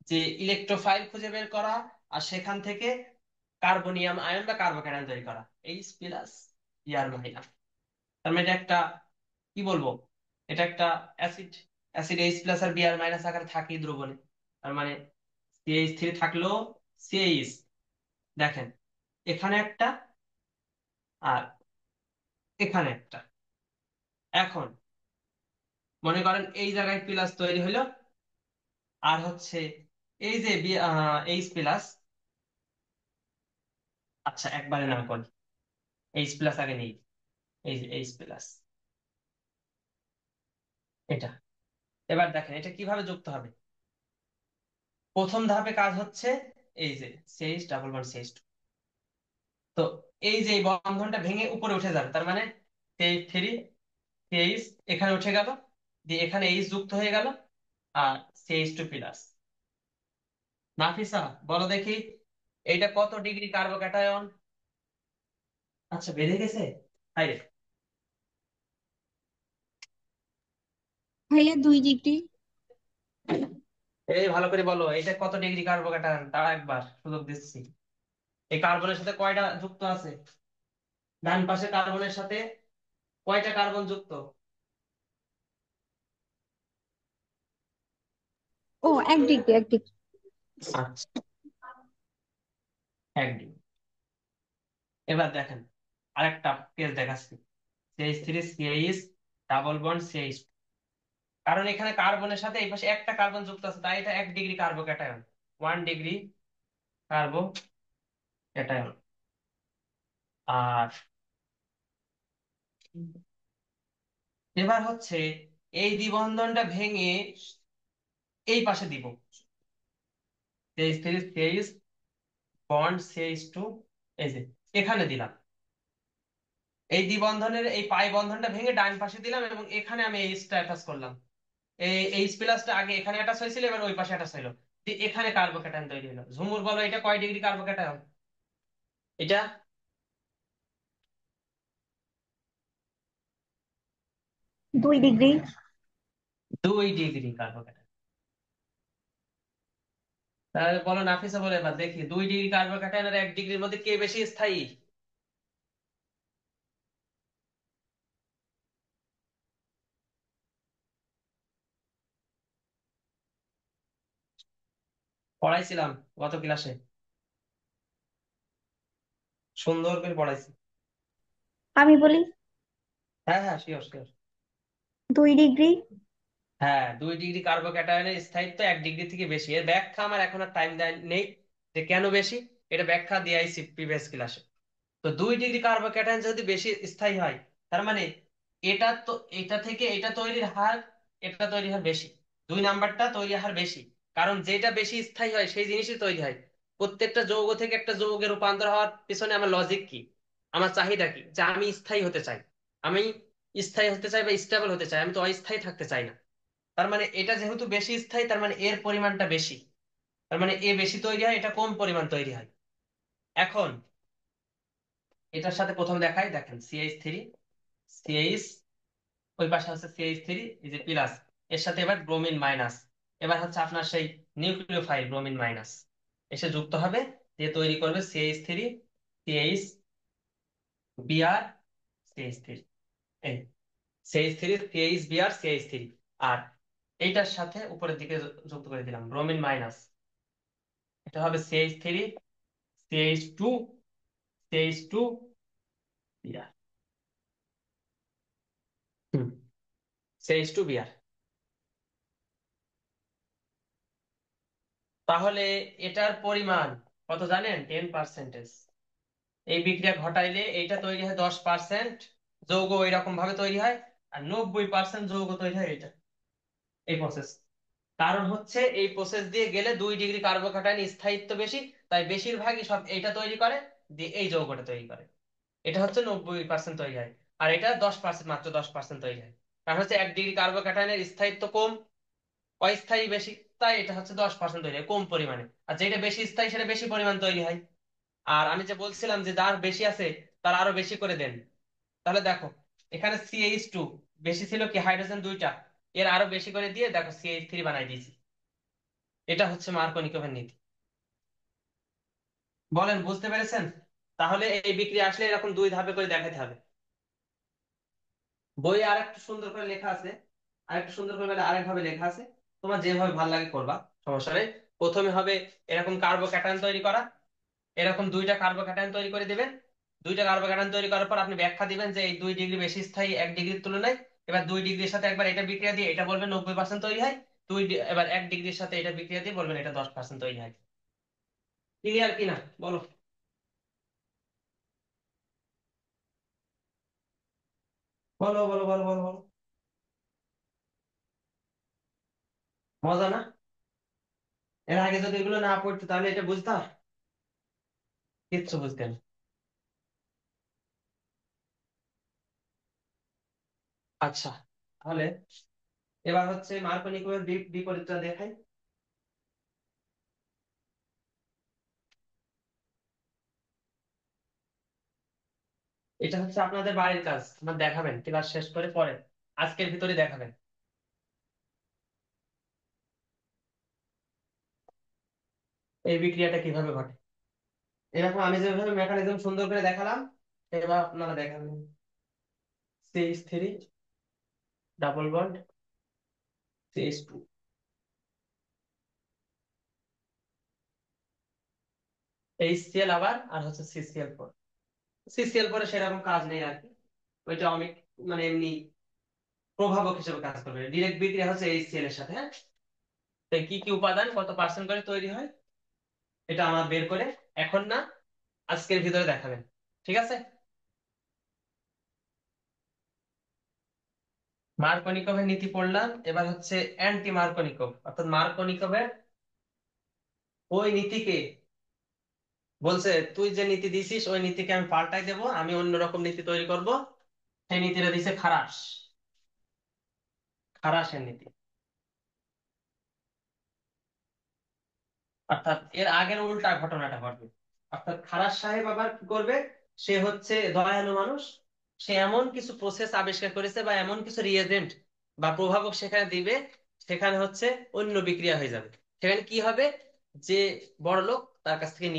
যে ইলেকট্রোফাইল খুঁজে বের করা, আর সেখান থেকে কার্বনিয়াম আয়ন বা কার্বোক্যাটায়ন তৈরি করা, H+ ইয়ার মাইনাস। তার মানে এটা একটা, কি বলবো, এটা একটা অ্যাসিড। অ্যাসিড H+ আর Br- আকারে থাকে দ্রবণে। তার মানে CH3 থাকলেও CH, দেখেন এখানে একটা আর এখানে একটা। এখন মনে করেন এই জায়গায় প্লাস তৈরি হলো, আর হচ্ছে এই যে H+, আচ্ছা একবারে না করি, H+ আগে নেই। এই যে H+, এটা। এবার দেখেন এটা কিভাবে যুক্ত হবে। প্রথম ধাপে কাজ হচ্ছে এই যে CH ডাবল বন্ড CH2। তো এই যে এই বন্ধনটা ভেঙে উপরে উঠে যাবে, তার মানে CH3 CH এখানে উঠে গেল, দিয়ে এখানে H যুক্ত হয়ে গেল, আর CH2+। নাফিসা, বলো দেখি এইটা কত ডিগ্রি কার্বোক্যাটায়ন? আচ্ছা বেড়ে গেছে। হাইরে, ভাইয়া 2 ডিগ্রি। এই ভালো করে বলো এটা কত ডিগ্রি কার্বোক্যাটায়ন, তাও একবার সুযোগ দিচ্ছি। এই কার্বনের সাথে কয়টা যুক্ত আছে? ডান পাশে কার্বনের সাথে কয়টা কার্বন যুক্ত? ও 1 ডিগ্রি 1 ডিগ্রি। আচ্ছা, 1 ডিগ্রি। এবার দেখেন আরেকটা কেস দেখাচ্ছি। CH3 CH double bond CH, কারণ এখানে কার্বনের সাথে এই পাশে একটা কার্বন যুক্ত আছে, তাই এটা 1 ডিগ্রি কার্বোক্যাটায়ন, 1 ডিগ্রি কার্বোক্যাটায়ন। আর এবার হচ্ছে এই দ্বিবন্ধনটা ভেঙে এই পাশে দিব, CH3 CH বন্ড CH2, এই যে এখানে দিলাম। এই দ্বিবন্ধনের এই পাই বন্ধনটা ভেঙে ডান পাশে দিলাম, এবং এখানে আমি এইচটা অ্যাটাচ করলাম। এই H+টা আগে এখানে অ্যাটাচ হয়েছিল, এবার ওই পাশে অ্যাটাচ হইলো, দিয়ে এখানে কার্বোক্যাটায়ন তৈরি হলো। ঝুমুর বলো এটা কয় ডিগ্রি কার্বোক্যাটায়ন? এটা 2 ডিগ্রি। 2 degree carbocation. তাহলে বলো নাফিসা, বলে এবার দেখি 2 ডিগ্রি কার্বোক্যাটায়ন আর 1 ডিগ্রির মধ্যে কে বেশি স্থায়ী? পড়াইছিলাম গত ক্লাসে, সুন্দর করে পড়াইছি। আমি বলি হ্যাঁ হ্যাঁ, শিওর শিওর। 2 ডিগ্রি। হ্যাঁ, 2 ডিগ্রি কার্বোক্যাটায়নের স্থায়িত্ব 1 ডিগ্রি থেকে বেশি। এর ব্যাখ্যা আমার এখন আর টাইম নেই যে কেন বেশি, এটা ব্যাখ্যা দিয়েছি প্রিভিয়াস ক্লাসে। তো 2 ডিগ্রি কার্বোক্যাটায়ন যদি বেশি স্থায়ী হয়, তার মানে এটা তো এটা থেকে এটা তৈরির হার, এটা তৈরির হার বেশি, 2 নাম্বারটা তৈরির হার বেশি। কারণ যেটা বেশি স্থায়ী হয় সেই জিনিসই তৈরি হয়। প্রত্যেকটা যৌগ থেকে একটা যৌগে রূপান্তর হওয়ার পিছনে আমার লজিক কি, আমার চাহিদা কি, যে আমি স্থায়ী হতে চাই। আমি স্থায়ী হতে চাই বা স্টেবল হতে চাই, আমি তো অস্থায়ী থাকতে চাই না। তার মানে এটা যেহেতু বেশি স্থায়ী, তার মানে এর পরিমাণটা বেশি। তার মানে এ বেশি তৈরি হয়, এটা কম পরিমাণ তৈরি হয়। এখন এটার সাথে প্রথম দেখাই, দেখেন CH3, সিএইচ, ওই পাশে হচ্ছে CH3, এই যে প্লাস, এর সাথে এবার ব্রোমিন মাইনাস। এবার হচ্ছে আপনার সেই নিউক্লিওফাইল ব্রোমিন মাইনাস এসে যুক্ত হবে, দিয়ে তৈরি করবে CH3, CH, Br, CH3। এই CH3, CH, Br, CH3। আর এইটার সাথে উপরের দিকে যুক্ত করে দিলাম ব্রোমিন মাইনাস, এটা হবে CH3, CH2, CH2, Br। হুম, CH2, Br। তাহলে এটার পরিমাণ কত জানেন? 10%। এই বিক্রিয়া ঘটাইলে এইটা তৈরি হয় 10% যৌগ, এরকম ভাবে তৈরি হয়। আর 90% যৌগ তৈরি হয় এটা, এই প্রসেস। কারণ হচ্ছে এই প্রসেস দিয়ে গেলে 2 ডিগ্রি কার্বোক্যাটায়ন স্থায়িত্ব বেশি, তাই বেশিরভাগই সব এইটা তৈরি করে, দিয়ে এই যৌগটা তৈরি করে। এটা হচ্ছে 90% তৈরি হয়। আর এটা 10%, মাত্র 10% তৈরি হয়। কারণ হচ্ছে 1 ডিগ্রি কার্বোক্যাটায়নের স্থায়িত্ব কম, অস্থায়ী বেশি, তাই এটা হচ্ছে 10% তৈরি হয় কম পরিমাণে। আর যেটা বেশি স্থায়ী সেটা বেশি পরিমাণ তৈরি হয়। আর আমি যে বলছিলাম যে যার বেশি আছে তার আরো বেশি করে দেন। তাহলে দেখো, এখানে CH2 বেশি ছিল কি, হাইড্রোজেন দুইটা, এর আরো বেশি করে দিয়ে দেখো CH3 বানাই দিয়েছি। এটা হচ্ছে মার্কোনিকোভের নীতি। বলেন, বুঝতে পেরেছেন? তাহলে এই বিক্রিয়া আসলে এরকম 2 ধাপে করে দেখাতে হবে। বইয়ে আর একটু সুন্দর করে লেখা আছে, আর একটু সুন্দর করে মানে আরেক ভাবে লেখা আছে। তোমার যেভাবে ভালো লাগে করবা, সমস্যা নেই। প্রথমে হবে এরকম কার্বোক্যাটায়ন তৈরি করা, এরকম 2টা কার্বোক্যাটায়ন তৈরি করে দিবেন। 2টা কার্বোক্যাটায়ন তৈরি করার পর আপনি ব্যাখ্যা দিবেন যে এই 2 ডিগ্রি বেশি স্থায়ী 1 ডিগ্রির তুলনায়। এবার 2 ডিগ্রির সাথে একবার এটা বিক্রিয়া দিয়ে এটা বলবেন 90% তৈরি হয়। এবার 1 ডিগ্রির সাথে এটা বিক্রিয়া দিয়ে বলবেন এটা 10% তৈরি হয়। ক্লিয়ার কিনা বলো? বলো বলো বলো বলো বলো। মজা না? এর আগে যদি এগুলো না পড়তো তাহলে এটা বুঝতাম? কিচ্ছু বুঝতেন না। আচ্ছা, তাহলে এবার হচ্ছে মার্কোনিকোভের বিপরীতটা দেখাই। এটা হচ্ছে আপনাদের বাড়ির কাজ, আমার দেখাবেন ক্লাস শেষ করে পরে, আজকের ভিতরে দেখাবেন এই বিক্রিয়াটা কিভাবে ঘটে। এরকম আমি যেভাবে মেকানিজম সুন্দর করে দেখালাম, এবার আপনারা দেখাবেন। CH3, double bond, CH2, HCl আবার, আর হচ্ছে CCl4। CCl4 সেরকম কাজ নেই আর কি, ওইটা অনেক মানে এমনি প্রভাবক হিসেবে কাজ করবে। ডিরেক্ট বিক্রিয়া হচ্ছে HCl এর সাথে, হ্যাঁ। তো কি কি উপাদান কত পার্সেন্ট করে তৈরি হয় এটা আমার বের করে এখন না, আজকের ভিতরে দেখাবেন। ঠিক আছে? মার্কোনিকোভের নীতি পড়লাম, এবার হচ্ছে অ্যান্টি মার্কোনিকোভ, অর্থাৎ মার্কোনিকোভের ওই নীতিকে বলছে তুই যে নীতি দিছিস ওই নীতিকে আমি পাল্টাই দেবো, আমি অন্যরকম নীতি তৈরি করব। সেই নীতিটা দিছে খারাস, খারাসের নীতি। অর্থাৎ এর আগের উল্টা ঘটনাটা ঘটবে। অর্থাৎ খারাস সাহেব আবার কি করবে, সে হচ্ছে দয়ালু মানুষ, সে এমন কিছু প্রসেস আবিষ্কার করেছে বা এমন কিছু রিয়েজেন্ট বা প্রভাবক সেখানে দিবে, সেখানে হচ্ছে অন্য বিক্রিয়া হয়ে যাবে। সেখানে কি হবে, যে বড় লোক তার কাছ থেকে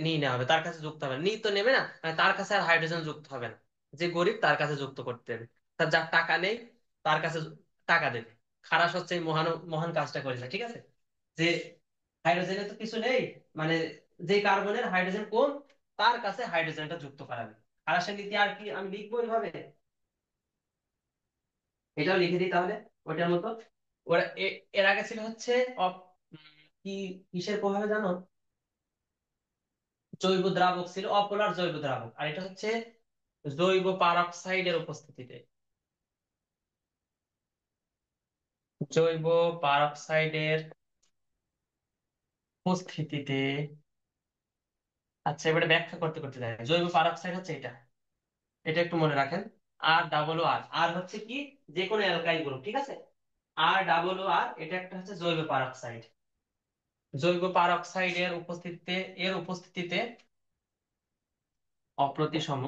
নিয়ে নেওয়া হবে, তার কাছে যুক্ত হবে না। নিয়ে তো নেবে না, মানে তার কাছে আর হাইড্রোজেন যুক্ত হবে না। যে গরিব তার কাছে যুক্ত করতে হবে, তার যার টাকা নেই তার কাছে টাকা দেবে। খারাস হচ্ছে এই মহান মহান কাজটা করেছে, ঠিক আছে। যে হাইড্রোজেনে তো কিছু নেই, মানে যে কার্বনের হাইড্রোজেন কম তার কাছে হাইড্রোজেনটা যুক্ত করাবে। আর রাসায়নিক নীতি আর কি আমি লিখবো এইভাবে, এটাও লিখে দিই তাহলে ওইটার মতো। ওরা এর আগে ছিল হচ্ছে কি কিসের প্রভাবে জানো, জৈব দ্রাবক ছিল, অপোলার জৈব দ্রাবক, আর এটা হচ্ছে জৈব পারক্সাইডের উপস্থিতিতে, জৈব পারক্সাইডের উপস্থিতিতে। আচ্ছা, এবারে ব্যাখ্যা করতে করতে যায়, জৈব পারক্সাইড হচ্ছে এটা, এটা একটু মনে রাখেন। আর ডাবল ও আর, আর হচ্ছে কি, যে কোনো অ্যালকাইল গ্রুপ, ঠিক আছে। আর ডাবল ও আর, এটা একটা হচ্ছে জৈব পারক্সাইড। জৈব পারক্সাইডের উপস্থিতিতে, এর উপস্থিতিতে অপ্রতিসম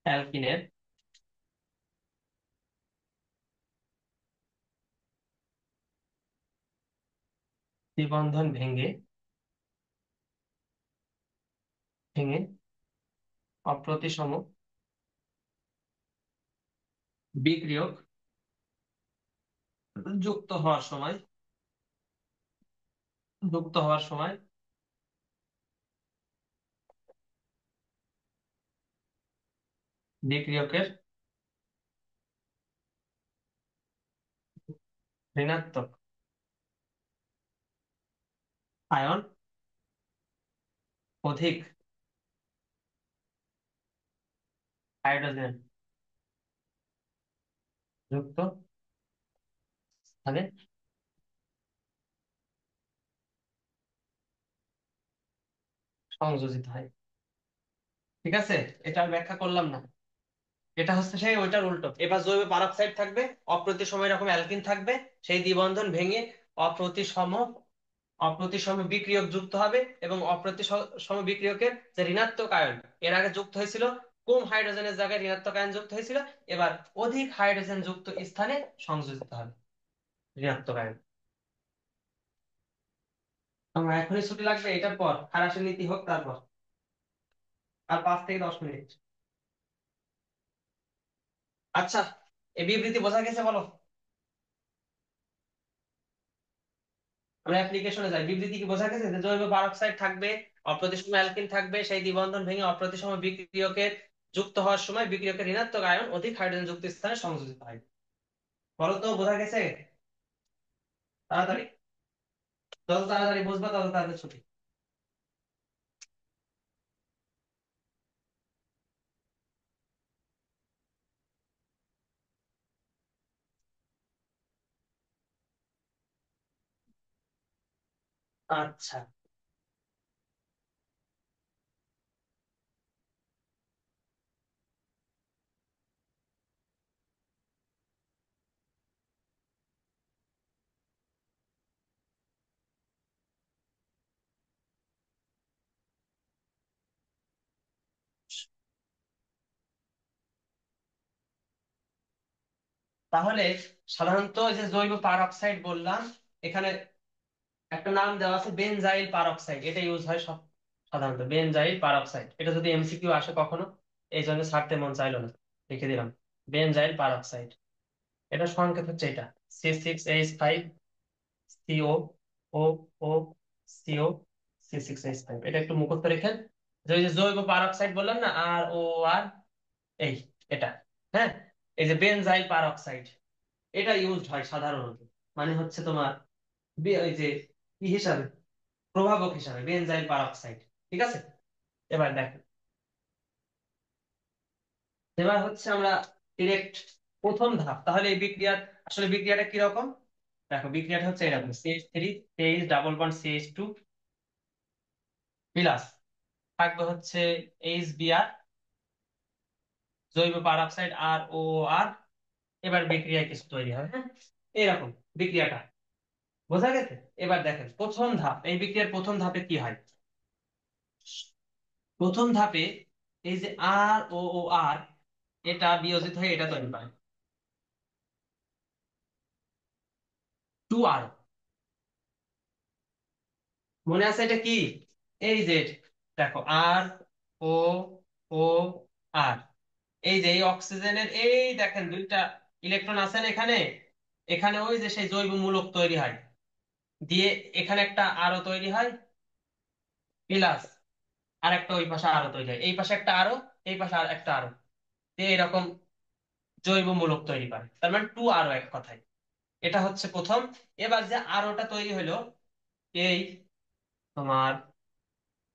অ্যালকিনের দ্বিবন্ধন ভেঙে ভেঙে অপ্রতিসম বিক্রিয়ক যুক্ত হওয়ার সময়, যুক্ত হওয়ার সময় বিক্রিয়কের ঋণাত্মক আয়ন অধিক হাইড্রোজেন যুক্ত স্থানে সংযোজিত হয়। ঠিক আছে, এটা আর ব্যাখ্যা করলাম না। এটা হচ্ছে সেই ওইটার উল্টো। এবার জৈব পারক্সাইড থাকবে, অপ্রতিসম এরকম অ্যালকিন থাকবে, সেই দ্বিবন্ধন ভেঙে অপ্রতিসম অপ্রতিসম বিক্রিয়ক যুক্ত হবে, এবং অপ্রতিসম বিক্রিয়কের যে ঋণাত্মক আয়ন এর আগে যুক্ত হয়েছিল, কম হাইড্রোজেনের জায়গায় ঋণাত্মক আয়ন যুক্ত হয়েছিল, এবার অধিক হাইড্রোজেন যুক্ত স্থানে সংযোজিত হবে ঋণাত্মক আয়ন। আমার এখনই ছুটি লাগবে, এটার পর খালাসের নীতি হোক তারপর, আর 5 থেকে 10 মিনিট। আচ্ছা, এই বিবৃতি বোঝা গেছে বলো? আমরা অ্যাপ্লিকেশনে যাই, বিবৃতি কি বোঝা গেছে, যে জৈব পারক্সাইড থাকবে, অপ্রতিসম অ্যালকিন থাকবে, সেই দ্বিবন্ধন ভেঙে অপ্রতিসম বিক্রিয়কের যুক্ত হওয়ার সময় বিক্রিয়কের ঋণাত্মক আয়ন অধিক হাইড্রোজেন যুক্ত স্থানে সংযোজিত হয়। বলো তো, বোঝা গেছে? তাড়াতাড়ি, যত তাড়াতাড়ি বুঝবা তত তাড়াতাড়ি ছুটি। আচ্ছা, তাহলে সাধারণত এই যে জৈব পারক্সাইড বললাম, এখানে একটা নাম দেওয়া আছে বেনজাইল পারক্সাইড, এটা ইউজ হয় সব সাধারণত, বেনজাইল পারক্সাইড। এটা যদি এমসিকিউ আসে কখনো, এই জন্য ছাড়তে মন চাইলো না, লিখে দিলাম বেনজাইল পারক্সাইড। এটা সংকেত হচ্ছে এটা, C6H5 CO ও ও CO C6H5। এটা একটু মুখস্থ রেখেন, যে ওই যে জৈব পারক্সাইড বললাম না, ROR, এই এটা, হ্যাঁ। এই যে বেনজাইল পারক্সাইড, এটা ইউজড হয় সাধারণত, মানে হচ্ছে তোমার ওই যে কি হিসাবে, প্রভাবক হিসাবে বেনজাইল পারক্সাইড। ঠিক আছে, এবার দেখো, এবার হচ্ছে আমরা ডিরেক্ট প্রথম ধাপ। তাহলে এই বিক্রিয়ার আসলে বিক্রিয়াটা কিরকম, দেখো বিক্রিয়াটা হচ্ছে এরকম, CH3 তেইশ ডাবল বন্ড CH2 প্লাস থাকবে হচ্ছে HBr, জৈব পারক্সাইড ROR। এবার বিক্রিয়ায় কিছু তৈরি হয়, হ্যাঁ, এরকম বিক্রিয়াটা বোঝা গেছে। এবার দেখেন প্রথম ধাপ, এই বিক্রিয়ার প্রথম ধাপে কি হয়। প্রথম ধাপে এই যে ROR, এটা বিয়োজিত হয়ে এটা তৈরি করে 2R। মনে আছে এটা কি, এই যে দেখো ROOR, এই যে এই অক্সিজেনের এই দেখেন দুইটা ইলেকট্রন আছে না এখানে, এখানে ওই যে সেই জৈব মূলক তৈরি হয়, দিয়ে এখানে একটা আরো তৈরি হয় প্লাস, আর একটা ওই পাশে আরো তৈরি হয়, এই পাশে একটা আরো, এই পাশে আর একটা আরো, দিয়ে এরকম জৈবমূলক তৈরি করে, তার মানে 2 RO এক কথায়। এটা হচ্ছে প্রথম। এবার যে আরওটা তৈরি হলো, এই তোমার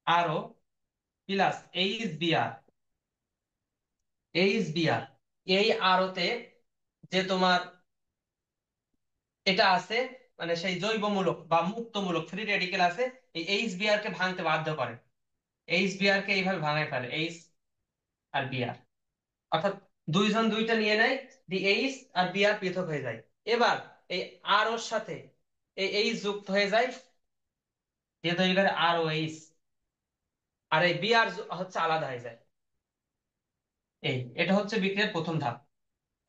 আরও প্লাস এইচ বিআর, এই আরওতে যে তোমার এটা আছে, মানে সেই জৈবমূলক বা মুক্তমূলক ফ্রি রেডিকেল আছে, এই এইচ কে ভাঙতে বাধ্য করে। কে এইভাবে ভাঙায় ফেলে, এইচ আর বিআর, অর্থাৎ দুইজন দুইটা নিয়ে নেয়, এইচ আর বিআর পৃথক হয়ে যায়। এবার এই আর ওর সাথে এই এইচ যুক্ত হয়ে যায়, যে তৈরি করে আর ও এইচ, আর এই বিআর হচ্ছে আলাদা হয়ে যায়। এটা হচ্ছে বিক্রিয়ার প্রথম ধাপ।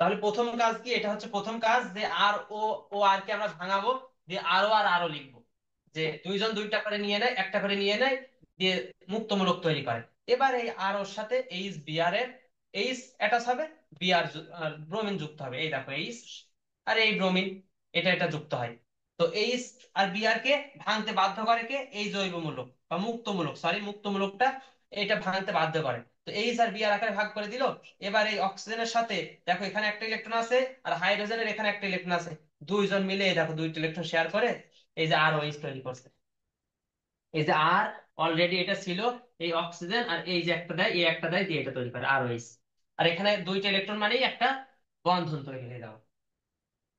তাহলে প্রথম কাজ কি? এটা হচ্ছে প্রথম কাজ, যে আর ও ও আর কে আমরা ভাঙাবো, দিয়ে আরো আর আরো লিখবো, যে দুইজন দুইটা করে নিয়ে নেয়, একটা করে নিয়ে নেয়, দিয়ে মুক্তমূলক তৈরি করে। এবার এই আর ওর সাথে এইচ বিআর এর এইচ অ্যাটাচ হবে, বিআর ব্রোমিন যুক্ত হবে, এই দেখো এইচ আর এই ব্রোমিন, এটা যুক্ত হয়। তো এইচ আর বিআর কে ভাঙতে বাধ্য করে কে? এই জৈবমূলক বা মুক্তমূলক, সরি মুক্তমূলকটা এটা ভাঙতে বাধ্য করে। তো এইচ আর বিআর আকারে ভাগ করে দিল। এবার এই অক্সিজেনের সাথে দেখো এখানে একটা ইলেকট্রন আছে, আর হাইড্রোজেনের এখানে একটা ইলেকট্রন আছে, দুইজন মিলে এই দেখো দুইটা ইলেকট্রন শেয়ার করে এই যে আর ওএইচ তৈরি করছে। এই যে আর অলরেডি এটা ছিল, এই অক্সিজেন আর এই যে একটা দেয়, এই একটা দেয়, দিয়ে এটা তৈরি করে আর ওএইচ। আর এখানে দুইটা ইলেকট্রন মানেই একটা বন্ধন তৈরি হয়ে যাবে,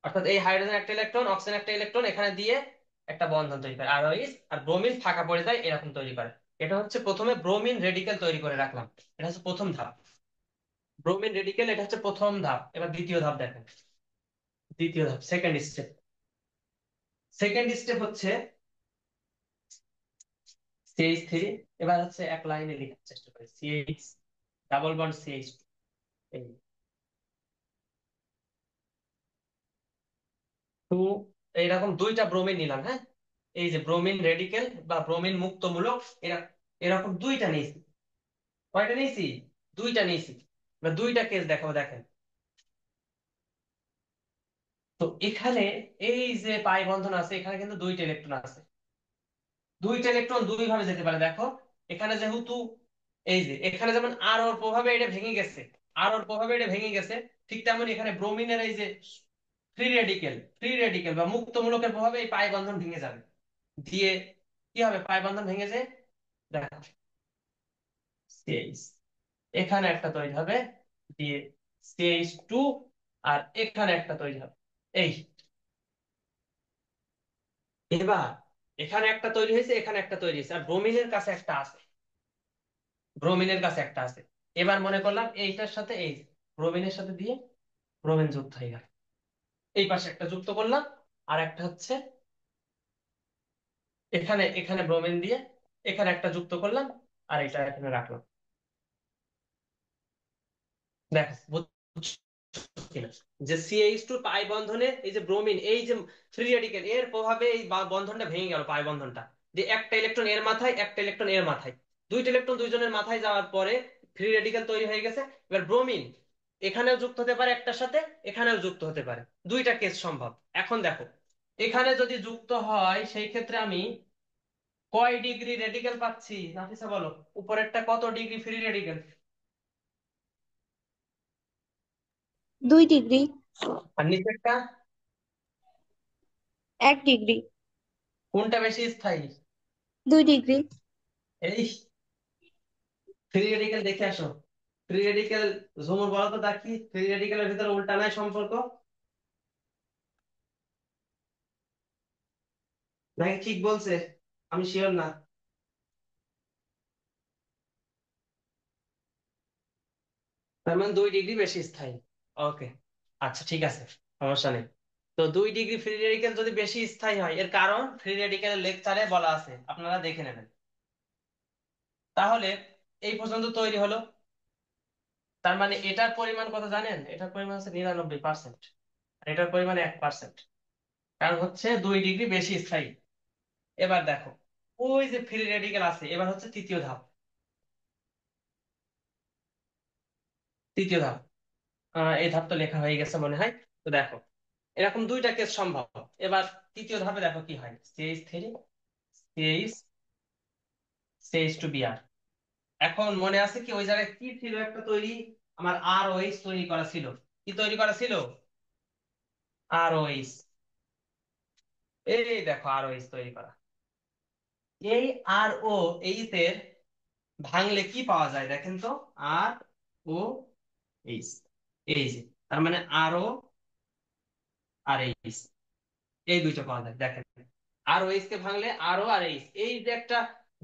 অর্থাৎ এই হাইড্রোজেন একটা ইলেকট্রন, অক্সিজেন একটা ইলেকট্রন এখানে দিয়ে একটা বন্ধন তৈরি করে আর ওএইচ, আর ব্রোমিন ফাঁকা পড়ে যায়, এরকম তৈরি করে। এটা হচ্ছে প্রথমে ব্রোমিন রেডিকেল তৈরি করে রাখলাম, এটা হচ্ছে প্রথম ধাপ। ব্রোমিন রেডিকেল, এটা হচ্ছে প্রথম ধাপ। এবার দ্বিতীয় ধাপ দেখেন, দ্বিতীয় ধাপ, সেকেন্ড স্টেপ হচ্ছে CH3। এবার হচ্ছে এক লাইনে লেখার চেষ্টা করি, CH ডাবল বন্ড CH2। এই টু, এইরকম দুইটা ব্রোমিন নিলাম, হ্যাঁ, এই যে ব্রোমিন রেডিকেল বা ব্রোমিন মুক্তমূলক, এরকম দুইটা নিয়েছি। কয়টা নিয়েছি? দুইটা নিয়েছি। এবার দুইটা কেস দেখাবো, দেখেন। তো এখানে এই যে পাই বন্ধন আছে, এখানে কিন্তু দুইটা ইলেকট্রন আছে, দুইটা ইলেকট্রন দুই ভাবে যেতে পারে, দেখো। এখানে যেহেতু এই যে এখানে যেমন আর ওর প্রভাবে এটা ভেঙে গেছে, ঠিক তেমন এখানে ব্রোমিনের এই যে ফ্রি রেডিকেল বা মুক্তমূলকের প্রভাবে এই পাই বন্ধন ভেঙে যাবে, দিয়ে কি হবে? পাই বন্ধন ভেঙে যায়, দেখো CH, এখানে একটা তৈরি হবে, দিয়ে CH2, আর এখানে একটা তৈরি হবে। এই এবার এখানে একটা তৈরি হয়েছে, এখানে একটা তৈরি হয়েছে, আর ব্রোমিনের কাছে একটা আছে। এবার মনে করলাম এইটার সাথে এই ব্রোমিনের সাথে দিয়ে ব্রোমিন যুক্ত হয়ে গেল, এই পাশে একটা যুক্ত করলাম, আর একটা হচ্ছে এখানে এখানে ব্রোমিন দিয়ে এখানে একটা যুক্ত করলাম, আর এটা এখানে রাখলাম। দেখো বুঝছো কিনা, যে CH2 পাই বন্ধনে এই যে ব্রোমিন, এই যে ফ্রি রেডিকেল এর প্রভাবে এই বন্ধনটা ভেঙে গেল, পাই বন্ধনটা, যে একটা ইলেকট্রন এর মাথায়, একটা ইলেকট্রন এর মাথায়, দুইটা ইলেকট্রন দুইজনের মাথায় যাওয়ার পরে ফ্রি রেডিকেল তৈরি হয়ে গেছে। এবার ব্রোমিন এখানেও যুক্ত হতে পারে একটার সাথে, এখানেও যুক্ত হতে পারে, দুইটা কেস সম্ভব। এখন দেখো এখানে যদি যুক্ত হয়, সেই ক্ষেত্রে আমি কয় ডিগ্রি রেডিকেল পাচ্ছি? নাফিসা বলো, উপরেরটা কত ডিগ্রি ফ্রি রেডিকেল? 2 ডিগ্রি। আর নিচেরটা? 1 ডিগ্রি। কোনটা বেশি স্থায়ী? 2 ডিগ্রি। এই ফ্রি রেডিকেল দেখে আসো, ফ্রি রেডিকেল, ঝুমুর বলো তো দেখি, ফ্রি রেডিকেলের ভিতরে উল্টা নাই সম্পর্ক, নাকি ঠিক বলছে? আমি শিওর না। তার মানে 2 ডিগ্রি বেশি স্থায়ী। ওকে, আচ্ছা ঠিক আছে, সমস্যা নেই। তো 2 ডিগ্রি ফ্রি রেডিকেল যদি বেশি স্থায়ী হয়, এর কারণ ফ্রি রেডিকেলের লেকচারে বলা আছে, আপনারা দেখে নেবেন। তাহলে এই পর্যন্ত তৈরি হলো। তার মানে এটার পরিমাণ কত জানেন? এটার পরিমাণ হচ্ছে 99%, আর এটার পরিমাণ 1%। কারণ হচ্ছে 2 ডিগ্রি বেশি স্থায়ী। এবার দেখো ওই যে ফ্রি রেডিকেল আছে, এবার হচ্ছে তৃতীয় ধাপ। এই ধাপ তো লেখা হয়ে গেছে মনে হয়। তো দেখো এরকম দুইটা কেস সম্ভব। এবার তৃতীয় ধাপে দেখো কি হয়, CH3, CH, CH2 Br। এখন মনে আছে কি ওই জায়গায় কি ছিল একটা তৈরি, আমার আর ওএইচ তৈরি করা ছিল, কি তৈরি করা ছিল? আরওএইচ। এই দেখো আরওএইচ তৈরি করা। এই আর ও এইচ এর ভাঙলে কি পাওয়া যায় দেখেন তো। আর ও এইচ, এই যে তার মানে আরও আর এইচ, এই দুইটা পাওয়া যায় দেখেন। আর ওএইচ কে ভাঙলে আরও আর এইচ, এই যে একটা,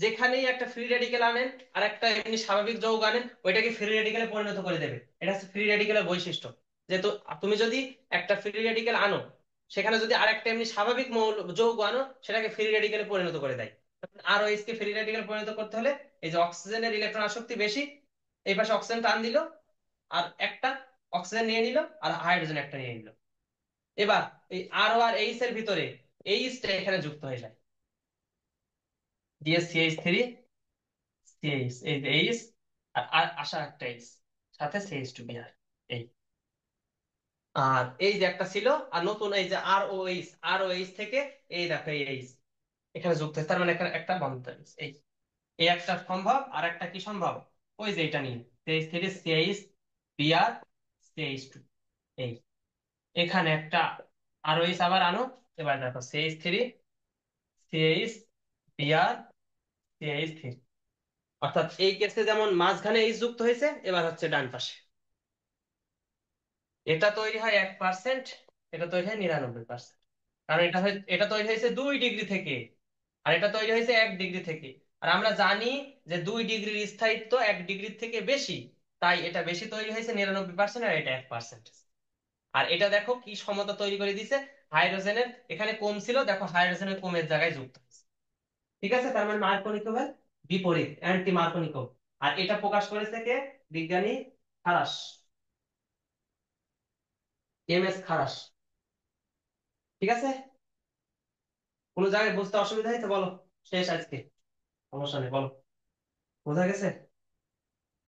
যেখানেই একটা ফ্রি রেডিকেল আনেন আর একটা এমনি স্বাভাবিক যৌগ আনেন, ওইটাকে ফ্রি রেডিকেলে পরিণত করে দেবে। এটা হচ্ছে ফ্রি রেডিকেলের বৈশিষ্ট্য। যেহেতু তুমি যদি একটা ফ্রি রেডিকেল আনো, সেখানে যদি আরেকটা এমনি স্বাভাবিক মৌল যৌগ আনো, সেটাকে ফ্রি রেডিকেলে পরিণত করে দেয়। আর ওএইচ কে ফ্রি রেডিকেলে পরিণত করতে হলে এই যে অক্সিজেনের ইলেকট্রন আসক্তি বেশি, এই পাশে অক্সিজেন টান দিল, আর একটা অক্সিজেন নিয়ে নিল, আর হাইড্রোজেন একটা নিয়ে নিল। এবার এই আর ও আর এইচ এর ভিতরে এইচটা এখানে যুক্ত হয়ে যায়, দিয়ে CH3 CH, এই যে এইচ, আর আশা একটা এইচ, সাথে CH2 Br। এই, আর এই যে একটা ছিল, আর নতুন এই যে আর ও এইচ থেকে এই দেখো এই এইচ এখানে যুক্ত হয়েছে, তার মানে এখানে একটা বন্ধ হয়েছে। এই এই একটা সম্ভব, আর একটা কি সম্ভব, ওই যে এটা নিয়ে CH3 CH Br CH2। এই এখানে একটা আর ও এইচ আবার আনো। এবার দেখো CH3 CH Br CH3, অর্থাৎ এই কেসে যেমন মাঝখানে এইচ যুক্ত হয়েছে, এবার হচ্ছে ডান পাশে। এটা তৈরি হয় 1%, এটা তৈরি হয় 99%। কারণ এটা তৈরি হয়েছে 2 ডিগ্রি থেকে, আর এটা তৈরি হয়েছে 1 ডিগ্রি থেকে। আর আমরা জানি যে 2 ডিগ্রির স্থায়িত্ব 1 ডিগ্রির থেকে বেশি, তাই এটা বেশি তৈরি হয়েছে 99%, আর এটা 1%। আর এটা দেখো কি সমতা তৈরি করে দিছে, হাইড্রোজেনের এখানে কম ছিল, দেখো হাইড্রোজেনের কমের জায়গায় যুক্ত হয়েছে। ঠিক আছে, তার মানে মার্কোনিকোভের বিপরীত, অ্যান্টি মার্কোনিকোভ। আর এটা প্রকাশ করেছে কে? বিজ্ঞানী খারাস, MS খারাস। ঠিক আছে, কোনো জায়গায় বুঝতে অসুবিধা হয়েছে বলো, শেষ আজকে, সমস্যা নেই বলো, বোঝা গেছে?